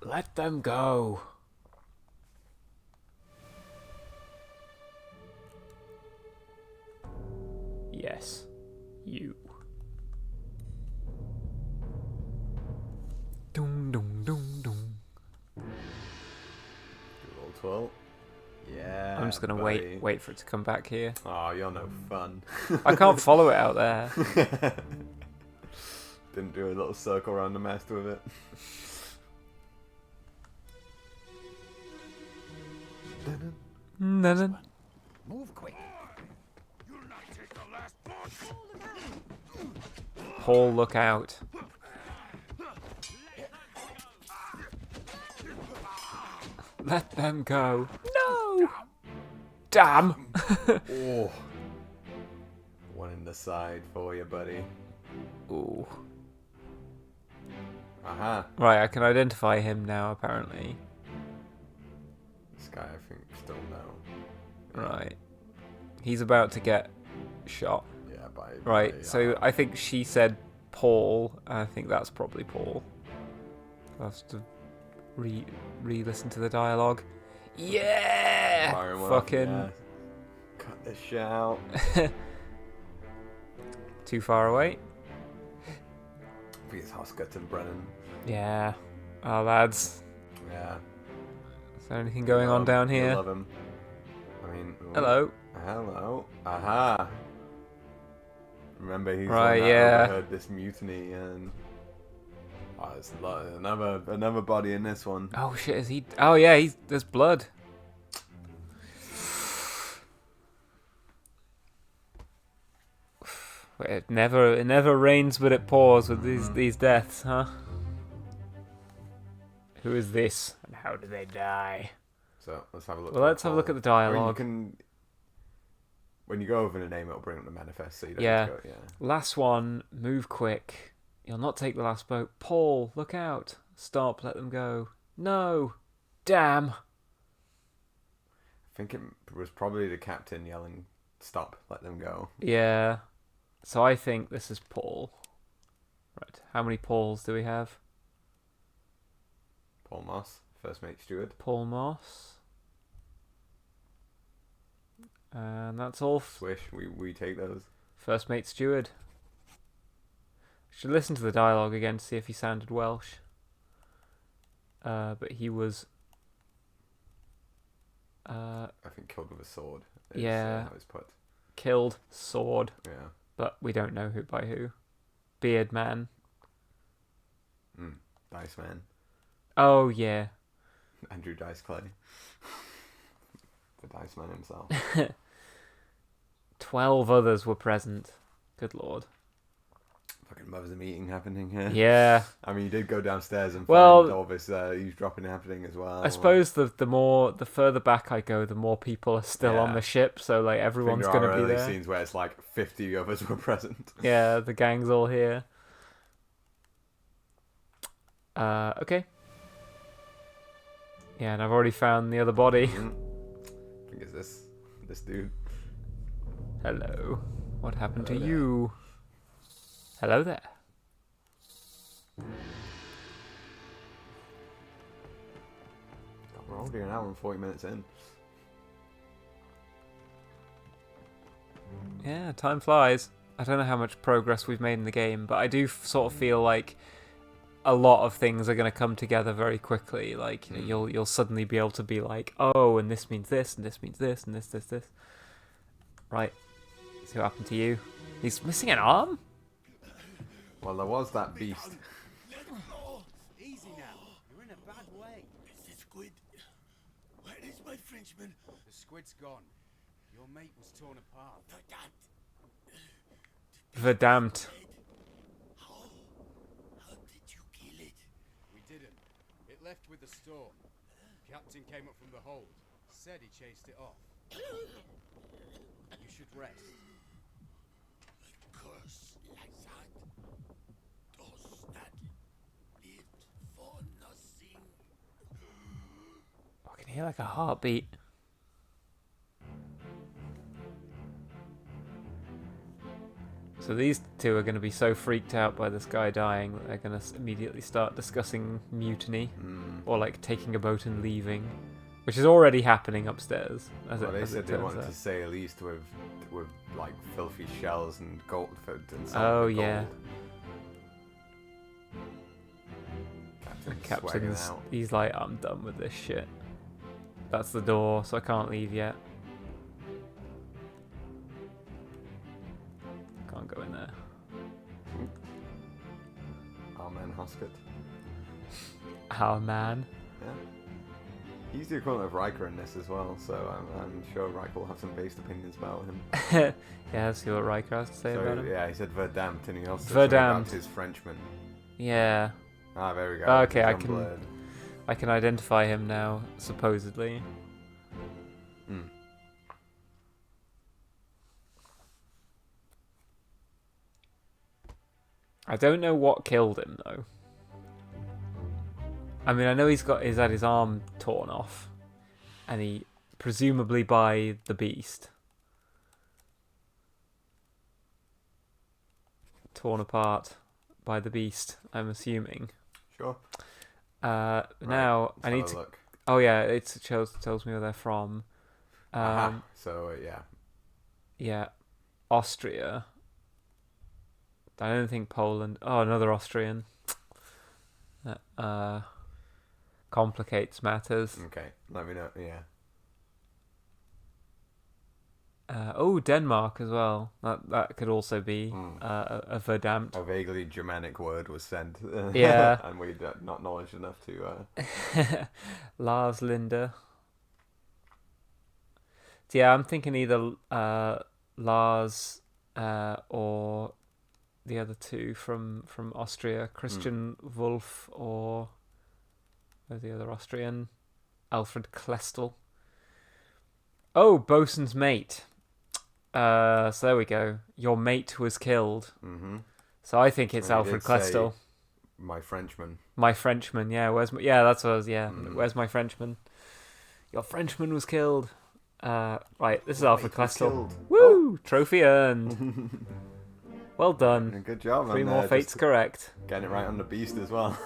Let them go. Yes. You. Dum dum dum dum. Roll 12. Yeah. I'm just gonna buddy. wait for it to come back here. Oh, you're no fun. I can't follow it out there. Didn't do a little circle around the mast with it. None. Move quick. Paul, look out. Let them go. No! Damn! Oh. One in the side for you, buddy. Ooh. Aha. Right, I can identify him now, apparently. This guy, I think, still no. Right. He's about to get shot. Yeah, by... Right, so I think she said Paul, and I think that's probably Paul. I'll have to re-listen to the dialogue. Yeah! Fire him up, Fucking... yeah. Cut this shit out. Too far away? I think it's Husker to Brennan. Yeah. Oh, lads. Yeah. Is there anything going on down You here? love him. I mean... ooh. Hello. Hello. Aha. Remember, he's Right, the one that yeah. overheard this mutiny, and oh, there's another body in this one. Oh shit! Is he? Oh yeah, there's blood. It never rains, but it pours with these deaths, huh? Who is this, and how do they die? So let's have a look. Well, let's have a look at the dialogue. When you go over the name, it'll bring up the manifest. So you don't Yeah. need to go, yeah. Last one, move quick. You'll not take the last boat. Paul, look out. Stop, let them go. No. Damn. I think it was probably the captain yelling, "Stop, let them go." Yeah. So I think this is Paul. Right. How many Pauls do we have? Paul Moss, first mate steward. Paul Moss. And that's all. Swish, we take those. First mate steward. Should listen to the dialogue again to see if he sounded Welsh. But he was. I think killed with a sword. Yeah. How it's put. Killed, sword. Yeah. But we don't know who by who. Beard man. Dice Man. Oh yeah. Andrew Dice Clay. The Dice Man himself. 12 others were present. Good lord. Fucking mother's a meeting happening here. Yeah. I mean, you did go downstairs and Well, find all this eavesdropping happening as well. I suppose the further back I go, the more people are still on the ship. So like everyone's going to be there. Scenes where it's like 50 of us were present. Yeah, the gang's all here. Okay. Yeah, and I've already found the other body. I think it's this dude. Hello. What happened Hello to there. you? Hello there. We're already an hour and 40 minutes in. Yeah, time flies. I don't know how much progress we've made in the game, but I do sort of feel like a lot of things are going to come together very quickly. Like, you know, you'll suddenly be able to be like, oh, and this means this, and this means this, and this. Right. See what happened to you. He's missing an arm? Well, there was that beast. Easy now. You're in a bad way. Mr. Squid, where is my Frenchman? The squid's gone. Your mate was torn apart. Verdammt. How did you kill it? We didn't. It left with the storm. Captain came up from the hold. Said he chased it off. You should rest. A curse like that does not live for nothing. I can hear like a heartbeat. So these two are going to be so freaked out by this guy dying that they're going to immediately start discussing mutiny or like taking a boat and leaving, which is already happening upstairs. They said they wanted to sail east with like filthy shells and gold and oh gold. yeah. Captain's out. He's like, I'm done with this shit. That's the door, so I can't leave yet. Can't go in there. Our man Hosket. Our man. Yeah. He's the equivalent of Riker in this as well, so I'm sure Riker will have some based opinions about him. Yeah, see what Riker has to say about him. Yeah, he said Verdammt, and he also Verdammt. said about his Frenchman. Yeah. Ah, there we go. Okay, Young I can identify him now, supposedly. I don't know what killed him though. I mean, I know he's had his arm torn off, and he presumably by the beast. Torn apart by the beast, I'm assuming. Sure. Now I need to. Look. Oh yeah, it tells me where they're from. So yeah. Yeah, Austria. I don't think Poland. Oh, another Austrian. That complicates matters. Okay, let me know. Yeah. Denmark as well. That could also be a Verdammt. A vaguely Germanic word was sent. Yeah. And we'd not knowledge enough to. Lars Linda. So yeah, I'm thinking either Lars or the other two from Austria, Christian Wolf or the other Austrian, Alfred Klestel. Oh, bosun's mate. So there we go. Your mate was killed. Mm-hmm. So I think it's Well, you Alfred did say Questel. My Frenchman. My Frenchman, yeah. That's what I was, yeah. Where's my Frenchman? Your Frenchman was killed. Right, this is Alfred mate was Questel. killed. Woo! Trophy earned. Well done. Good job. 3 and, more fates just correct. Getting it right on the beast as well.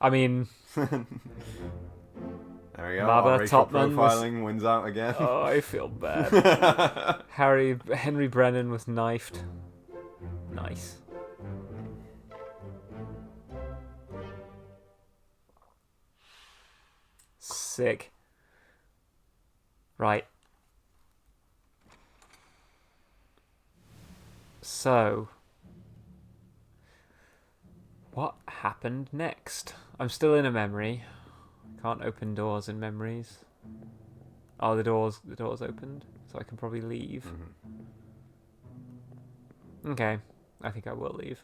I mean, There we go. Maba Our racial Topman was- profiling wins out again. oh, I feel bad. Henry Brennan was knifed. Nice. Sick. Right. So, what happened next? I'm still in a memory. Can't open doors in memories. Oh, the door's opened, so I can probably leave. Okay, I think I will leave.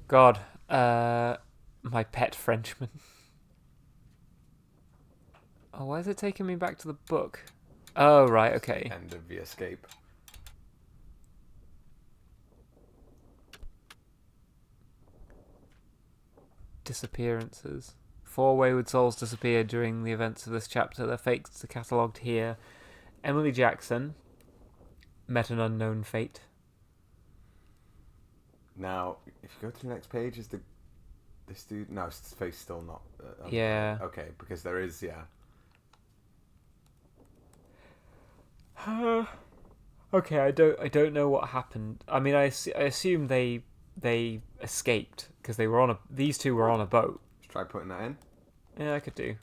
God, my pet Frenchman. Oh, why is it taking me back to the book? Oh, right, okay. End of the escape. Disappearances. 4 wayward souls disappeared during the events of this chapter. Their fates are catalogued here. Emily Jackson met an unknown fate. Now, if you go to the next page, is this dude? No, his face still not. Yeah. Okay, because there is, yeah. Okay, I don't know what happened. I mean, I assume they escaped because they were on these two were on a boat. Let's try putting that in. Yeah, I could do.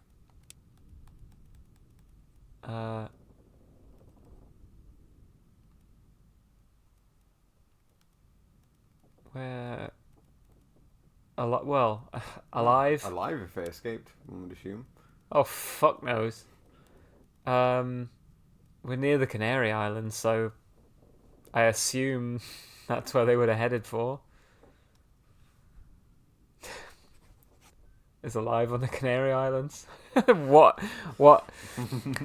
Where? Alive? Alive if they escaped, one would assume. Oh, fuck knows. We're near the Canary Islands, so I assume that's where they would have headed for. Is alive on the Canary Islands? What?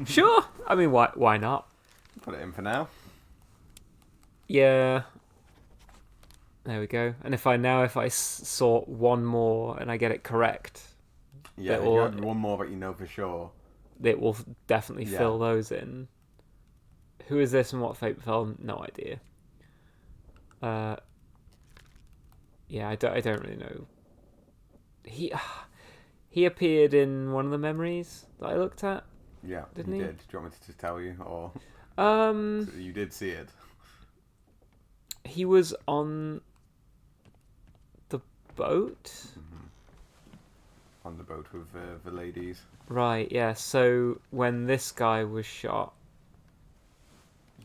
Sure. I mean, why not? Put it in for now. Yeah. There we go. And if I sort one more and I get it correct, Yeah, if you have one more that you know for sure, it will definitely fill those in. Who is this and what fate befell? No idea. Yeah, I don't really know. He appeared in one of the memories that I looked at. Yeah, didn't he? did. Do you want me to tell you, or So you did see it? He was on the boat. Mm-hmm. On the boat with the ladies. Right. Yeah. So when this guy was shot.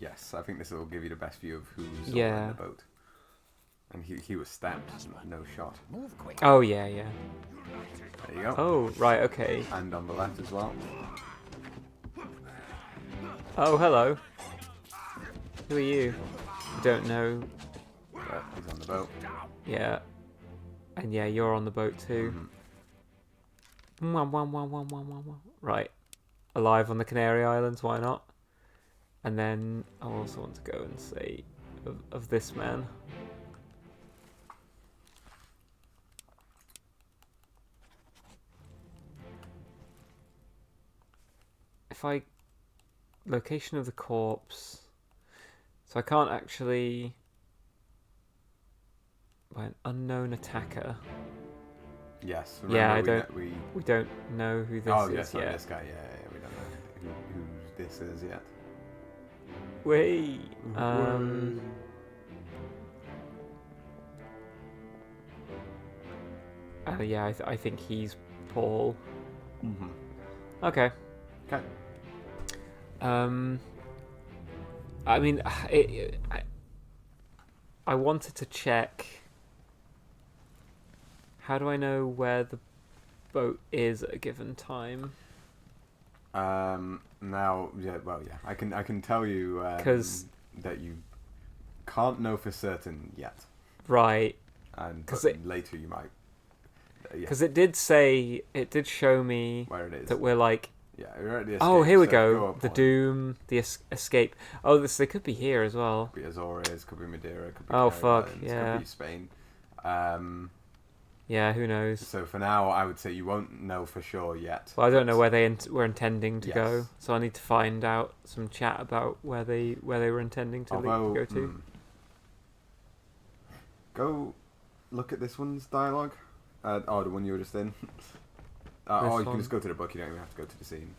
Yes, I think this will give you the best view of who's on the boat. And he was stabbed, no shot. Oh yeah. There you go. Oh right. Okay. And on the left as well. Oh hello. Who are you? I don't know. But he's on the boat. Yeah. And yeah, you're on the boat too. Right. Alive on the Canary Islands, why not? And then I also want to go and say of this man. If I... Location of the corpse... So I can't actually... By an unknown attacker. Yes. Yeah, we don't know who this is yes, yet. This guy. Yeah, we don't know who this is yet. Wait. Yeah, I think he's Paul. Mm-hmm. Okay. Okay. I mean, I wanted to check. How do I know where the boat is at a given time? Now, I can tell you that you can't know for certain yet. Right. But later you might. Because it did show me where it is. that we're like Yeah, you're at the escape. Oh, here we so go. up The one. Doom, the escape. Oh, they could be here as well. Could be Azores, could be Madeira, could be Oh, Canary fuck, Islands, yeah. could be Spain. Yeah, who knows? So for now, I would say you won't know for sure yet. Well, I don't know where they were intending to Yes. go, so I need to find out some chat about where they were intending to go to. Go look at this one's dialogue. The one you were just in. Or you can just go to the book. You don't even have to go to the scene.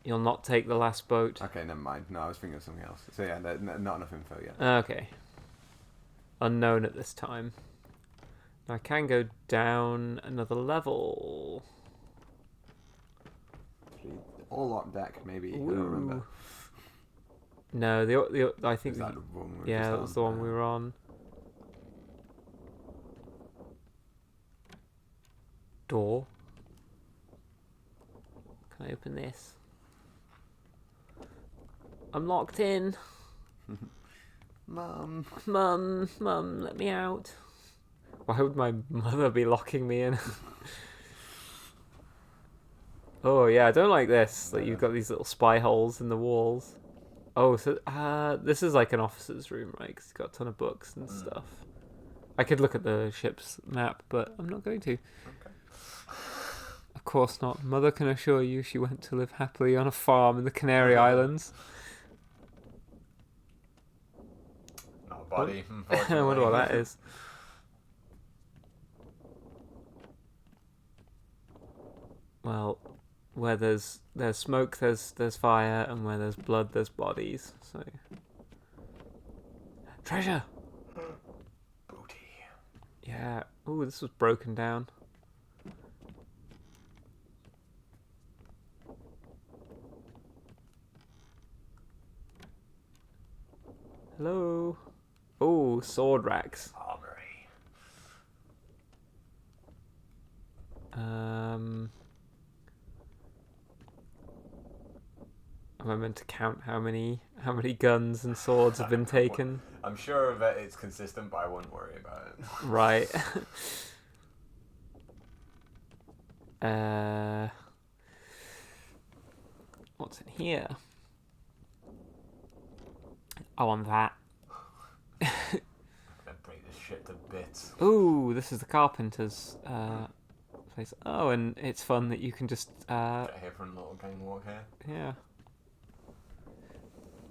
You'll not take the last boat. Okay, never mind. No, I was thinking of something else. So yeah, not enough info yet. Okay. Unknown at this time. Now I can go down another level. All lock deck, maybe. Ooh. I don't remember. No, the I think Is that the one we were yeah, just that was on? the one we were on. Door. Can I open this? I'm locked in. Mum, let me out. Why would my mother be locking me in? Oh yeah, I don't like this. That you've got these little spy holes in the walls. Oh, so this is like an officer's room, right? Because it's got a ton of books and stuff. I could look at the ship's map, but I'm not going to. Okay. Of course not. Mother can assure you she went to live happily on a farm in the Canary Islands. Not a body. I wonder what that is. Well, where there's smoke, there's fire, and where there's blood, there's bodies. So, treasure. Booty. Yeah. Ooh, this was broken down. Hello. Oh, sword racks. Armory. Am I meant to count how many guns and swords have been taken? I'm sure that it's consistent, but I wouldn't worry about it. Right. What's in here? I want that. I'm gonna break this shit to bits. Ooh, this is the carpenter's place. Oh, and it's fun that you can just Get here from a little gang walk here. yeah.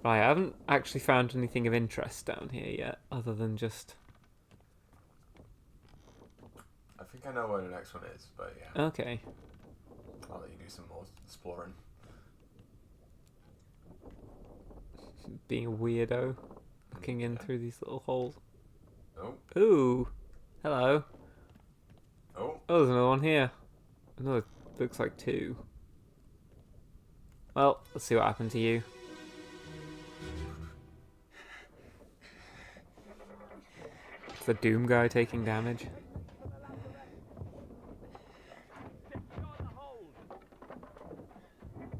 Right, I haven't actually found anything of interest down here yet, other than just... I think I know where the next one is, but yeah. Okay. I'll let you do some more exploring. Being a weirdo, looking in through these little holes. Oh. Ooh, hello. Oh. Oh, there's another one here. Another, looks like two. Well, let's see what happened to you. It's the Doom guy taking damage.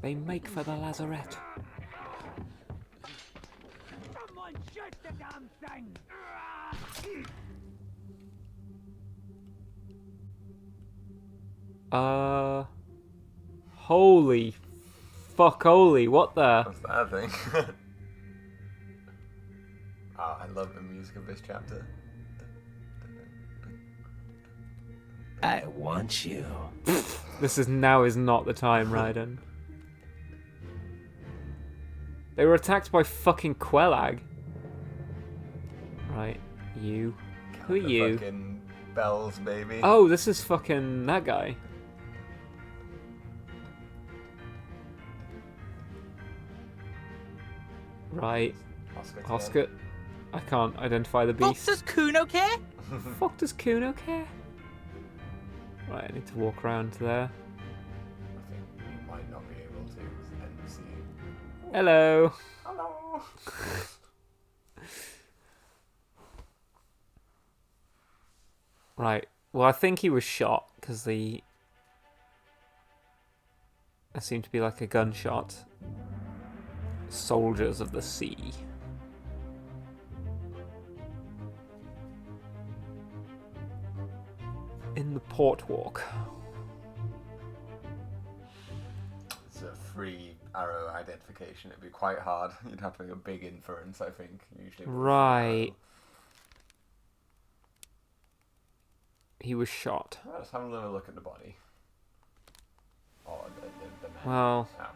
They make for the lazarette. Someone shoot the damn thing! Holy fuck, holy, what the? What's that thing? Oh, I love the music of this chapter. I want you. This is now is not the time, Raiden. They were attacked by fucking Quelag. Right, you. Who are you? Fucking bells, baby. Oh, this is fucking that guy. Right. Oscar. I can't identify the beast. Does Kuno care? Fuck does Kuno care? Right, I need to walk around to there. I think we might not be able to end the scene. Hello. Hello. Right. Well, I think he was shot because there seemed to be like a gunshot. Soldiers of the sea. In the port walk. It's a free arrow identification. It'd be quite hard. You'd have to make a big inference, I think. Usually. Right. He was shot. Let's have a little look at the body. Oh, the man. Well, Oh.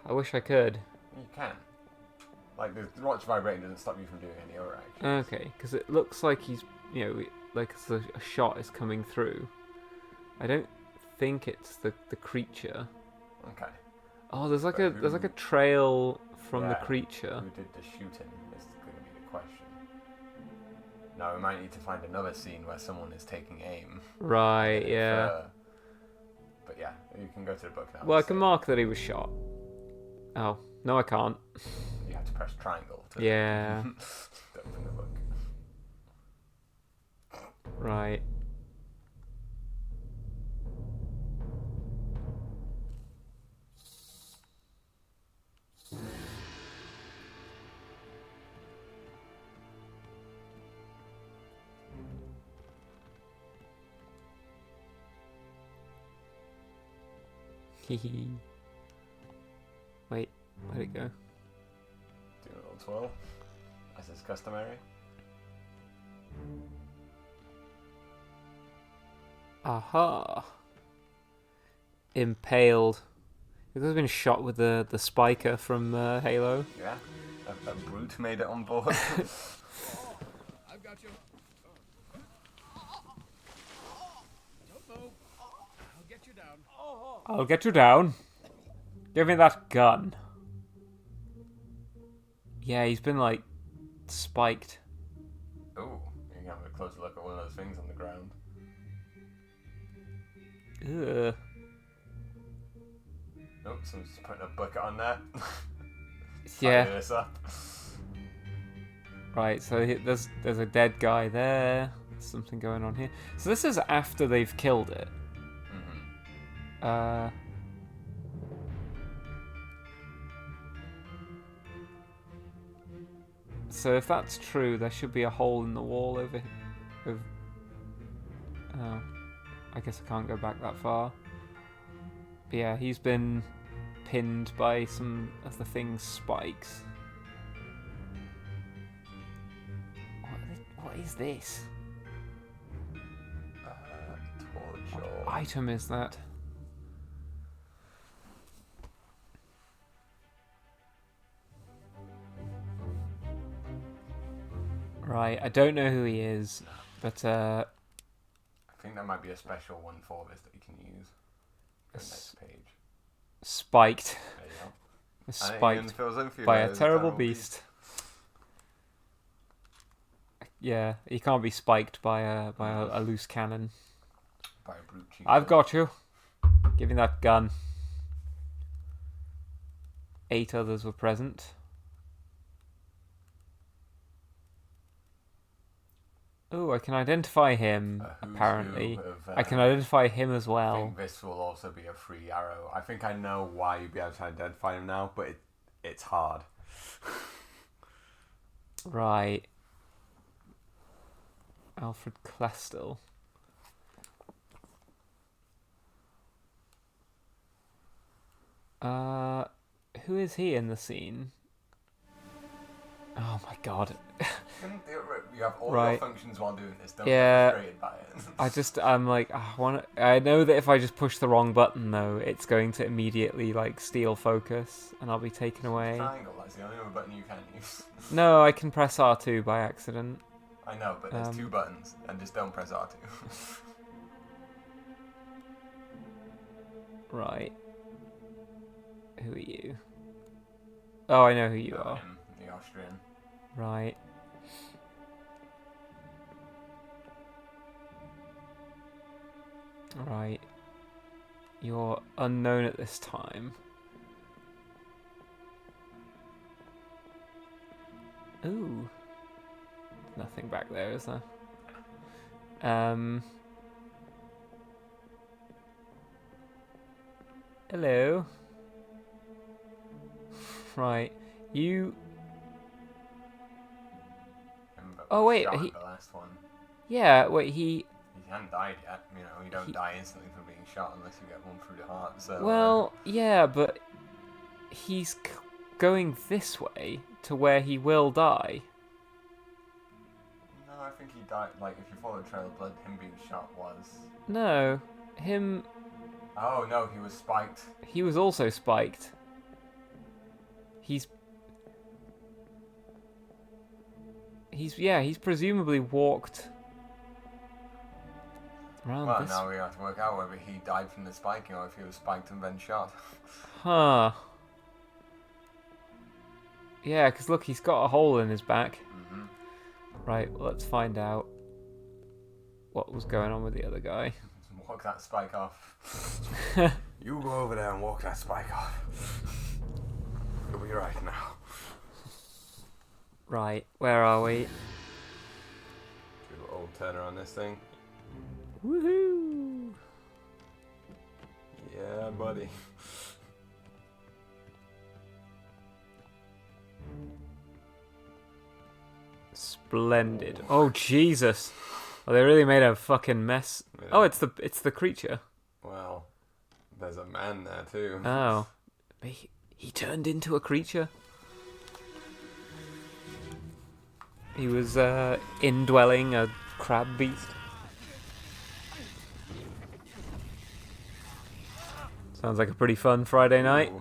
I wish I could. You can. Like, the watch vibrating doesn't stop you from doing any other action. Okay, because it looks like he's, like a shot is coming through. I don't think it's the creature. Okay. Oh, there's like a trail from the Yeah, creature. Who did the shooting is going to be the question. Now, we might need to find another scene where someone is taking aim. Right, yeah. But yeah, you can go to the book now. Well, I can mark that he was shot. Oh, no I can't. You have to press triangle to Yeah. to open the book. Right. Hehe. Wait, where'd it go? Do a little twirl, as is customary. Aha! Impaled. It could have been shot with the spiker from Halo. Yeah, a brute made it on board. I've got you. Don't move. I'll get you down. I'll get you down. Give me that gun. Yeah, he's been like spiked. Ooh, you can have a closer look at one of those things on the ground. Ugh. Oh, someone's just putting a bucket on there. Yeah. Tidy this up. Right, so there's a dead guy there. There's something going on here. So this is after they've killed it. Mm-hmm. So if that's true, there should be a hole in the wall over. Oh, I guess I can't go back that far. But yeah, he's been pinned by some of the thing's spikes. What is this? Torch What or... item is that? Right, I don't know who he is, but I think that might be a special one for this that you can use. Go next page. spiked. There you go. Spiked fills in for you by there, a the terrible beast. Yeah, he can't be spiked by a loose cannon. By a brute cheetah. I've got you. Give me that gun. 8 others were present. Oh, I can identify him, apparently. I can identify him as I well. think this will also be a free arrow. I think I know why you'd be able to identify him now, but it's hard. Right. Alfred Klestel. Who is he in the scene? Oh my god. You have all Right. your functions while doing this. Don't Yeah. get frustrated by it. I'm like, I know that if I just push the wrong button though, it's going to immediately like steal focus and I'll be taken away. Triangle, that's the only other button you can use. No, I can press R2 by accident. I know, but there's 2 buttons, and just don't press R2. Right. Who are you? Oh, I know who you are. Him, the Austrian. Right. Right. You're unknown at this time. Ooh. Nothing back there, is there? Hello. Right. You... Oh, wait, Shot he... the last one. Yeah, wait, he... he hadn't died yet. You know, you don't die instantly from being shot unless you get one through the heart. So. Well, yeah, but he's going this way to where he will die. No, I think he died. Like, if you follow the trail of blood, him being shot was. No, him. Oh no, he was spiked. He was also spiked. He's presumably walked around Well, this. now we have to work out whether he died from the spiking or if he was spiked and then shot. Huh. Yeah, because look, he's got a hole in his back. Mm-hmm. Right, well, let's find out what was going on with the other guy. Walk that spike off. You go over there and walk that spike off. You'll be right now. Right, where are we? Do an old turner on this thing. Woohoo! Yeah, buddy. Splendid. Oh Jesus! Well, they really made a fucking mess. Yeah. Oh, it's the creature. Well, there's a man there too. Oh, he turned into a creature. He was indwelling a crab beast. Sounds like a pretty fun Friday night.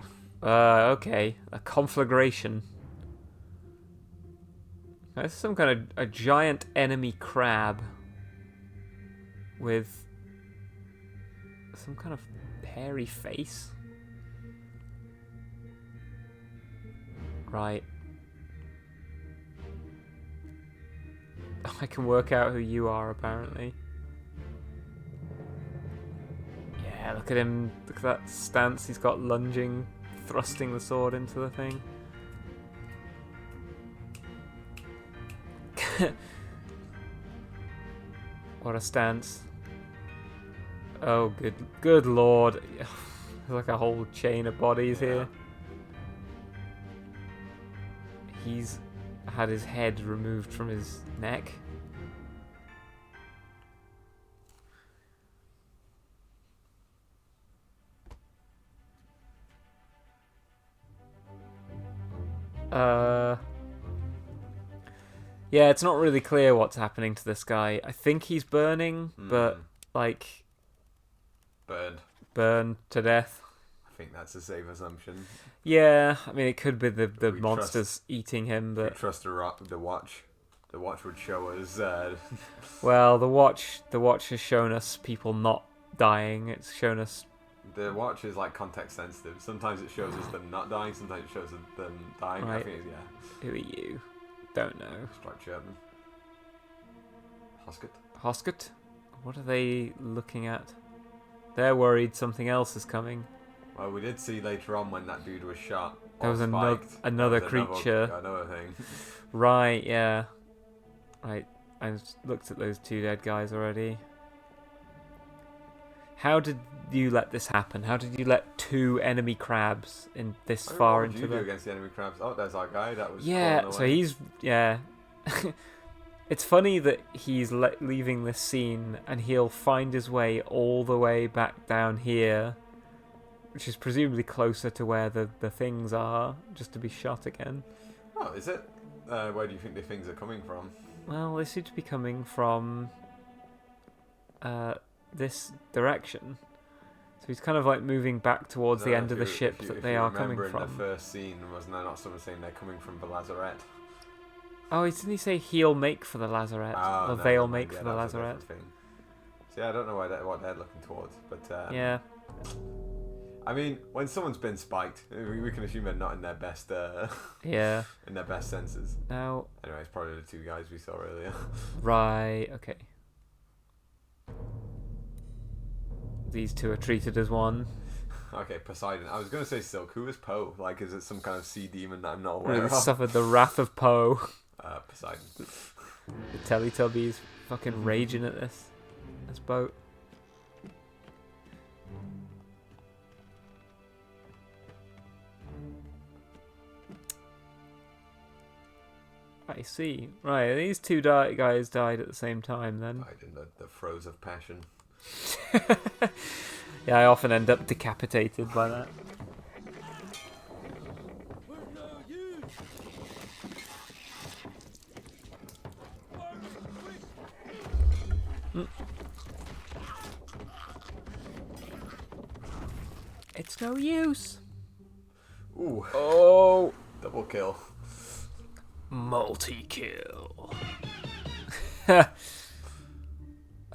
Okay, a conflagration. This is some kind of a giant enemy crab with some kind of hairy face. Right. I can work out who you are, apparently. Yeah, look at him. Look at that stance he's got, lunging, thrusting the sword into the thing. What a stance. Oh, good lord. There's like a whole chain of bodies here. He's had his head removed from his neck. Yeah, it's not really clear what's happening to this guy. I think he's burning, but like burned to death. I think that's a safe assumption. Yeah, I mean it could be the monsters eating him, but we trust the watch. The watch would show us. Well, the watch has shown us people not dying. It's shown us. The watch is like context sensitive. Sometimes it shows us them not dying. Sometimes it shows us them dying. Right. I think it's, Who are you? Don't know. Strike Sherman. Hoskett. Hoskett? What are they looking at? They're worried something else is coming. Well, we did see later on when that dude was shot. There was another creature. Another thing. Right, yeah. Right, I looked at those two dead guys already. How did you let this happen? How did you let two enemy crabs in this far into the... What did you do against the enemy crabs? Oh, there's our guy that was... Yeah, so he's... Yeah. It's funny that he's leaving this scene and he'll find his way all the way back down here, which is presumably closer to where the things are, just to be shot again. Oh, is it? Where do you think the things are coming from? Well, they seem to be coming from this direction. So he's kind of like moving back towards the end of the ship that they are coming from. If you remember in the first scene, wasn't there not someone saying they're coming from the lazarette? Oh, didn't he say he'll make for the lazarette? Or no, they'll make for the lazarette? So yeah, I don't know what they're looking towards, but yeah. I mean, when someone's been spiked, we can assume they're not in their best yeah, in their best senses. Now, anyway, it's probably the two guys we saw earlier. Right, okay. These two are treated as one. Okay, Poseidon. I was going to say Silk. Who is Poe? Like, is it some kind of sea demon that I'm not aware of? Suffered the wrath of Poe. Poseidon. The Teletubbies fucking raging at this boat. I see. Right, these two guys died at the same time then. Died in the throes of passion. Yeah, I often end up decapitated by that. It's no use. Ooh. Oh. Double kill. Multi-kill.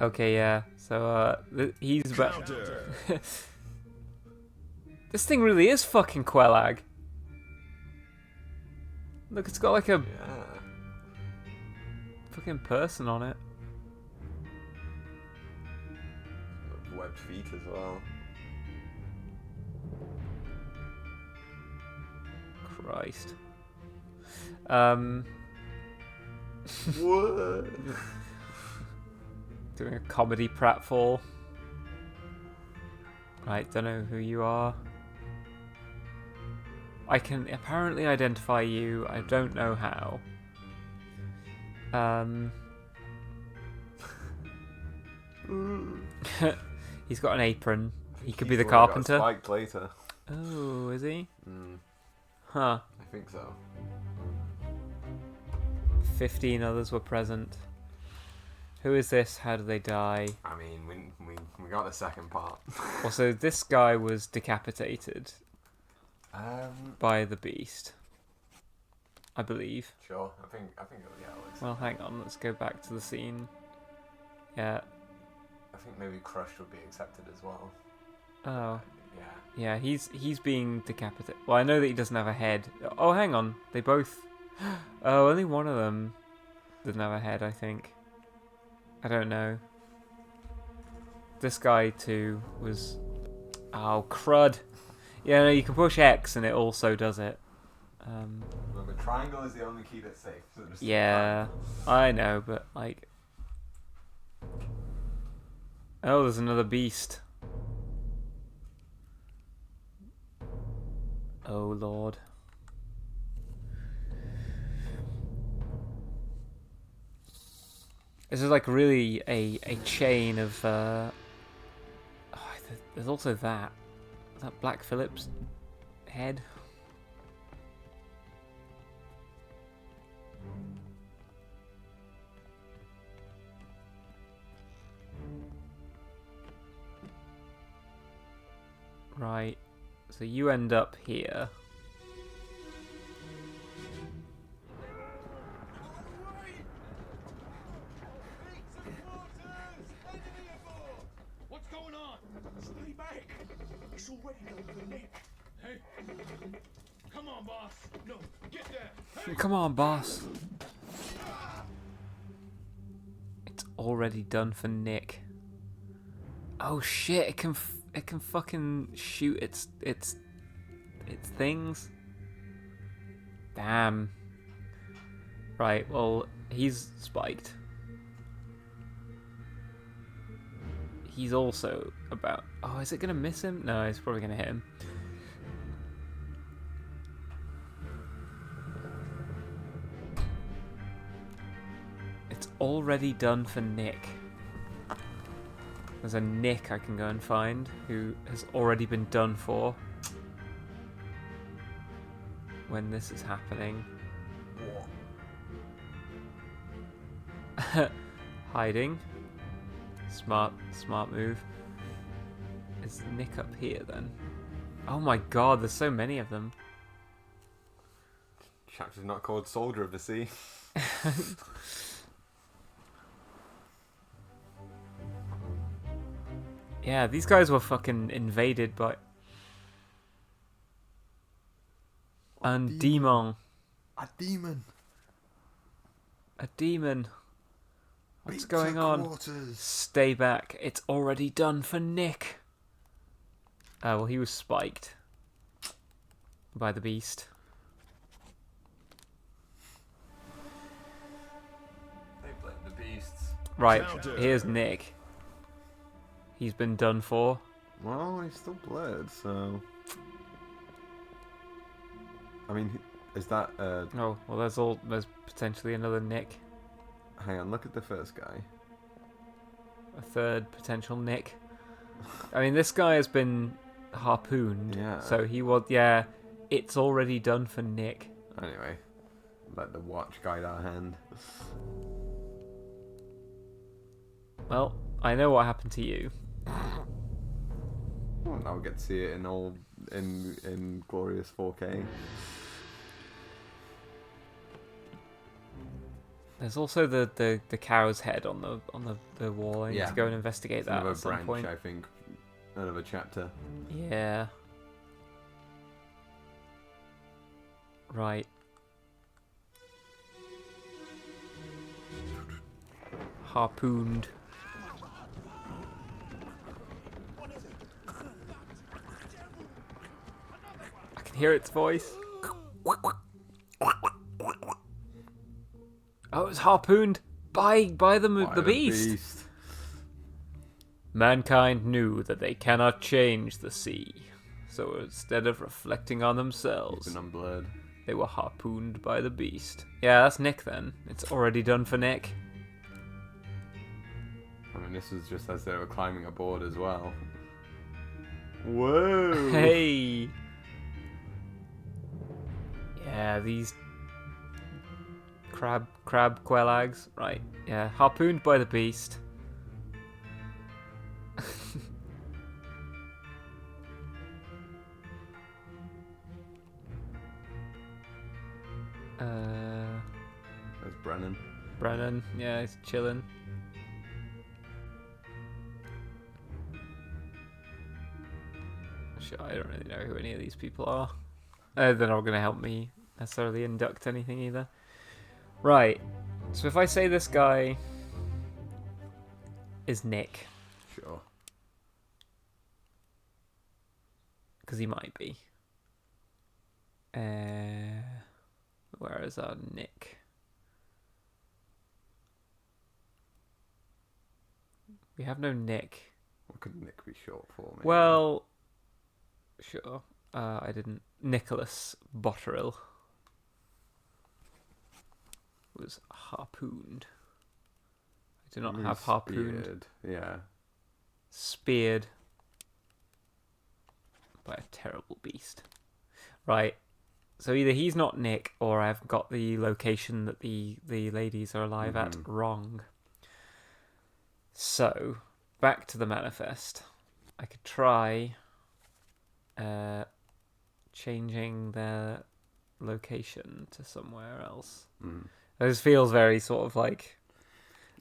Okay, yeah. So, he's about... This thing really is fucking Quelag. Look, it's got like a fucking person on it. Webbed feet as well. Christ. What? Doing a comedy pratfall. Right, don't know who you are. I can apparently identify you. I don't know how. He's got an apron. He could be the carpenter. Spiked later. Oh, is he? Mm. Huh. I think so. 15 others were present. Who is this? How do they die? I mean, we got the second part. Also, this guy was decapitated by the beast, I believe. Sure. I think yeah. Well, hang on. Let's go back to the scene. Yeah. I think maybe crushed would be accepted as well. Oh. Yeah. Yeah, he's being decapitated. Well, I know that he doesn't have a head. Oh, hang on. They both... Oh, only one of them doesn't have a head, I think. I don't know. This guy, too, was... Oh, crud. Yeah, no, you can push X and it also does it. Remember, triangle is the only key that's safe. So just Yeah, I know, but, like... Oh, there's another beast. Oh, Lord. This is like really a chain of... Oh, there's also that. That Black Phillips head. Right. So you end up here. What's going on? Stay back. It's already going for Nick. Hey. Come on, boss. No, get there. Hey. Come on, boss. It's already done for Nick. Oh shit! It can fucking shoot its things. Damn. Right. Well, he's spiked. He's also about... Oh, is it going to miss him? No, it's probably going to hit him. It's already done for Nick. There's a Nick I can go and find who has already been done for when this is happening. Hiding. Smart move. Is Nick up here then? Oh my god, there's so many of them. Chapter's not called Soldier of the Sea. Yeah, these guys were fucking invaded by... Un demon. A demon. A demon. What's Beat going to on? quarters. Stay back. It's already done for Nick. Oh, well, he was spiked by the beast. They blame the beasts. Right, here's Nick. He's been done for. Well, he's still bled, so... I mean, Is that Oh, well, there's potentially another Nick. hang on, look at the first guy. A third potential Nick. I mean, this guy has been harpooned. Yeah. So he was, yeah, it's already done for Nick. Anyway, let the watch guide our hand. Well, I know what happened to you. Well, now we get to see it in glorious 4K. There's also the cow's head on the wall. I need to go and investigate It's that another at some branch, point. I think. Another chapter. Yeah. Right. Harpooned. I can hear its voice. Oh, it was harpooned by the beast. Mankind knew that they cannot change the sea, so instead of reflecting on themselves, Even unblurred. they were harpooned by the beast. Yeah, that's Nick then. It's already done for Nick. I mean, this was just as they were climbing aboard as well. Whoa! Hey! Yeah, these crab quelags. Right, yeah, harpooned by the beast. There's Brennan. Brennan, yeah, he's chilling. Sure, I don't really know who any of these people are. They're not going to help me necessarily induct anything either. Right, so if I say this guy is Nick, Sure. because he might be. Where is our Nick? We have no Nick. What could Nick be short for? Maybe? Well, sure. I didn't. Nicholas Botterill was harpooned. I do not have harpooned. Speared. Yeah. Speared by a terrible beast. Right. So either he's not Nick, or I've got the location that the ladies are alive at wrong. So, back to the manifest. I could try changing their location to somewhere else. This feels very sort of like...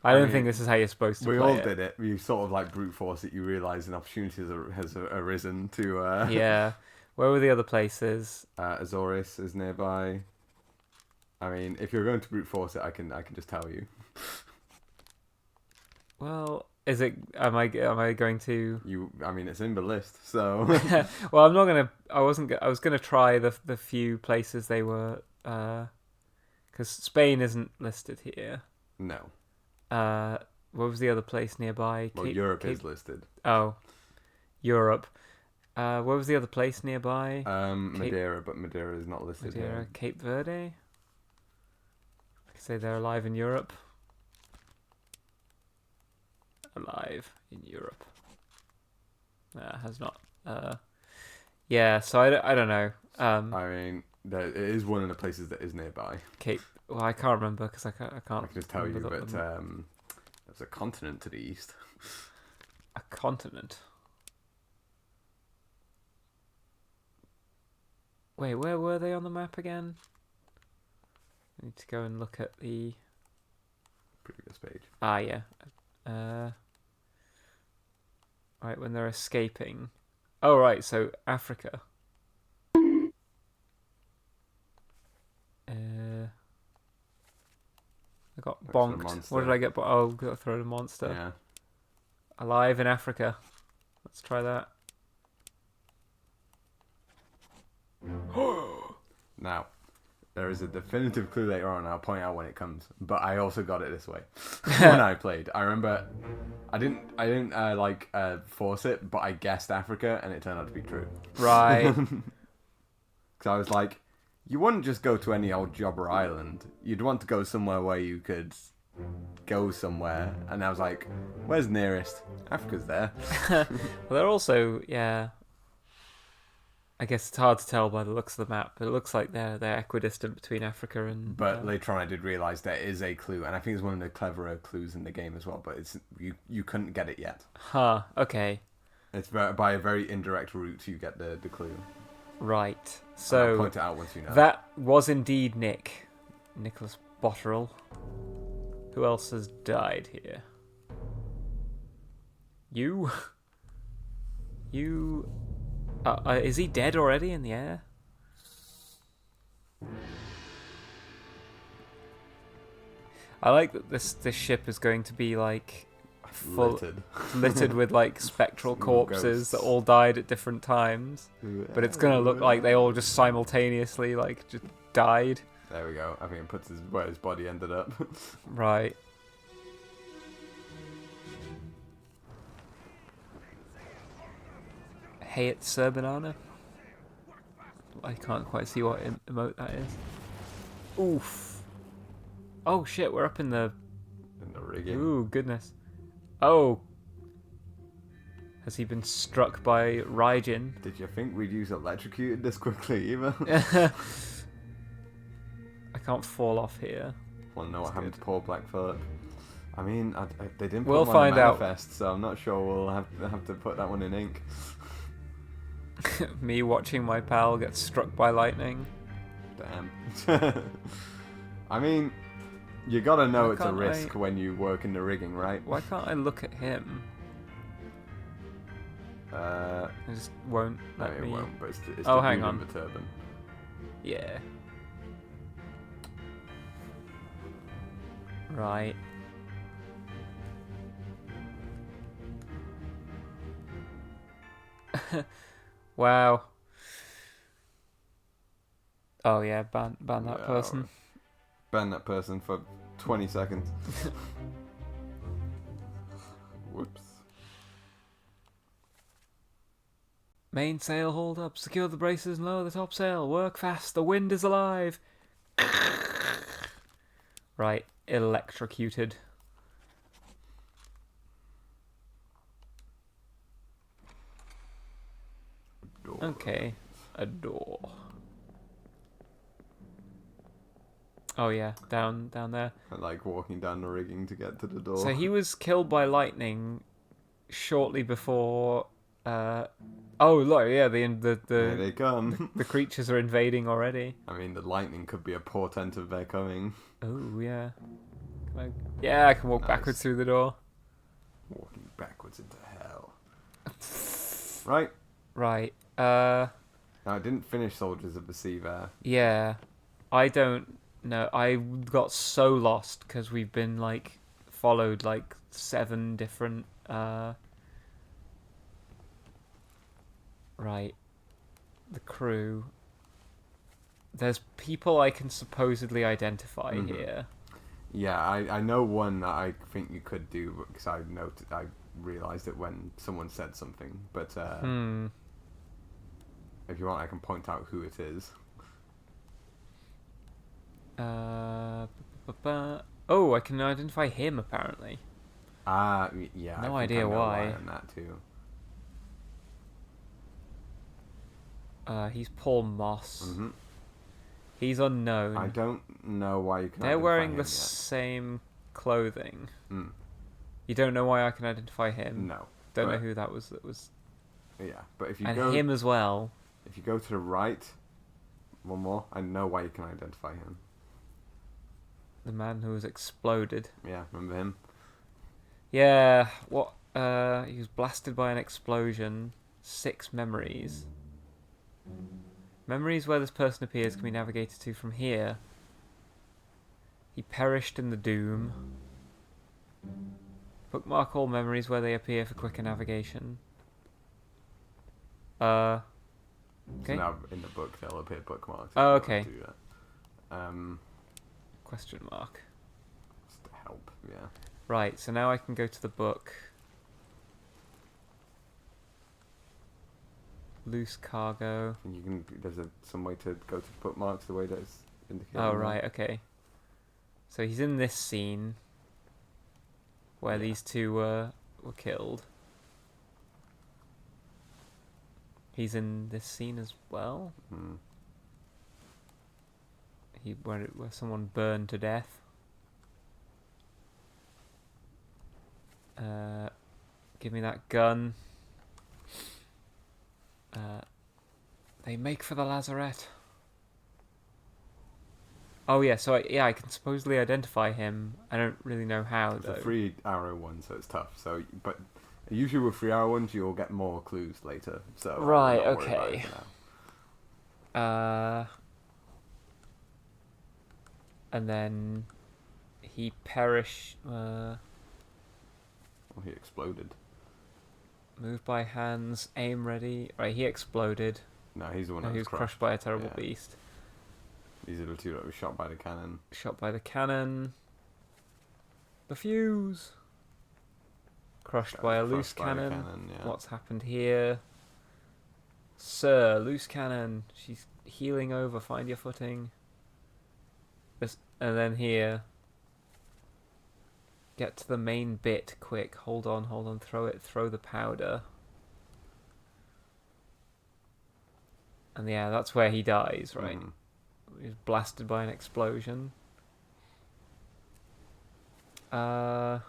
I don't think this is how you're supposed to play it. We all did it. You sort of like brute force it. You realise an opportunity has arisen to... Yeah. Where were the other places? Azores is nearby. I mean, if you're going to brute force it, I can just tell you. Well, is it? Am I going to? I mean, it's in the list, so. Well, I'm not gonna. I was gonna try the few places they were, because Spain isn't listed here. No. What was the other place nearby? Well, Europe is listed. Oh, Europe. What was the other place nearby? Madeira, but Madeira is not listed Madeira, here. Cape Verde. I could say they're alive in Europe. Alive in Europe. Has not. Yeah, so I don't know. I mean, it is one of the places that is nearby. Cape. Well, I can't remember because I can't. I can just tell you, but there's a continent to the east. A continent. Wait, where were they on the map again? I need to go and look at the previous page. Ah, yeah. Right, when they're escaping. Oh, right, so Africa. I got bonked. What did I get? Oh, got thrown a monster. Yeah. Alive in Africa. Let's try that. Now, there is a definitive clue later on, and I'll point out when it comes. But I also got it this way when I played. I remember I didn't force it, but I guessed Africa, and it turned out to be true. Right. Because I was like, You wouldn't just go to any old jobber island. You'd want to go somewhere where you could go somewhere. And I was like, where's nearest? Africa's there. Well, they're also, yeah. I guess it's hard to tell by the looks of the map, but it looks like they're equidistant between Africa and. But later on, I did realise there is a clue, and I think it's one of the cleverer clues in the game as well. But it's you couldn't get it yet. Huh. Okay. It's by a very indirect route you get the clue. Right. I'll So point it out once you know. that was indeed Nicholas Botterill. Who else has died here? You. Is he dead already in the air? I like that this ship is going to be like littered with like spectral corpses that all died at different times. But it's gonna look like they all just simultaneously like just died. There we go. I think it puts where his body ended up. Right. Hey, it's Sir Banana. I can't quite see what emote that is. Oof. Oh shit, we're up in the rigging. Ooh, goodness. Oh. Has he been struck by Raijin? Did you think we'd use electrocuted this quickly, Eva? I can't fall off here. Well, no, what happened to poor Blackfoot? I mean, they didn't put We'll him on find the out. manifest, so I'm not sure we'll have to put that one in ink. Me watching my pal get struck by lightning. Damn. I mean, you gotta know Why it's a can't risk when you work in the rigging, right? Why can't I look at him? It just won't No, let it me. won't, but it's Oh, the hang dude on. in the turban. Yeah. Right. Wow. Oh yeah, ban that person. Ban that person for 20 seconds. Whoops. Mainsail hold up, secure the braces and lower the topsail. Work fast, the wind is alive. Right, electrocuted. Okay, a door. Oh yeah, down there. I like walking down the rigging to get to the door. So he was killed by lightning shortly before. Oh look, yeah, Here they come. the creatures are invading already. I mean, the lightning could be a portent of their coming. Oh yeah. Yeah, I can walk backwards through the door. Walking backwards into hell. Right. Right. Now, I didn't finish Soldiers of the Sea there. Yeah. I don't know. I got so lost because we've been like followed like 7 different. Right. The crew. There's people I can supposedly identify here. Yeah, I know one that I think you could do because I realised it when someone said something. But if you want, I can point out who it is. Oh, I can identify him apparently. Yeah. No I think idea I know why. on that too. He's Paul Moss. Mm-hmm. He's unknown. I don't know why you can. They're identify wearing him the yet. same clothing. Mm. You don't know why I can identify him. No. Don't know but- who that was. That was. Yeah, but if you And go him as well. if you go to the right, one more, I know why you can identify him. The man who was exploded. Yeah, remember him? Yeah. What? He was blasted by an explosion. 6 memories. Memories where this person appears can be navigated to from here. He perished in the doom. Bookmark all memories where they appear for quicker navigation. Okay. So now in the book they'll appear bookmarks. if Oh, you want okay. to do that. Question mark. Just to help, yeah. Right, so now I can go to the book. Loose cargo. And you can. There's some way to go to bookmarks the way that it's indicated. Oh, right, okay. So he's in this scene where these two were killed. He's in this scene as well. Where someone burned to death. Give me that gun. They make for the lazarette. Oh yeah, so I can supposedly identify him. I don't really know how It's though. a 3-arrow one, so it's tough. So, but usually with 3-arrow ones, you'll get more clues later. So right, I'm not worried about okay. it for now. And then he perished. Well, he exploded. Move by hands, aim ready. Right, he exploded. No, he's the one No, that he was was crushed by a terrible Yeah. beast. These are the two that were shot by the cannon. Shot by the cannon. The fuse. Crushed by a loose Crushed by the cannon. cannon, yeah. What's happened here? Sir, loose cannon. She's healing over. Find your footing. And then here. Get to the main bit quick. Hold on. Throw the powder. And yeah, that's where he dies, right? He's blasted by an explosion. Give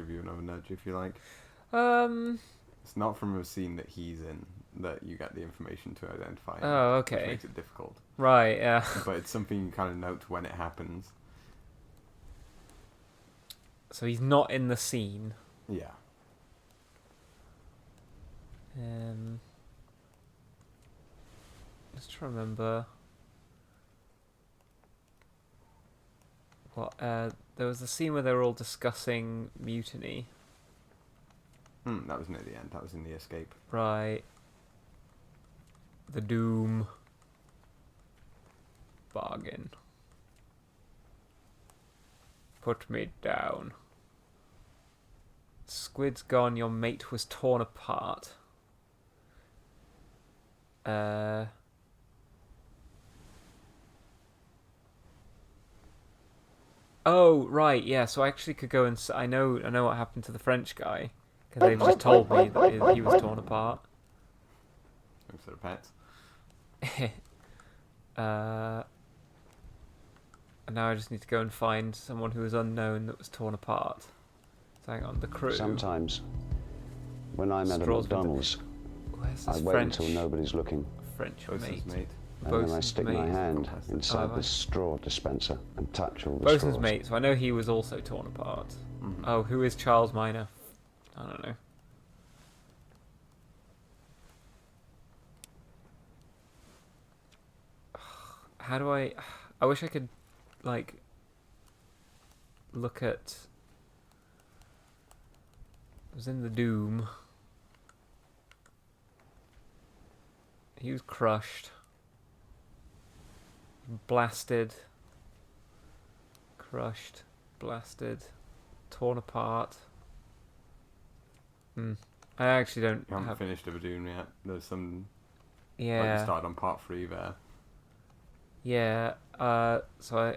you another nudge if you like. It's not from a scene that he's in that you get the information to identify him. Oh, okay. Which makes it difficult. Right, yeah. But it's something you kind of note when it happens. So he's not in the scene. Yeah. Just trying to remember. What? There was a scene where they were all discussing mutiny. That was near the end. That was in the escape. Right. The Doom. Bargain. Put me down. Squid's gone, your mate was torn apart. Oh, right, yeah, so I actually could go and... I know what happened to the French guy. Because they've just told me that he was torn apart. Instead of pets. And now I just need to go and find someone who was unknown that was torn apart. So hang on, the crew. Sometimes, when I'm at a Straws with the- McDonald's, Where's I this wait French? until nobody's looking, French Bosun's mate. mate. and then I Bosun's stick my mate. hand Fantastic. inside Oh, the straw dispenser and touch all the Bosun's straws. mate, so I know he was also torn apart. Oh, who is Charles Minor? I don't know. How do I wish I could, like, look at... It was in the Doom. He was crushed. Blasted. Crushed. Blasted. Torn apart. I actually don't You haven't have... finished Obra yet. There's some... Yeah. Like you started on part 3 there. Yeah, so I...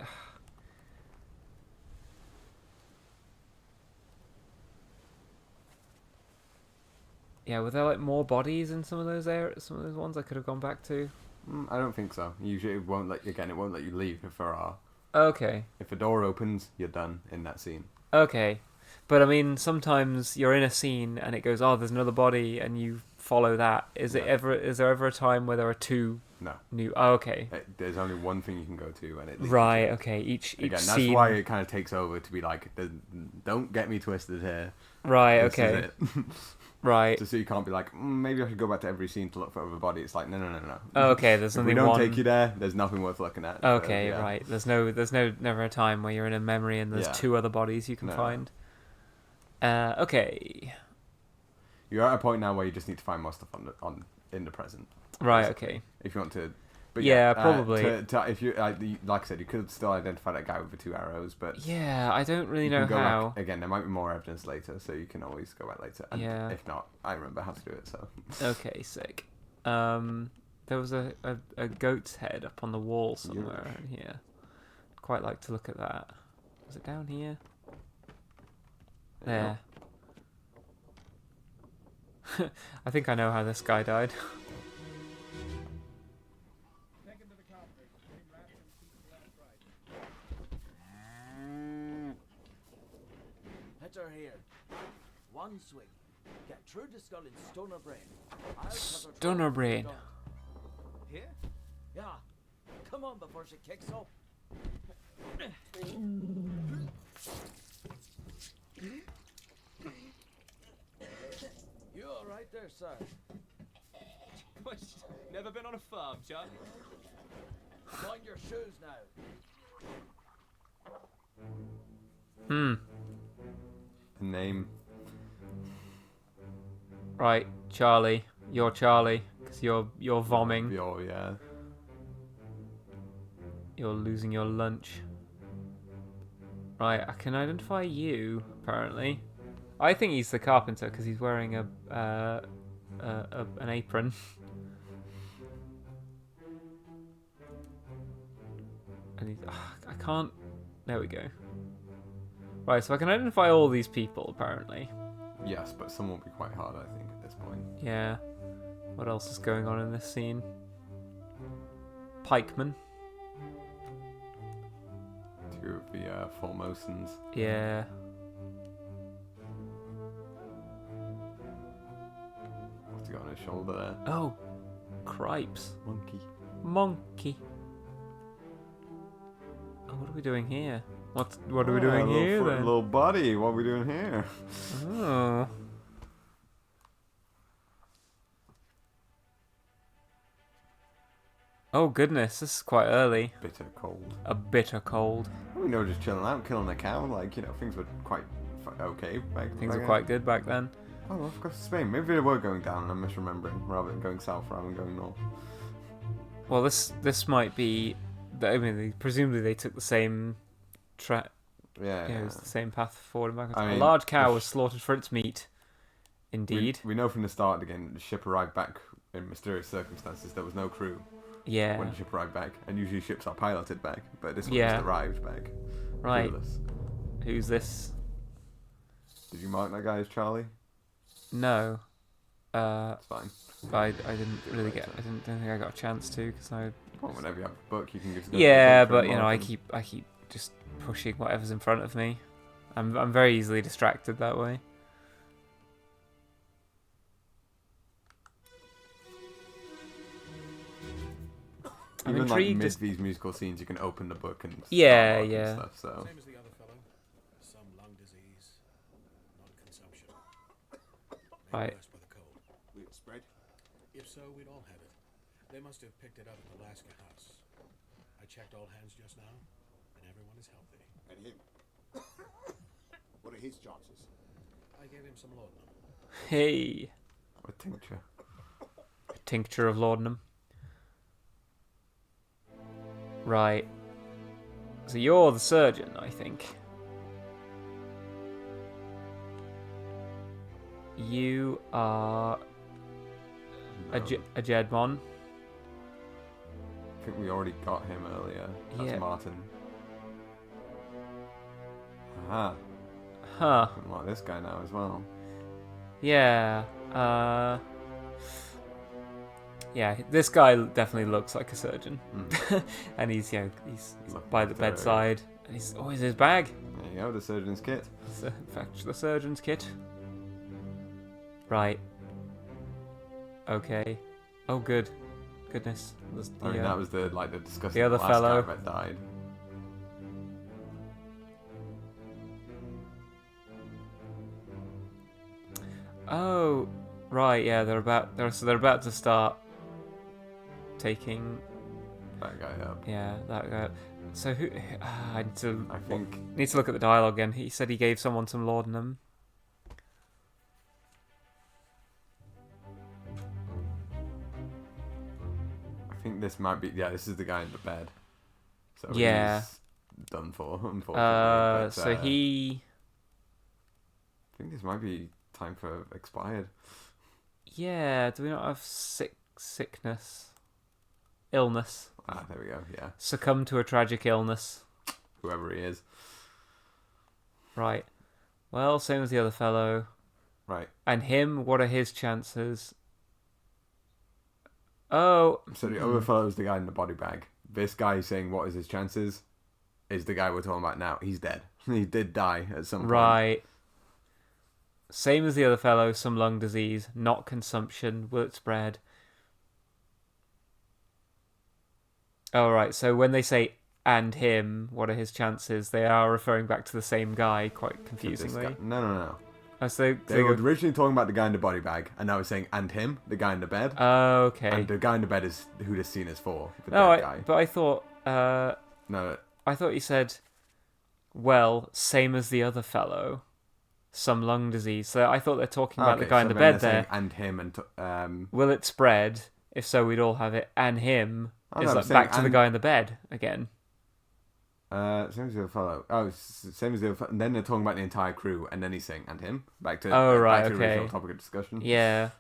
Yeah, were there like more bodies in some of those ones I could have gone back to? I don't think so. Usually it won't let you leave if there are. Okay. If a door opens, you're done in that scene. Okay. But I mean, sometimes you're in a scene and it goes, oh, there's another body, and you follow that. Is there ever a time where there are two No. new... Oh, okay. There's only one thing you can go to, and it leads you Right, to it. okay. Each Again, that's scene... why it kind of takes over to be like, don't get me twisted here. Right, This is okay. it. Right. Just so you can't be like, maybe I should go back to every scene to look for other body. It's like, no. Oh, okay, there's if we only don't one... take you there, there's nothing worth looking at. Okay, yeah. right. There's never a time where you're in a memory and there's Yeah. two other bodies you can No. find. Okay. You're at a point now where you just need to find more stuff in the present. Right, basically. okay. If you want to, but But yeah, probably. If you like I said, you could still identify that guy with the 2 arrows, but Yeah, I don't really you know can go how. back. Again, there might be more evidence later, so you can always go back later. And Yeah. if not, I remember how to do it. So Okay, sick. There was a goat's head up on the wall somewhere in here. I'd quite like to look at that. Was it down here? There. I think I know how this guy died. Hit her here. One swing. Get through the skull in Stunner Brain. Stunner Brain. Here? Yeah. Come on before she kicks up. You all right there, sir? Never been on a farm, Charlie. Mind your shoes now. the name. Right, Charlie. You're Charlie, because you're vomiting. Yeah. You're losing your lunch. Right, I can identify you, apparently. I think he's the carpenter, because he's wearing an apron. And he's... I can't... There we go. Right, so I can identify all these people, apparently. Yes, but some will be quite hard, I think, at this point. Yeah. What else is going on in this scene? Pikemen. Two of the Formosans. Yeah. What's he got on his shoulder there? Oh, cripes. Monkey. Oh, what are we doing here? What are we doing here then? Little buddy, what are we doing here? Oh. Oh goodness, this is quite early. Bitter cold. A bitter cold. We know, just chilling out, killing a cow. Like, you know, things were quite okay back. Things were quite good back then. Oh, of course, Spain. Maybe they were going down. I'm misremembering, rather than going south, rather than going north. Well, this might be. I mean, presumably they took the same track. Yeah, it was the same path forward and backwards. I mean, a large cow was slaughtered for its meat. Indeed. We know from the start again. The ship arrived back in mysterious circumstances. There was no crew. Yeah. When the ship arrived back, and usually ships are piloted back, but this one just arrived back. Right. Clueless. Who's this? Did you mark that guy as Charlie? No. It's fine. I didn't really get. I don't think I got a chance to because I. Well, whenever you have a book, you can just. Yeah, but you know, I keep just pushing whatever's in front of me. I'm very easily distracted that way. I'm even intrigued. Like these musical scenes, you can open the book and yeah. And stuff, so. Same as the other fellow. Some lung disease, not consumption. Right. Worse by the cold. Will it spread? If so, we'd all have it. They must have picked it up at the Alaska house. I checked all hands just now, and everyone is healthy. And him? What are his chances? I gave him some laudanum. Hey. A tincture. A tincture of laudanum. Right. So you're the surgeon, I think. You are a Jedmon. I think we already got him earlier. That's Martin. Aha. Huh. I'm like this guy now as well. Yeah. Yeah, this guy definitely looks like a surgeon. And he's he's by the bedside. And he's always his bag. There you go, the surgeon's kit. Fetch the surgeon's kit. Right. Okay. Oh, good. Goodness. I mean, that was the disgusting the other last fellow guy that died. Oh, right. Yeah, they're about to start taking that guy up. Yeah, that guy. So who? I need to. I think need to look at the dialogue again. He said he gave someone some laudanum. I think this might be... Yeah, this is the guy in the bed. So Yeah. he's done for, unfortunately. So he... I think this might be time for expired. Yeah, do we not have sickness? Illness. Ah, there we go, yeah. Succumb to a tragic illness. Whoever he is. Right. Well, same as the other fellow. Right. And him, what are his chances? Oh. So the other fellow's the guy in the body bag. This guy saying what is his chances is the guy we're talking about now. He's dead. He did die at some point. Right. Same as the other fellow, some lung disease, not consumption. Will it spread? Oh, right. So when they say and him, what are his chances? They are referring back to the same guy, quite confusingly. No. Oh, so they were originally talking about the guy in the body bag, and now we're saying and him, the guy in the bed. Oh, okay. And the guy in the bed is who this scene is for. The No, dead guy. but I thought... No. I thought you said, well, same as the other fellow. Some lung disease. So I thought they're talking about the guy in the bed there. And him and... Will it spread? If so, we'd all have it. And him Oh, is no, like back to the guy in the bed again. Same as the other fellow. Oh, same as the other fellow. And then they're talking about the entire crew, and then he's saying and him. Back to the original topic of discussion. Yeah.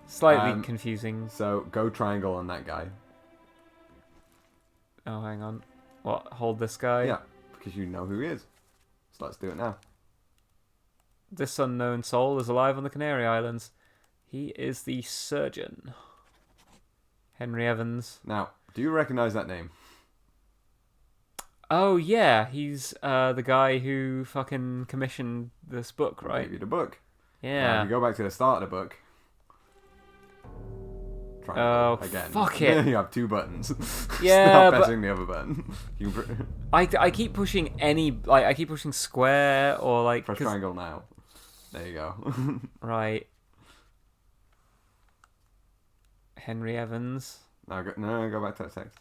Slightly confusing. So, go triangle on that guy. Oh, hang on. What? Hold this guy? Yeah, because you know who he is. So let's do it now. This unknown soul is alive on the Canary Islands. He is the surgeon. Henry Evans. Now, do you recognise that name? Oh, yeah. He's the guy who fucking commissioned this book, right? Gave you the book. Yeah. Now, if you go back to the start of the book. Oh, again. Fuck it. You have two buttons. Yeah, Stop pressing the other button. I keep pushing I keep pushing square or like... Press triangle now. There you go. Right. Henry Evans. No, go back to that text.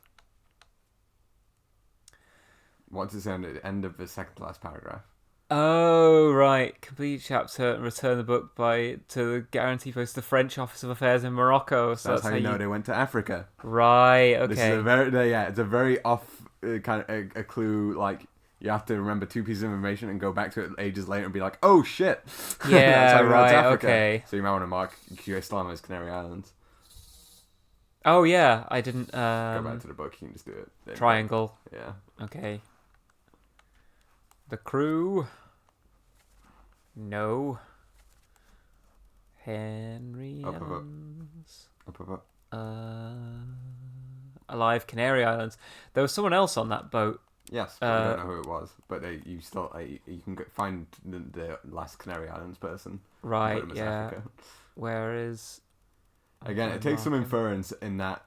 What's it say at the end of the second to last paragraph? Oh, right. Complete chapter and return the book to the guarantee post, the French Office of Affairs in Morocco. So that's how you know they went to Africa. Right, okay. This is it's a very off kind of a clue, like, you have to remember two pieces of information and go back to it ages later and be like, oh shit! Yeah, right, okay. So you might want to mark QA as Canary Islands. Oh, yeah, I didn't... Go back to the book, you can just do it. Triangle. Yeah. Okay. The crew. No. Henry Evans. Up. Alive Canary Islands. There was someone else on that boat. Yes, I don't know who it was, but you still you can find the last Canary Islands person. Right, yeah. Africa. Where is... Again, it takes some inference in that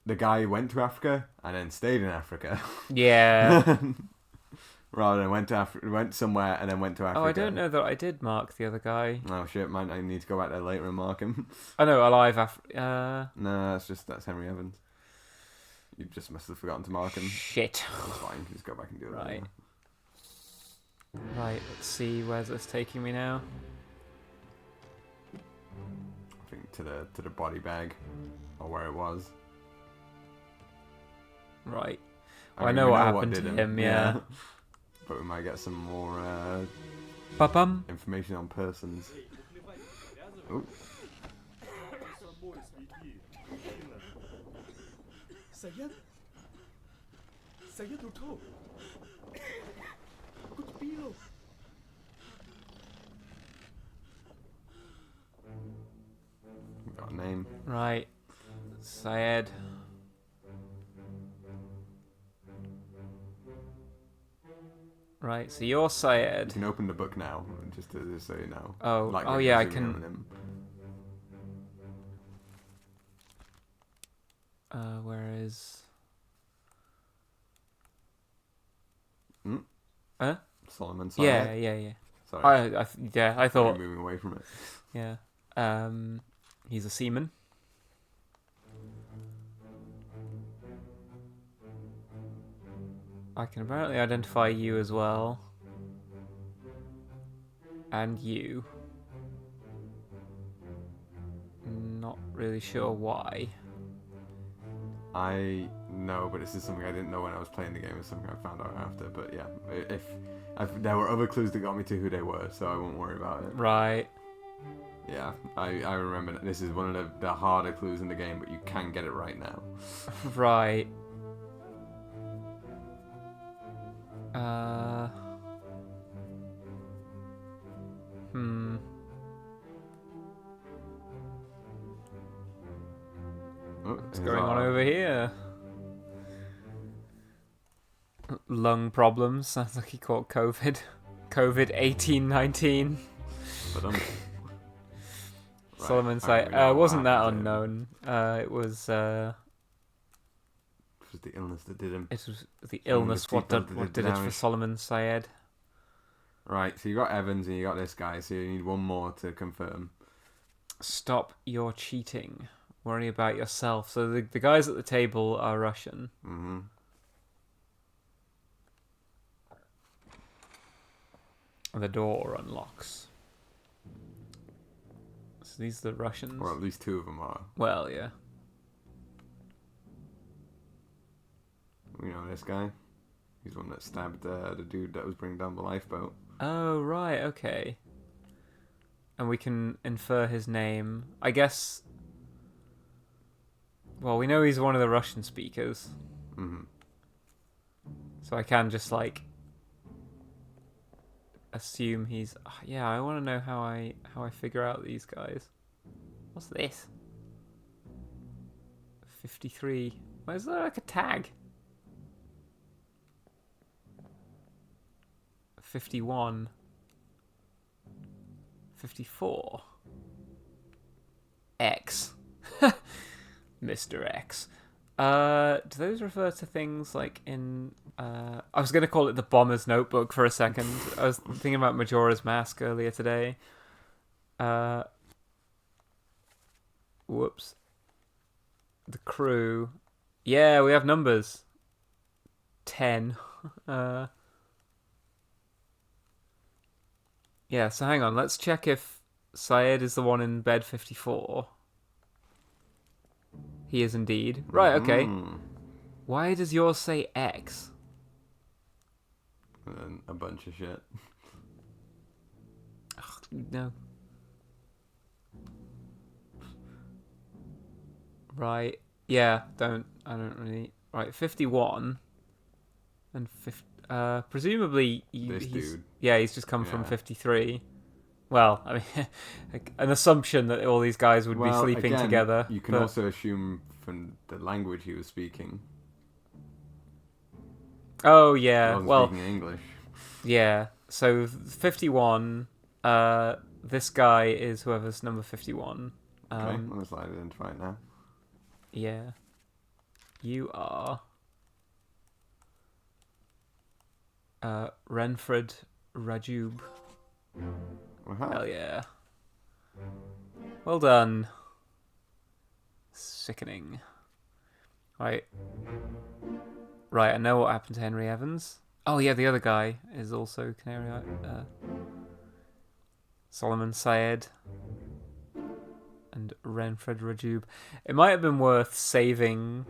the guy went to Africa and then stayed in Africa. Yeah. Rather than went somewhere and then went to Africa. Oh, I don't know that I did mark the other guy. Oh shit, I need to go back there later and mark him. Oh no, alive No, that's Henry Evans. You just must have forgotten to mark him. Shit. That's fine, just go back and do it. Right. Right, let's see, where's this taking me now? I think to the body bag. Or where it was. Right. Well, I know what happened to him, yeah. But we might get some more information on persons. Ooh. Got a name. Right. Syed. Right, so you're Syed. You can open the book now, just so you know. Oh, like yeah, I can. Where is? Huh? Solomon Syed. Yeah. Sorry. I thought. Moving away from it. Yeah. He's a seaman. I can apparently identify you as well. And you. Not really sure why. I know, but this is something I didn't know when I was playing the game. It's something I found out after. But yeah, if there were other clues that got me to who they were, so I won't worry about it. Right. Yeah, I remember that this is one of the harder clues in the game, but you can get it right now. Right. What's going on over here? Lung problems. Sounds like he caught COVID. COVID 1819. But Solomon say, wasn't that unknown? It was. It was the illness that did him. It was the illness. What did it for Solomon Syed? Right, so you got Evans and you got this guy, so you need one more to confirm. Stop your cheating. Worry about yourself. So the guys at the table are Russian. Mm-hmm. The door unlocks. So these are the Russians. Or at least two of them are. Well, yeah. You know this guy? He's the one that stabbed the dude that was bringing down the lifeboat. Oh, right, okay. And we can infer his name. I guess... Well, we know he's one of the Russian speakers. Mm-hmm. So I can just, like... assume he's... Yeah, I want to know how I figure out these guys. What's this? 53. Why is there like a tag? 51. 54. X. Mr. X. Do those refer to things like in... I was going to call it the Bomber's Notebook for a second. I was thinking about Majora's Mask earlier today. Whoops. The crew. Yeah, we have numbers. 10. Yeah, so hang on. Let's check if Syed is the one in bed 54. He is indeed. Right, okay. Why does yours say X? And then a bunch of shit. No. Right. Yeah, I don't really... Right, 51. And presumably... This dude. Yeah, he's just come from 53. Well, I mean, an assumption that all these guys would be sleeping together. You can also assume from the language he was speaking. Oh, yeah. He wasn't speaking English. Yeah. So, 51, this guy is whoever's number 51. Okay, let's identify it now. Yeah. You are... Renfred Rajub. Hell yeah. Well done. Sickening. Right, I know what happened to Henry Evans. Oh yeah, the other guy is also Canary Solomon Syed and Renfred Rajub. It might have been worth saving...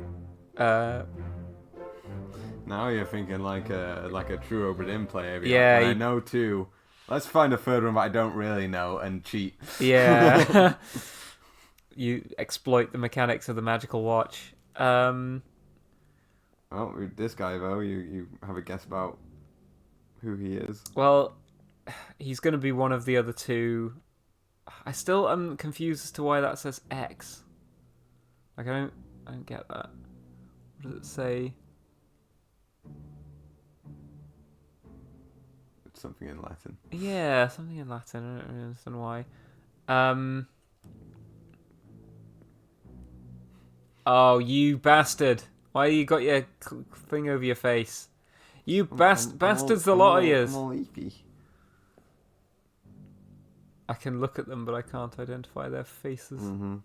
Now you're thinking like a true Obra Dinn player. Yeah, I know too. Let's find a third one that I don't really know and cheat. Yeah. You exploit the mechanics of the magical watch. Well, with this guy though, you have a guess about who he is. Well, he's going to be one of the other two. I still am confused as to why that says X. Like I don't get that. What does it say? Something in Latin. Yeah, something in Latin. I don't really understand why. Oh, you bastard! Why you got your thing over your face? You bastards, a lot of yous. I'm all eepy. I can look at them, but I can't identify their faces. Mm-hmm.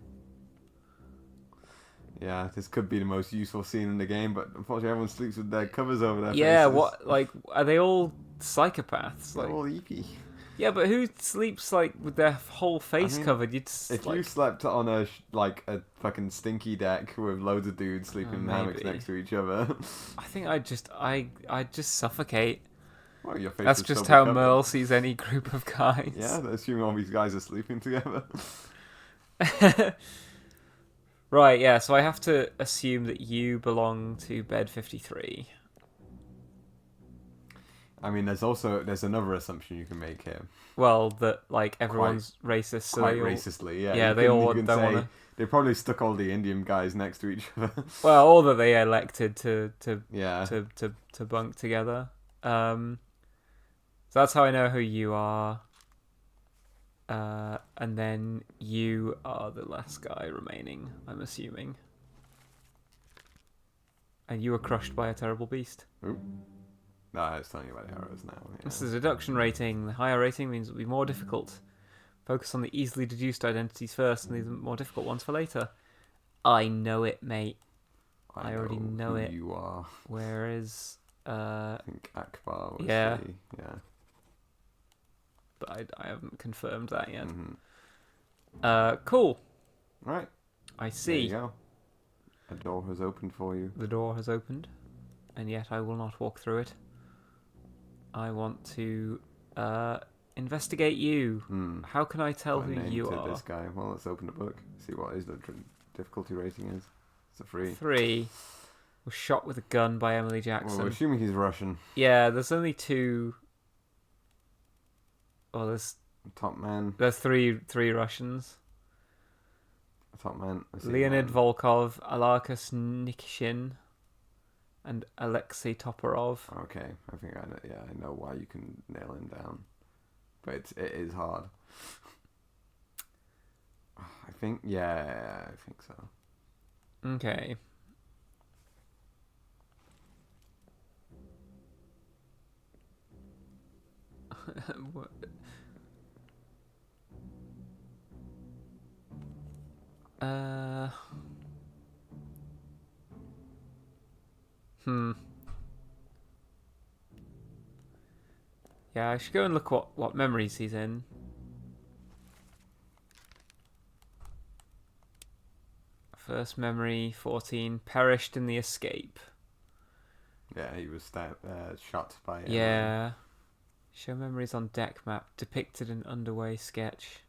Yeah, this could be the most useful scene in the game, but unfortunately everyone sleeps with their covers over their faces. Yeah, what? Like, are they all psychopaths? They're Like, all eepy. Yeah, but who sleeps like with their whole face I mean, covered? If you slept on a fucking stinky deck with loads of dudes sleeping in hammocks next to each other, I think I'd just suffocate. well, your face That's would just still how be covered. Merle sees any group of guys. Yeah, assuming all these guys are sleeping together. Right, yeah, so I have to assume that you belong to bed 53. I mean, there's another assumption you can make here. Well, that like everyone's racist, so Quite they all, racistly, yeah. Yeah, you they can, all you can don't say want to. they probably stuck all the Indian guys next to each other. Well, all that they elected to yeah to bunk together. So that's how I know who you are. And then you are the last guy remaining, I'm assuming. And you were crushed by a terrible beast. Ooh. No, it's telling you about arrows now. Yeah. This is a deduction rating. The higher rating means it will be more difficult. Focus on the easily deduced identities first and leave the more difficult ones for later. I know it, mate. I already know who it. You are. Where is... I think Akbar was yeah. Yeah. But I haven't confirmed that yet. Mm-hmm. Cool. Right. I see. There you go. A door has opened for you. The door has opened, and yet I will not walk through it. I want to investigate you. How can I tell who you are? This guy. Well, let's open the book. See what his difficulty rating is. It's a 3. 3. Was shot with a gun by Emily Jackson. Well, we're assuming he's Russian. Yeah, there's only 2. Oh, there's Top man. There's three Russians. Top man. Leonid Volkov, Alarkus Nikishin, and Alexei Toporov. Okay, I think I know. Yeah, I know why you can nail him down, but it is hard. I think. Yeah, I think so. Okay. What? Yeah, I should go and look what memories he's in. First memory, 14, perished in the escape. Yeah, he was shot by... Yeah. Show memories on deck map, depicted in underway sketch.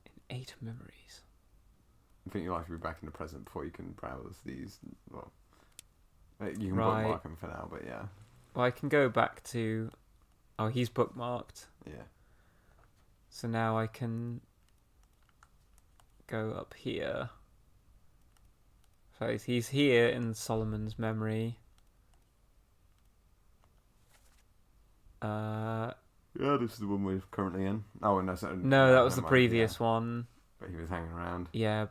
In 8 memories. I think you'll have to be back in the present before you can browse these. Well, you can Right. bookmark them for now, but yeah. Well, I can go back to... Oh, he's bookmarked. Yeah. So now I can go up here. So he's here in Solomon's memory. Yeah, this is the one we're currently in. Oh, no, no, that was the previous one. But he was hanging around. Yeah,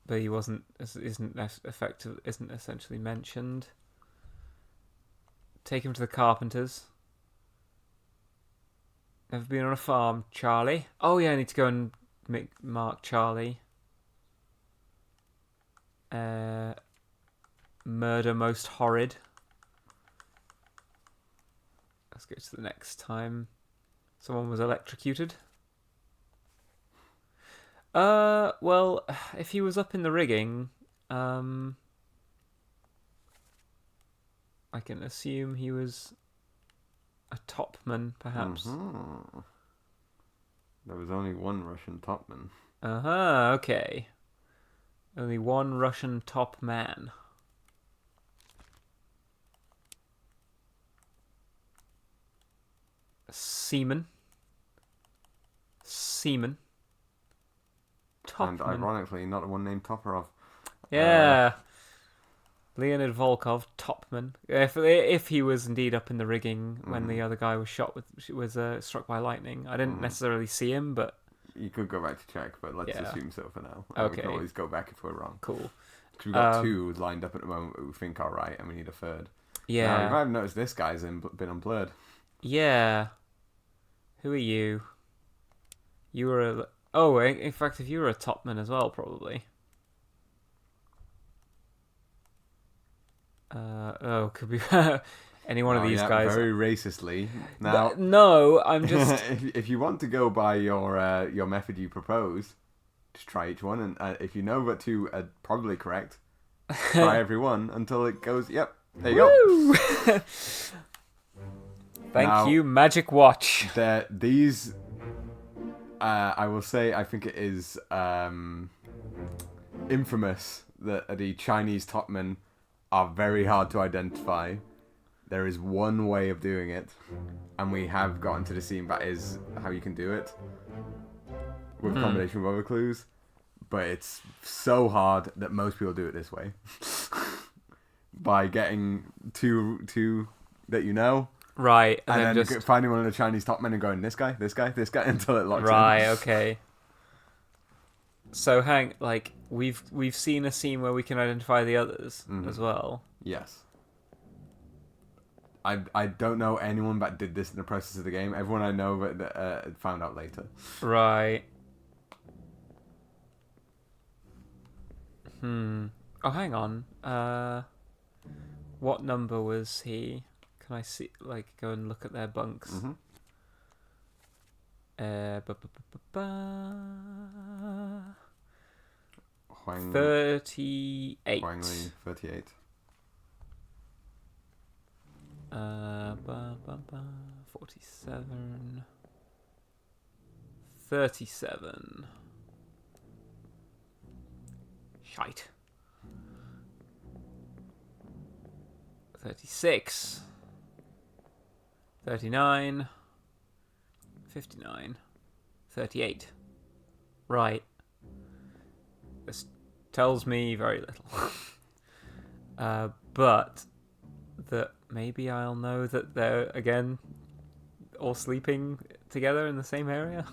but he wasn't. Isn't essentially mentioned. Take him to the carpenters. Never been on a farm, Charlie. Oh yeah, I need to go and mark Charlie. Murder most horrid. Let's go to the next time. Someone was electrocuted. Well, if he was up in the rigging, I can assume he was a topman, perhaps. Mm-hmm. There was only one Russian topman. Okay. Only one Russian top man. Seaman. Topman. And ironically, not the one named Toporov. Yeah. Leonid Volkov, topman. If he was indeed up in the rigging when the other guy was struck by lightning, I didn't necessarily see him, but you could go back to check. But let's assume so for now. Okay. We can always go back if we're wrong. Cool. Because we've got 2 lined up at the moment who we think are right, and we need a 3rd. Yeah. Now, you might have noticed this guy's been unblurred. Yeah. Who are you? You were in fact, if you were a topman as well, probably. Could be. Any one of these guys. Very racistly. Now, no, I'm just. if you want to go by your method you propose, just try each one, and if you know that two are probably correct, try every one until it goes. Yep, there you go. Thank you, Magic Watch. These, I will say, I think it is infamous that the Chinese topmen are very hard to identify. There is one way of doing it, and we have gotten to the scene that is how you can do it with a combination with other clues. But it's so hard that most people do it this way. By getting two that you know. Right. And then just finding one of the Chinese top men and going, this guy, until it locks in. Right, okay. So we've seen a scene where we can identify the others as well. Yes. I don't know anyone that did this in the process of the game. Everyone I know that found out later. Right. Oh, hang on. What number was he? Can I see? Go and look at their bunks. 38. Huang Li, 38. 47. 37. Shite. 36. 39. 59. 38. Right. This tells me very little. But that maybe I'll know that they're, again, all sleeping together in the same area.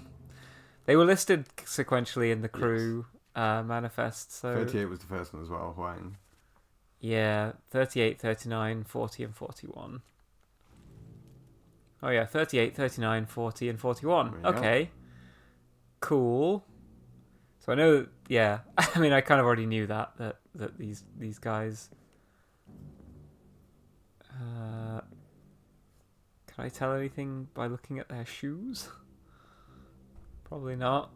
They were listed sequentially in the crew manifest. So 38 was the first one as well, Huang. Yeah, 38, 39, 40 and 41. Oh yeah, 38, 39, 40 and 41. Okay. Cool. So I know, yeah. I mean, I kind of already knew that these guys. Can I tell anything by looking at their shoes? Probably not.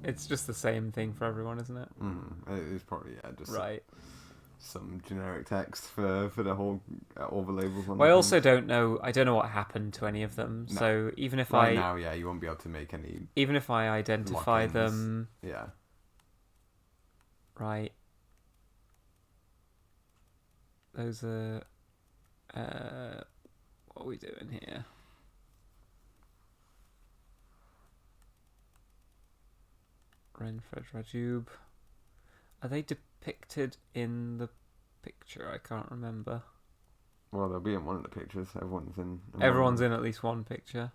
It's just the same thing for everyone, isn't it? It is probably, just right. Some generic text for the whole all the labels on. Well, I also don't know. I don't know what happened to any of them. No. So even if now, you won't be able to make any. Even if I identify them, yeah. Right. Those are. What are we doing here? Renfred Rajub. Are they depicted in the picture? I can't remember. Well, they'll be in one of the pictures. Everyone's in at least one picture.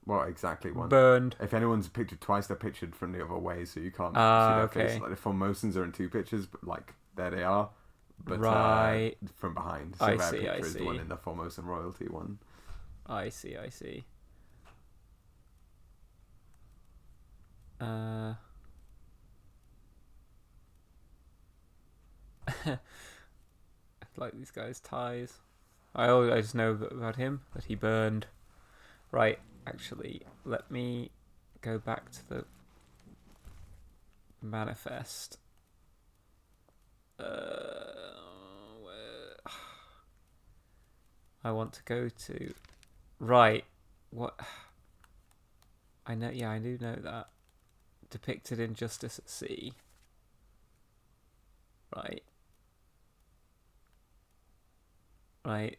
Well, exactly one. Burned. If anyone's pictured twice, they're pictured from the other way, so you can't see their face. Like the Formosans are in two pictures, but there they are. But right. From behind. So their picture is the one in the Formosan royalty one. I see. I like these guys' ties. I just know about him that he burned. Right, actually, let me go back to the manifest. I want to go to. Right, what? I know. Yeah, I do know that. Depicted in Justice at Sea. Right.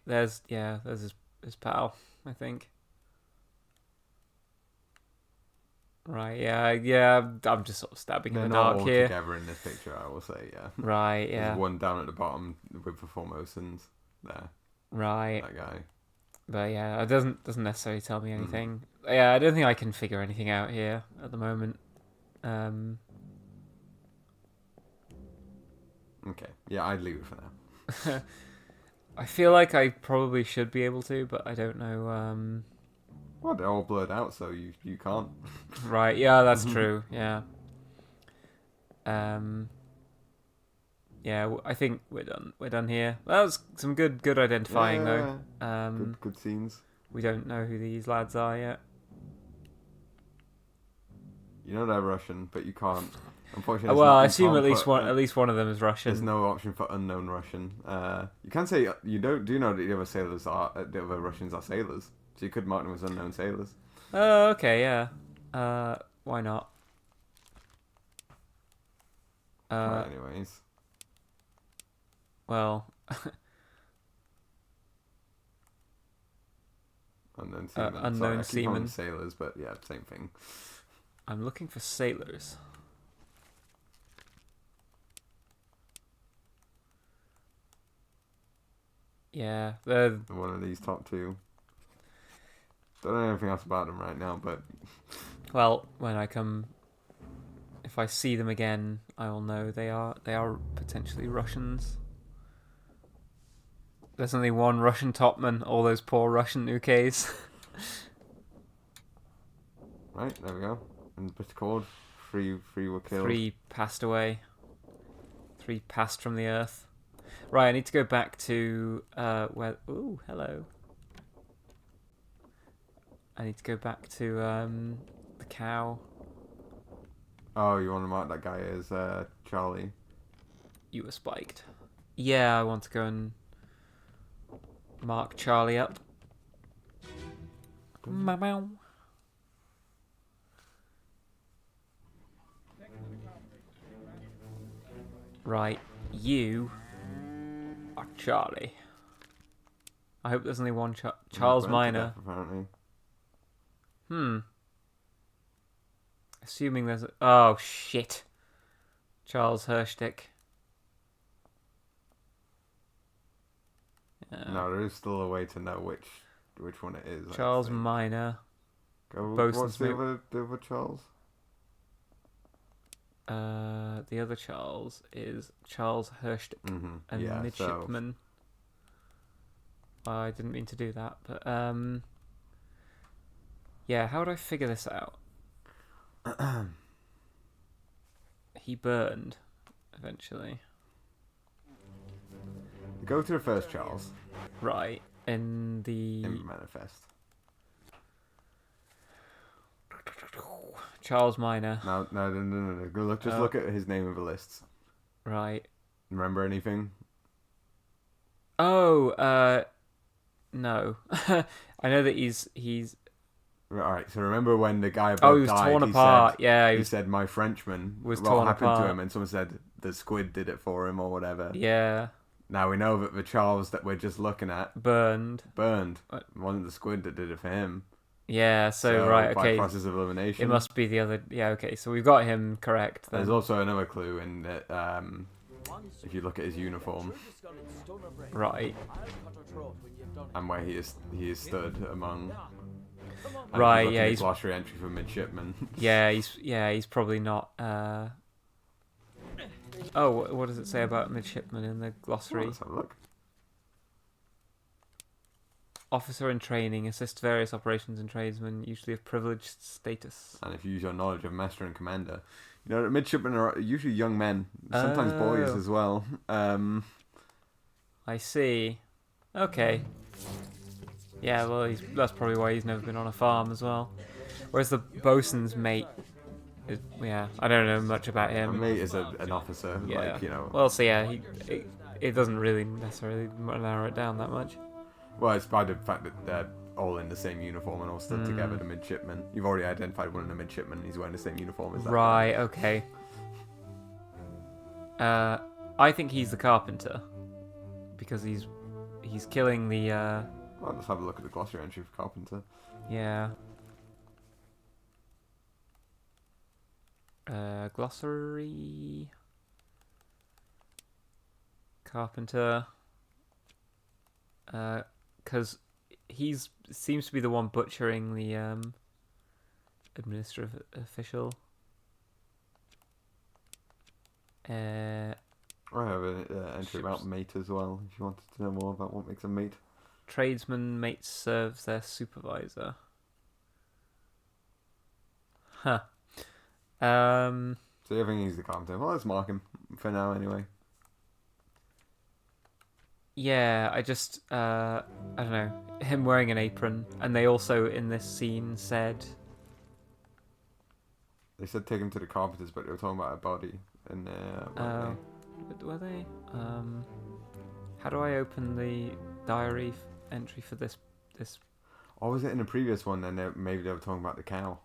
There's his pal, I think. Right, yeah. I'm just sort of stabbing in the dark here. They're not all together in this picture, I will say, yeah. Right, yeah. There's one down at the bottom with the Formosans there. Right. That guy. But yeah, it doesn't necessarily tell me anything. Yeah, I don't think I can figure anything out here at the moment. Okay. Yeah, I'd leave it for now. I feel like I probably should be able to, but I don't know. Well, they're all blurred out, so you can't. Right. Yeah, that's true. Yeah. Yeah, I think we're done. We're done here. That was some good identifying though. Good scenes. We don't know who these lads are yet. You know they're Russian, but you can't. Unfortunately, Well, I you assume can't at least put, one of them is Russian. There's no option for unknown Russian. You can say you do know that the other Russians are sailors, so you could mark them as unknown sailors. Oh, okay, yeah. Why not? Right, anyways. Well, unknown seamen. Unknown I keep calling them seamen. sailors, but yeah, same thing. I'm looking for sailors. Yeah, they're One of these top two. Don't know anything else about them right now, but well. If I see them again, I will know they are potentially Russians. There's only one Russian topman. All those poor Russian ukes. right, there we go. And bit called 3 were killed. 3 passed away. 3 passed from the earth. Right, I need to go back to where. Ooh, hello. I need to go back to the cow. Oh, you want to mark that guy as Charlie? You were spiked. Yeah, I want to go and mark Charlie up. Meow. Right, you are Charlie. I hope there's only one Charles Minor. Apparently. Assuming there's oh shit. Charles Hirschtick. No, there is still a way to know which one it is. Charles Minor. What's the other Charles? The other Charles is Charles Hirschtick, a midshipman. I didn't mean to do that, but yeah. How would I figure this out? He burned eventually. Go to the first Charles. Right in the manifest. Charles Minor. No. Go look. Just look at his name in the lists. Right. Remember anything? Oh, no. I know that he's. Alright, so remember when the guy above he was died, torn apart. He said my Frenchman was what torn happened apart to him, and someone said the squid did it for him or whatever. Yeah. Now we know that the Charles that we're just looking at burned. It wasn't the squid that did it for him. Yeah, so right, okay. By process of elimination. It must be the other. Yeah, okay. So we've got him correct. Then. There's also another clue in that if you look at his uniform, right, and where he is stood among. Right, yeah, he's glossary entry for midshipman. he's probably not. Oh, what does it say about midshipman in the glossary? Let's have a look. Officer in training, assists various operations and tradesmen, usually of privileged status. And if you use your knowledge of master and commander, you know midshipmen are usually young men, sometimes boys as well. I see. Okay. Yeah, well, that's probably why he's never been on a farm as well. Whereas the bosun's mate, I don't know much about him. A mate is an officer, yeah. like, you know. Well, so yeah, it doesn't really necessarily narrow it down that much. Well, it's by the fact that they're all in the same uniform and all stood together, the midshipmen. You've already identified one of the midshipmen, he's wearing the same uniform as that. Right, okay. I think he's the carpenter. Because he's killing the... Well, let's have a look at the glossary entry for carpenter. Yeah. Glossary... Carpenter... because he seems to be the one butchering the administrative official. I have an entry about mate as well, if you wanted to know more about what makes a mate. Tradesman mate serves their supervisor. Huh. So you think he's the carpenter? Well, let's mark him for now anyway. Yeah, I don't know, him wearing an apron, and they also in this scene said, They said take him to the carpenters, but they were talking about a body, and weren't were they? How do I open the diary entry for this? Or was it in the previous one? And maybe they were talking about the cow.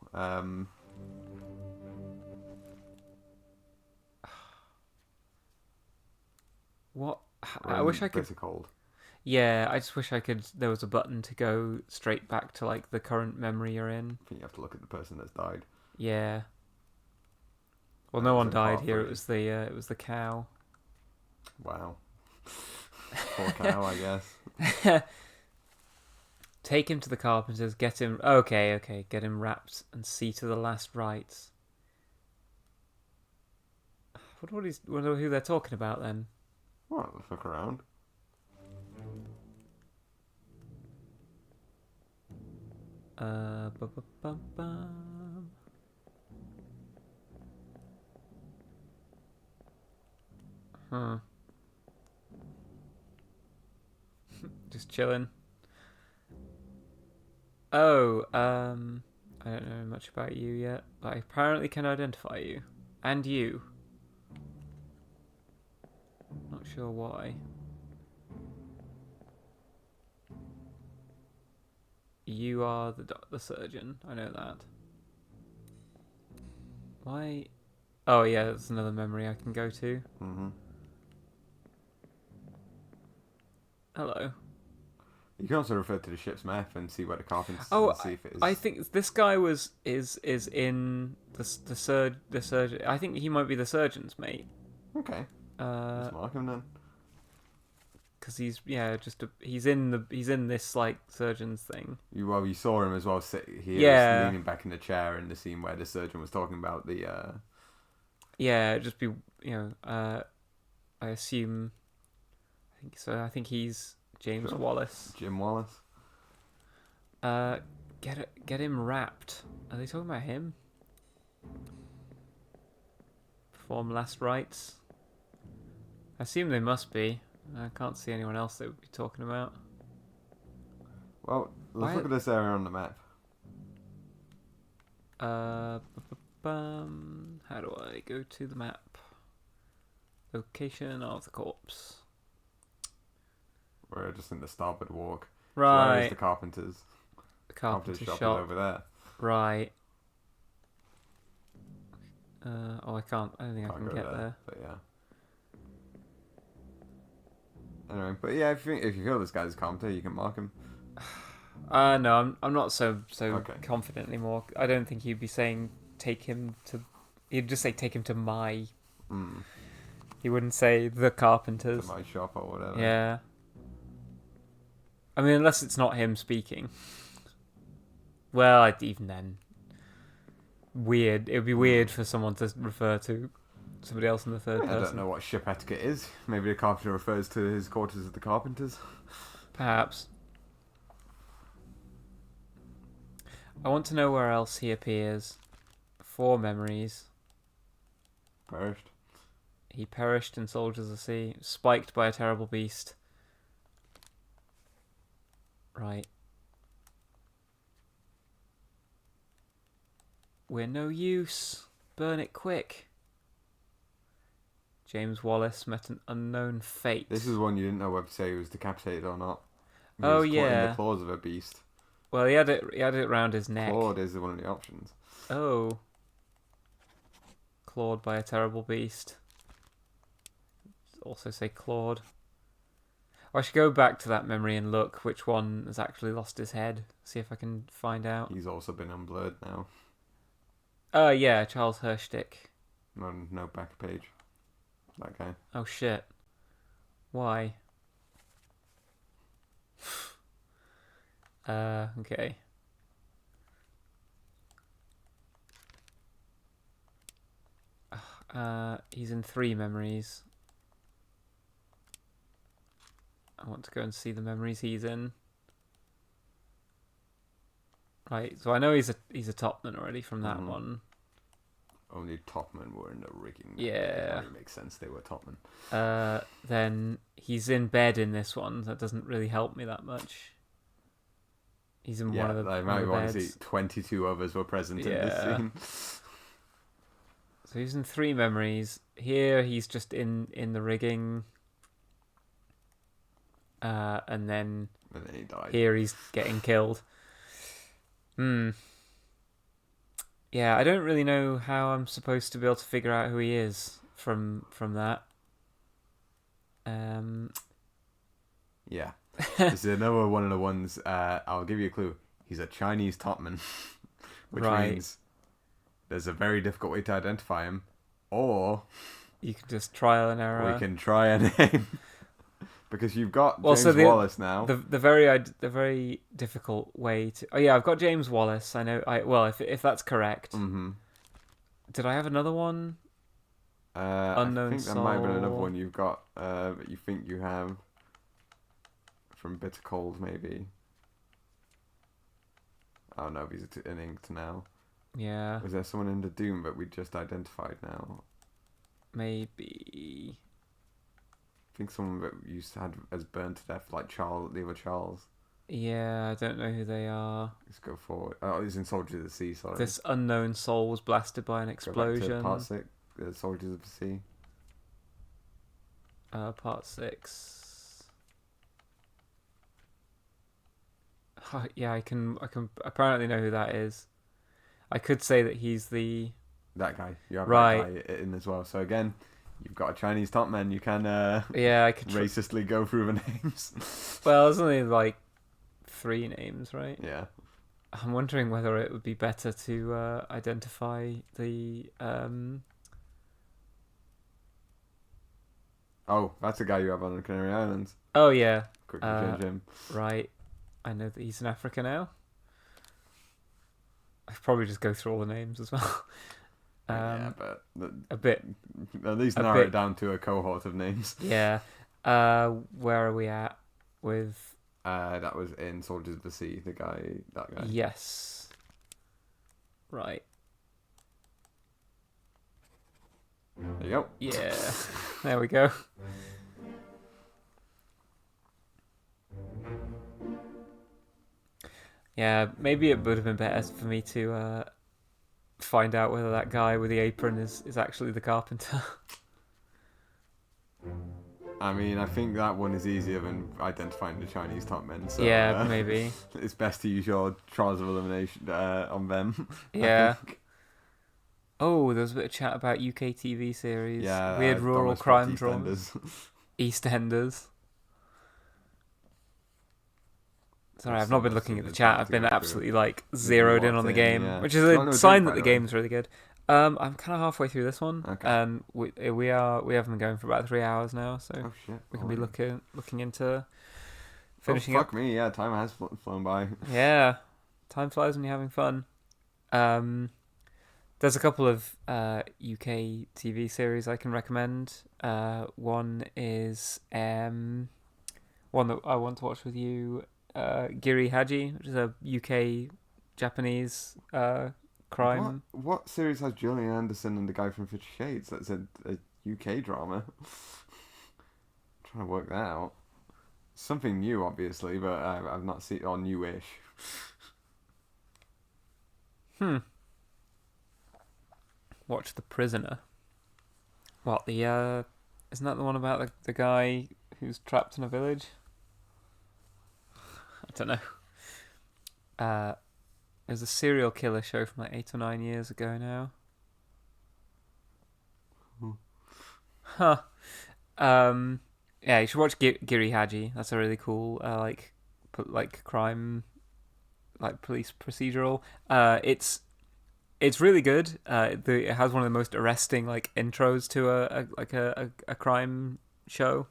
What? I wish I could. Bitter cold. Yeah, I just wish I could. There was a button to go straight back to like the current memory you're in. I think you have to look at the person that's died. Yeah. Well, no one died here. Part It was the cow. Wow. Poor cow, I guess. Take him to the carpenters. Get him. Okay. Get him wrapped and see to the last rites. Wonder who they're talking about then. Well, let's look around. Bum. Just chilling. Oh, I don't know much about you yet, but I apparently can identify you. And you. Not sure why. You are the surgeon. I know that. Why? Oh yeah, that's another memory I can go to. Mm-hmm. Hello. You can also refer to the ship's map and see where the carpenters Oh, see if it is. I think this guy is in the surgeon. I think he might be the surgeon's mate. Okay. Let's mark him then. Because he's in this like surgeon's thing. You saw him as well. He was leaning back in the chair in the scene where the surgeon was talking about the. Yeah, it'd just be I assume. I think so. I think he's James Wallace. Jim Wallace. Get him wrapped. Are they talking about him? Perform last rites. I assume they must be. I can't see anyone else they would be talking about. Well, let's look at this area on the map. How do I go to the map? Location of the corpse. We're just in the starboard walk. Right. So where is the carpenters? The carpenter's shop shop is over there. Right. I can't. I don't think I can get there. But yeah. Anyway, but yeah, if you feel this guy's a carpenter, you can mark him. No, I'm not so Okay. confident anymore. I don't think he'd be saying take him to. He'd just say take him to my. He wouldn't say the carpenters. To my shop or whatever. Yeah. I mean, unless it's not him speaking. Well, even then, weird. It would be weird for someone to refer to somebody else in the third person. I don't know what ship etiquette is. Maybe the carpenter refers to his quarters as the carpenters. Perhaps. I want to know where else he appears. 4 memories. Perished. He perished in Soldiers of the Sea, spiked by a terrible beast. Right. We're no use. Burn it quick. James Wallace met an unknown fate. This is one you didn't know whether to say he was decapitated or not. He Oh, was caught in yeah. the claws of a beast. Well, he had it around his neck. Clawed is one of the options. Oh. Clawed by a terrible beast. Also say clawed. I should go back to that memory and look which one has actually lost his head. See if I can find out. He's also been unblurred now. Yeah, Charles Hirschtick. No back page. That guy. Oh shit. Why? Okay. He's in 3 memories. I want to go and see the memories he's in. Right, so I know he's a topman already from that one. only topmen were in the rigging. Yeah. It doesn't really make sense they were topmen. Then he's in bed in this one. That doesn't really help me that much. He's in one of the I might want to see 22 others were present in this scene. So he's in 3 memories. Here he's just in the rigging. And then he died. Here he's getting killed. Yeah, I don't really know how I'm supposed to be able to figure out who he is from that. Yeah. This is another one of the ones, I'll give you a clue. He's a Chinese topman, which means there's a very difficult way to identify him, or you can just trial and error. We can try a name. Because you've got James Wallace now. The very difficult way to... Oh yeah, I've got James Wallace. I know. If that's correct. Mm-hmm. Did I have another one? Unknown I think there might have been another one you've got. That you think you have from Bitter Cold, maybe. Oh no, he's in Inked now. Yeah. Was there someone in the Doom that we just identified now? Maybe. I think someone that you had as burned to death, like the other Charles. Yeah, I don't know who they are. Let's go forward. Oh, he's in Soldiers of the Sea, sorry. This unknown soul was blasted by an explosion. Go back to part 6, Soldiers of the Sea. Part 6. Yeah, I can apparently know who that is. I could say that he's that guy. You have right. that guy in as well. So again, you've got a Chinese top man. You can I could racistly go through the names. Well, there's only like 3 names, right? Yeah. I'm wondering whether it would be better to identify the. Oh, that's a guy you have on the Canary Islands. Oh yeah. Quickly change him. Right. I know that he's in Africa now. I could probably just go through all the names as well. Yeah, but a bit. At least narrow it down to a cohort of names. Yeah. Where are we at with? That was in Soldiers of the Sea. That guy. Yes. Right. There you go. Yeah. There we go. Yeah, maybe it would have been better for me to find out whether that guy with the apron is actually the carpenter. I mean, I think that one is easier than identifying the Chinese top men. So, yeah, maybe. It's best to use your trials of elimination on them. Yeah. Oh, there was a bit of chat about UK TV series. Yeah. Weird rural crime dramas. EastEnders. Sorry, I've not been looking at the chat. I've been absolutely zeroed in on the game, which is a sign that the game's really good. I'm kind of halfway through this one, and we haven't been going for about 3 hours now, so we can be looking into finishing up. Fuck me, yeah, time has flown by. Yeah, time flies when you're having fun. There's a couple of UK TV series I can recommend. One is one that I want to watch with you. Giri Haji, which is a UK Japanese crime. What series has Gillian Anderson and the guy from 50 Shades? That's a UK drama. I'm trying to work that out. Something new, obviously, but I've not seen it, or newish. Watch The Prisoner. What, isn't that the one about the guy who's trapped in a village? I don't know. It was a serial killer show from 8 or 9 years ago now. Huh. Yeah, you should watch Giri Haji. That's a really cool crime, police procedural. It's really good. It has one of the most arresting intros to a crime show.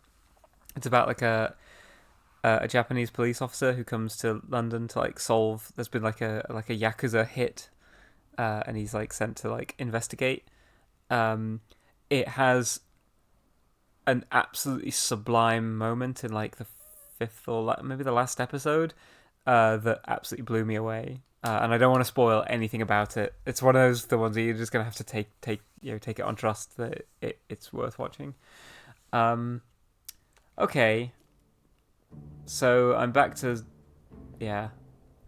It's about a Japanese police officer who comes to London to solve. There's been a Yakuza hit, and he's sent to investigate. It has an absolutely sublime moment in the 5th or maybe the last episode, that absolutely blew me away. And I don't want to spoil anything about it. It's one of the ones that you're just gonna have to take it on trust that it's worth watching. Okay. So I'm back to, yeah.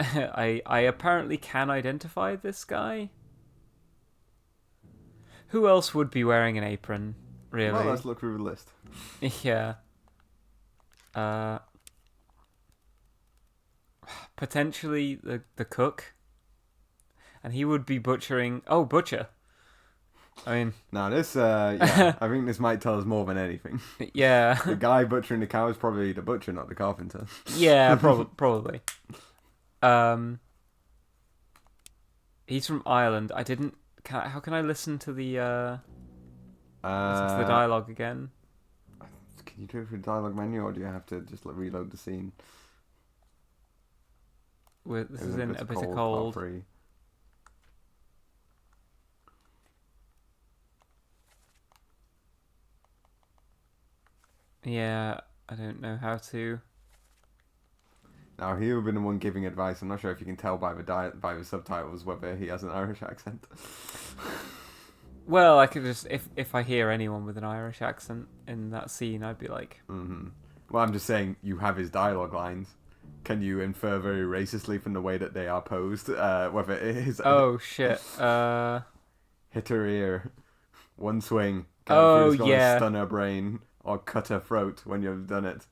I apparently can identify this guy. Who else would be wearing an apron, really? Well, let's look through the list. Yeah. Potentially the cook. And he would be butchering... Oh, butcher. I mean... Now this, yeah, I think this might tell us more than anything. Yeah. The guy butchering the cow is probably the butcher, not the carpenter. Yeah, probably. He's from Ireland. I didn't... How can I listen to the dialogue again? Can you do it through the dialogue menu, or do you have to just reload the scene? This is in A Bitter Cold. Yeah, I don't know how to. Now he would have been the one giving advice. I'm not sure if you can tell by the subtitles whether he has an Irish accent. Well, I could just if I hear anyone with an Irish accent in that scene, I'd be like. Mm-hmm. Well, I'm just saying you have his dialogue lines. Can you infer very racistly from the way that they are posed whether it is? Oh shit! Hit her ear, one swing. Oh yeah. Stun her brain. Or cut her throat when you've done it.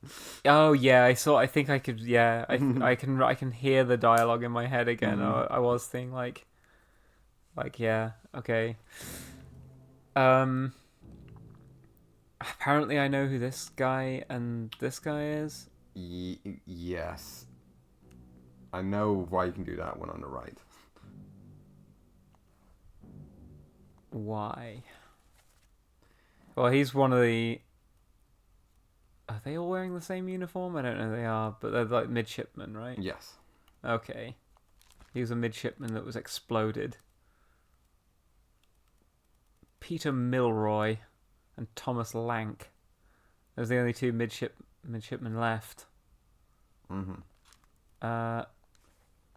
Oh yeah, I think I could. Yeah, I can hear the dialogue in my head again. I was thinking like yeah, okay. Apparently, I know who this guy and this guy is. Yes, I know why you can do that one on the right. Why? Well, he's one of the. Are they all wearing the same uniform? I don't know if they are, but they're like midshipmen, right? Yes. Okay. He was a midshipman that was exploded. Peter Milroy and Thomas Lank. Those are the only two midshipmen left. Mm-hmm. Oh,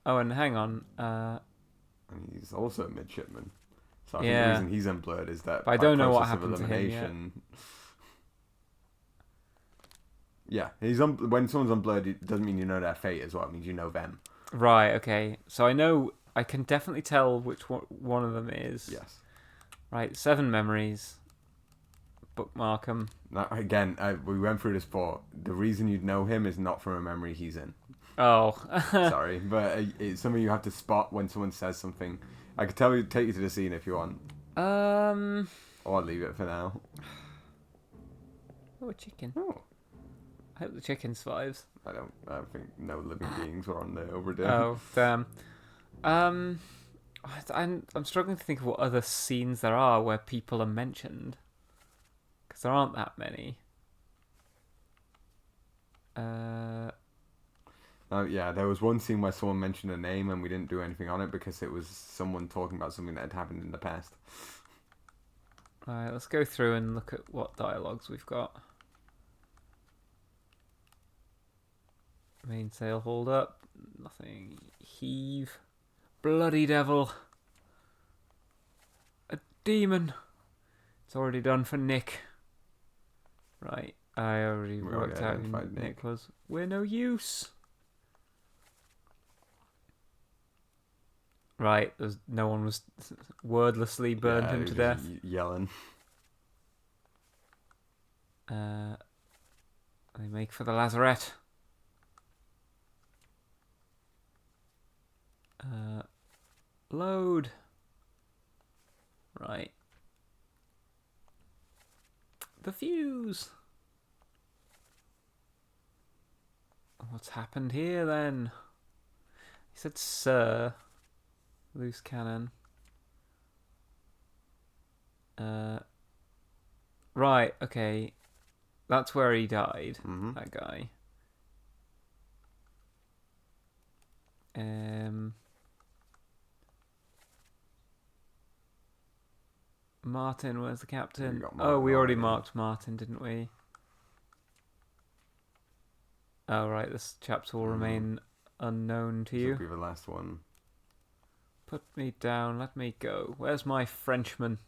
and hang on. And he's also a midshipman. So I yeah. think the reason he's unblurred is that but I don't know what happened to him yet. Yeah, when someone's unblurred, it doesn't mean you know their fate as well. It means you know them. Right, okay. So I can definitely tell which one of them is. Yes. Right, 7 memories. Bookmark them. Now, again, we went through this before. The reason you'd know him is not from a memory he's in. Oh. Sorry, but it's something you have to spot when someone says something. I could take you to the scene if you want. Or I'll leave it for now. Oh, a chicken. Oh. I hope the chicken survives. I don't think no living beings were on the Obra Dinn. Oh, damn. I'm struggling to think of what other scenes there are where people are mentioned. Because there aren't that many. Yeah, there was one scene where someone mentioned a name and we didn't do anything on it because it was someone talking about something that had happened in the past. Right, let's go through and look at what dialogues we've got. Mainsail hold up. Nothing. Heave. Bloody devil. A demon. It's already done for Nick. Right. I already worked out who Nick was. We're no use. Right. No one was wordlessly burned him to death. Yelling. They make for the lazarette. Load. Right. The fuse. What's happened here then? He said, "Sir." Loose cannon. Right. Okay. That's where he died. Mm-hmm. That guy. Martin, where's the captain? Oh, we already marked Martin, didn't we? Oh, right, this chapter will remain unknown to This you. will be the last one. Put me down. Let me go. Where's my Frenchman?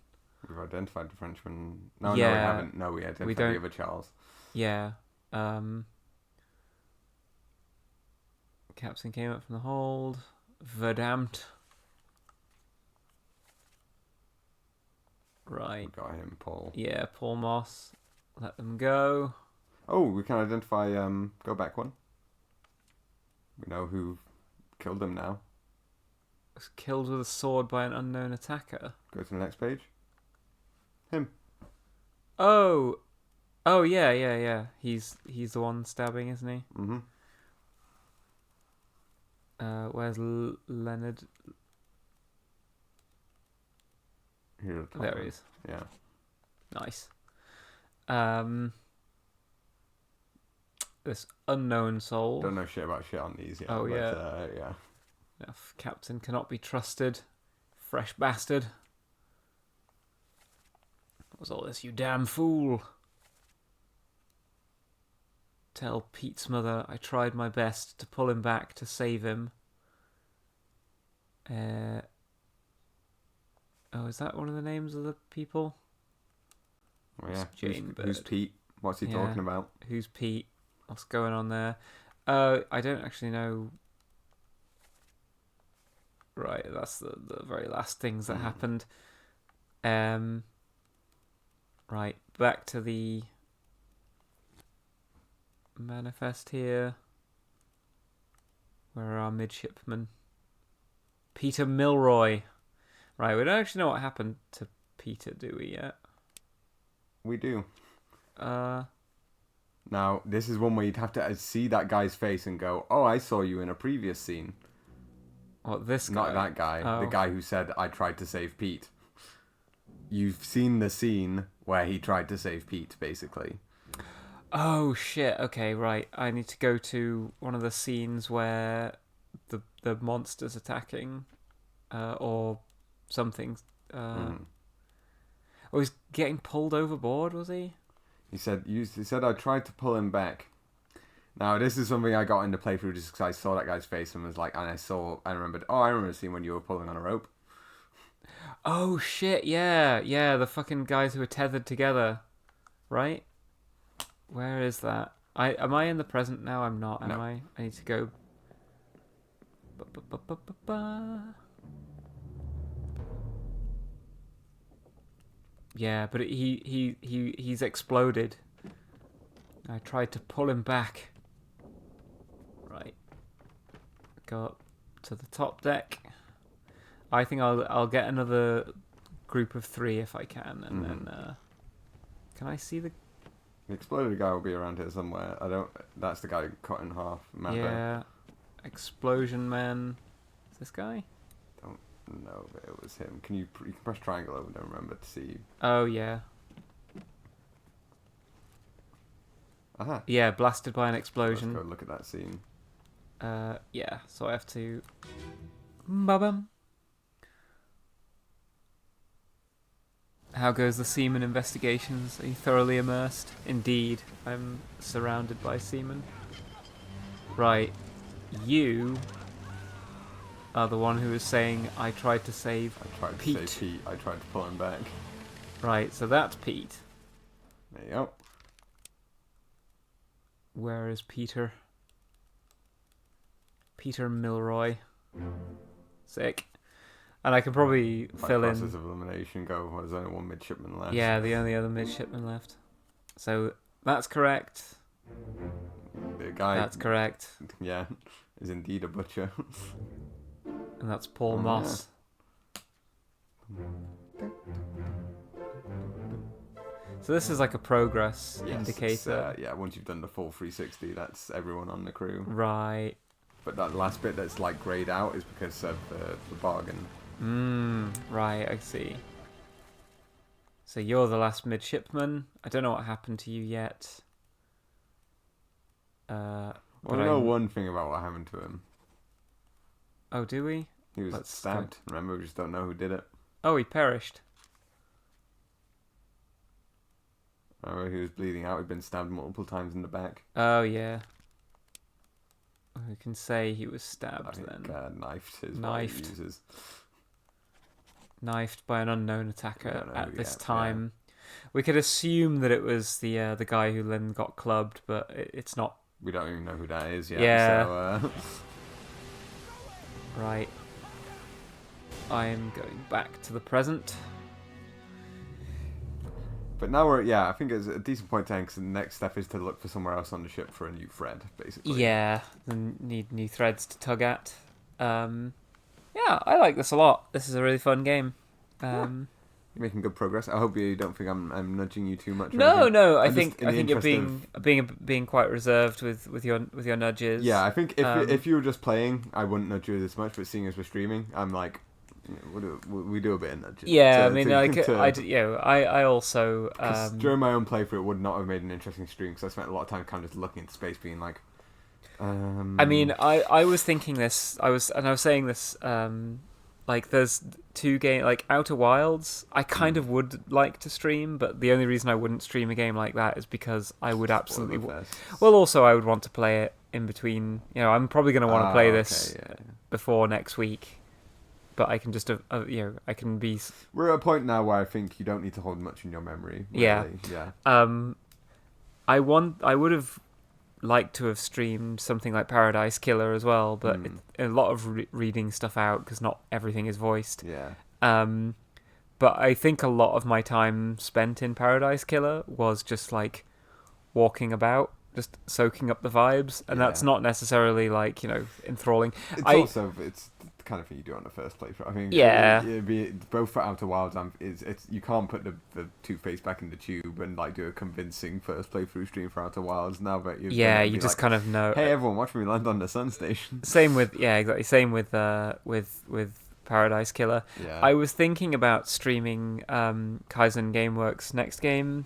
We've identified the Frenchman. No, Yeah, no, we haven't. No, we identified don't- the other Charles. Yeah. Captain came up from the hold. Verdammt. Right. We got him, Paul. Yeah, Paul Moss. Let them go. Oh, we can identify. Go back one. We know who killed him now. Was killed with a sword by an unknown attacker. Go to the next page. Him. Oh, yeah. He's the one stabbing, isn't he? Mm-hmm. Where's Leonard? Here at the top There one. he is. Yeah. Nice. This unknown soul. Don't know shit about shit on these yet. Oh, but, yeah. Yeah. Captain cannot be trusted. Fresh bastard. What was all this, you damn fool? Tell Pete's mother I tried my best to pull him back to save him. Oh, is that one of the names of the people? Oh, yeah. It's Jane Who's Bird. Pete? What's he Yeah. talking about? Who's Pete? What's going on there? I don't actually know. Right, that's the very last things that happened. Right, back to the manifest here. Where are our midshipmen? Peter Milroy. Right, we don't actually know what happened to Peter, do we yet? We do. Uh, Now, this is one where you'd have to see that guy's face and go, "Oh, I saw you in a previous scene." what, this guy? Not that guy. Oh. The guy who said, "I tried to save Pete." You've seen the scene where he tried to save Pete, basically. Oh shit! Okay, right. I need to go to one of the scenes where the monster's attacking, or something. Oh, he's getting pulled overboard, was he? He said, I tried to pull him back. Now, this is something I got into playthrough just because I saw that guy's face and was like, and I remembered the scene when you were pulling on a rope. Oh shit! Yeah. The fucking guys who were tethered together, right? Where is that? Am I in the present now? I'm not. Am No. I? I need to go. Ba-ba-ba-ba-ba. Yeah, but he's exploded. I tried to pull him back. Right. Go up to the top deck. I think I'll get another group of 3 if I can, and then can I see the? The exploded guy will be around here somewhere. That's the guy cut in half. Yeah, explosion man. Is this guy? Don't know, but it was him. You can press triangle over there, remember, to see. Oh yeah. Aha. Yeah, blasted by an Let's explosion. go look at that scene. Yeah. So I have to. Ba-bum. How goes the seaman investigations? Are you thoroughly immersed? Indeed, I'm surrounded by seamen. Right, you are the one who is saying I tried to save I tried Pete. to say Pete. I tried to pull him back. Right, so that's Pete. There you go. Where is Peter? Peter Milroy. Sick. And I can probably By fill in. process of elimination, go. Well, there's only one midshipman left. Yeah, the only other midshipman left. So that's correct. The guy. That's correct. Yeah, is indeed a butcher. And that's Paul Oh, Moss. So this is like a progress Yes, indicator. yeah, once you've done the full 360, that's everyone on the crew. Right. But that last bit that's like greyed out is because of the bargain. Right, I see. So you're the last midshipman. I don't know what happened to you yet. Well, but I know one thing about what happened to him. Oh, do we? He was Let's stabbed. Remember, we just don't know who did it. Oh, he perished. Remember, he was bleeding out. He'd been stabbed multiple times in the back. Oh, yeah. We can say he was I stabbed think then. knifed is Knifed. what he uses. Knifed by an unknown attacker We don't know at this yet, time. We could assume that it was the guy who then got clubbed, but it's not. We don't even know who that is yet. Yeah. So, Right. I'm going back to the present. But now I think it's a decent point to end, because the next step is to look for somewhere else on the ship for a new thread, basically. Yeah, need new threads to tug at. Yeah, I like this a lot. This is a really fun game. You're making good progress. I hope you don't think I'm nudging you too much. No. I think you're of... being quite reserved with your nudges. Yeah, I think if you were just playing, I wouldn't nudge you this much. But seeing as we're streaming, I'm like, we do a bit of nudges. Yeah, I also during my own playthrough, it would not have made an interesting stream, because I spent a lot of time kind of just looking into space, being like. I mean, I was thinking this. I was saying this. Like, there's two games, like Outer Wilds. I kind of would like to stream, but the only reason I wouldn't stream a game like that is because I would absolutely. Well, also I would want to play it in between. I'm probably going to want to play this before next week. But I can just, I can be. We're at a point now where I think you don't need to hold much in your memory. Really. Yeah. I would have liked to have streamed something like Paradise Killer as well, but a lot of reading stuff out, because not everything is voiced. Yeah. But I think a lot of my time spent in Paradise Killer was just like walking about, just soaking up the vibes, and that's not necessarily like enthralling. It's the kind of thing you do on the first playthrough. I mean, both for Outer Wilds, it's you can't put the toothpaste back in the tube and like do a convincing first playthrough stream for Outer Wilds. Now that you just like, kind of know. Hey everyone, watch me land on the sun station. Same with exactly. Same with Paradise Killer. Yeah. I was thinking about streaming Kaizen Gameworks' next game,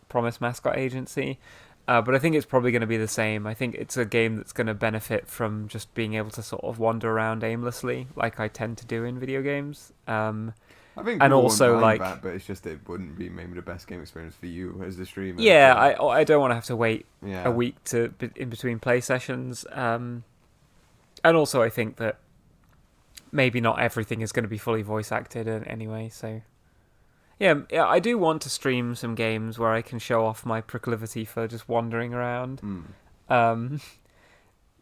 Promise Mascot Agency. But I think it's probably going to be the same. I think it's a game that's going to benefit from just being able to sort of wander around aimlessly, like I tend to do in video games. I think, and also like that, but it's just it wouldn't be maybe the best game experience for you as the streamer. Yeah, I don't want to have to wait a week in between play sessions. And also I think that maybe not everything is going to be fully voice acted anyway. So. Yeah, I do want to stream some games where I can show off my proclivity for just wandering around.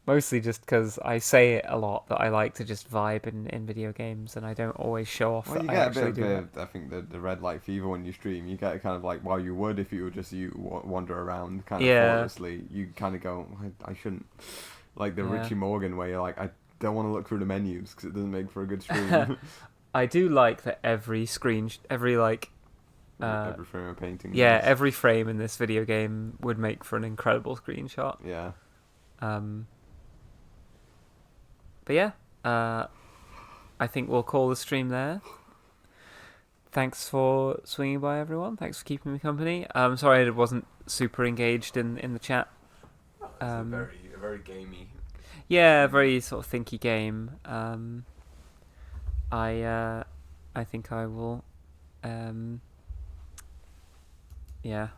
Mostly just because I say it a lot that I like to just vibe in video games, and I don't always show off that I actually do it. I think the red light fever when you stream, you get kind of like, while you would if you were just wander around kind of thoughtlessly, you kind of go, I shouldn't. Like the Richie Morgan where you're like, I don't want to look through the menus because it doesn't make for a good stream. I do like that every frame of painting. Yeah, every frame in this video game would make for an incredible screenshot. Yeah. But yeah, I think we'll call the stream there. Thanks for swinging by, everyone. Thanks for keeping me company. I'm sorry I wasn't super engaged in the chat. It's a very gamey. Yeah, very sort of thinky game. I think I will. Yeah,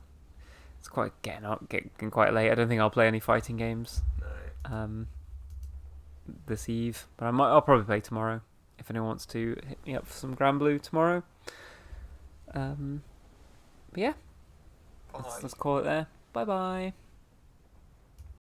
it's getting quite late. I don't think I'll play any fighting games. No. This eve, but I'll probably play tomorrow if anyone wants to hit me up for some Grand Blue tomorrow. But yeah, let's call it there. Bye bye.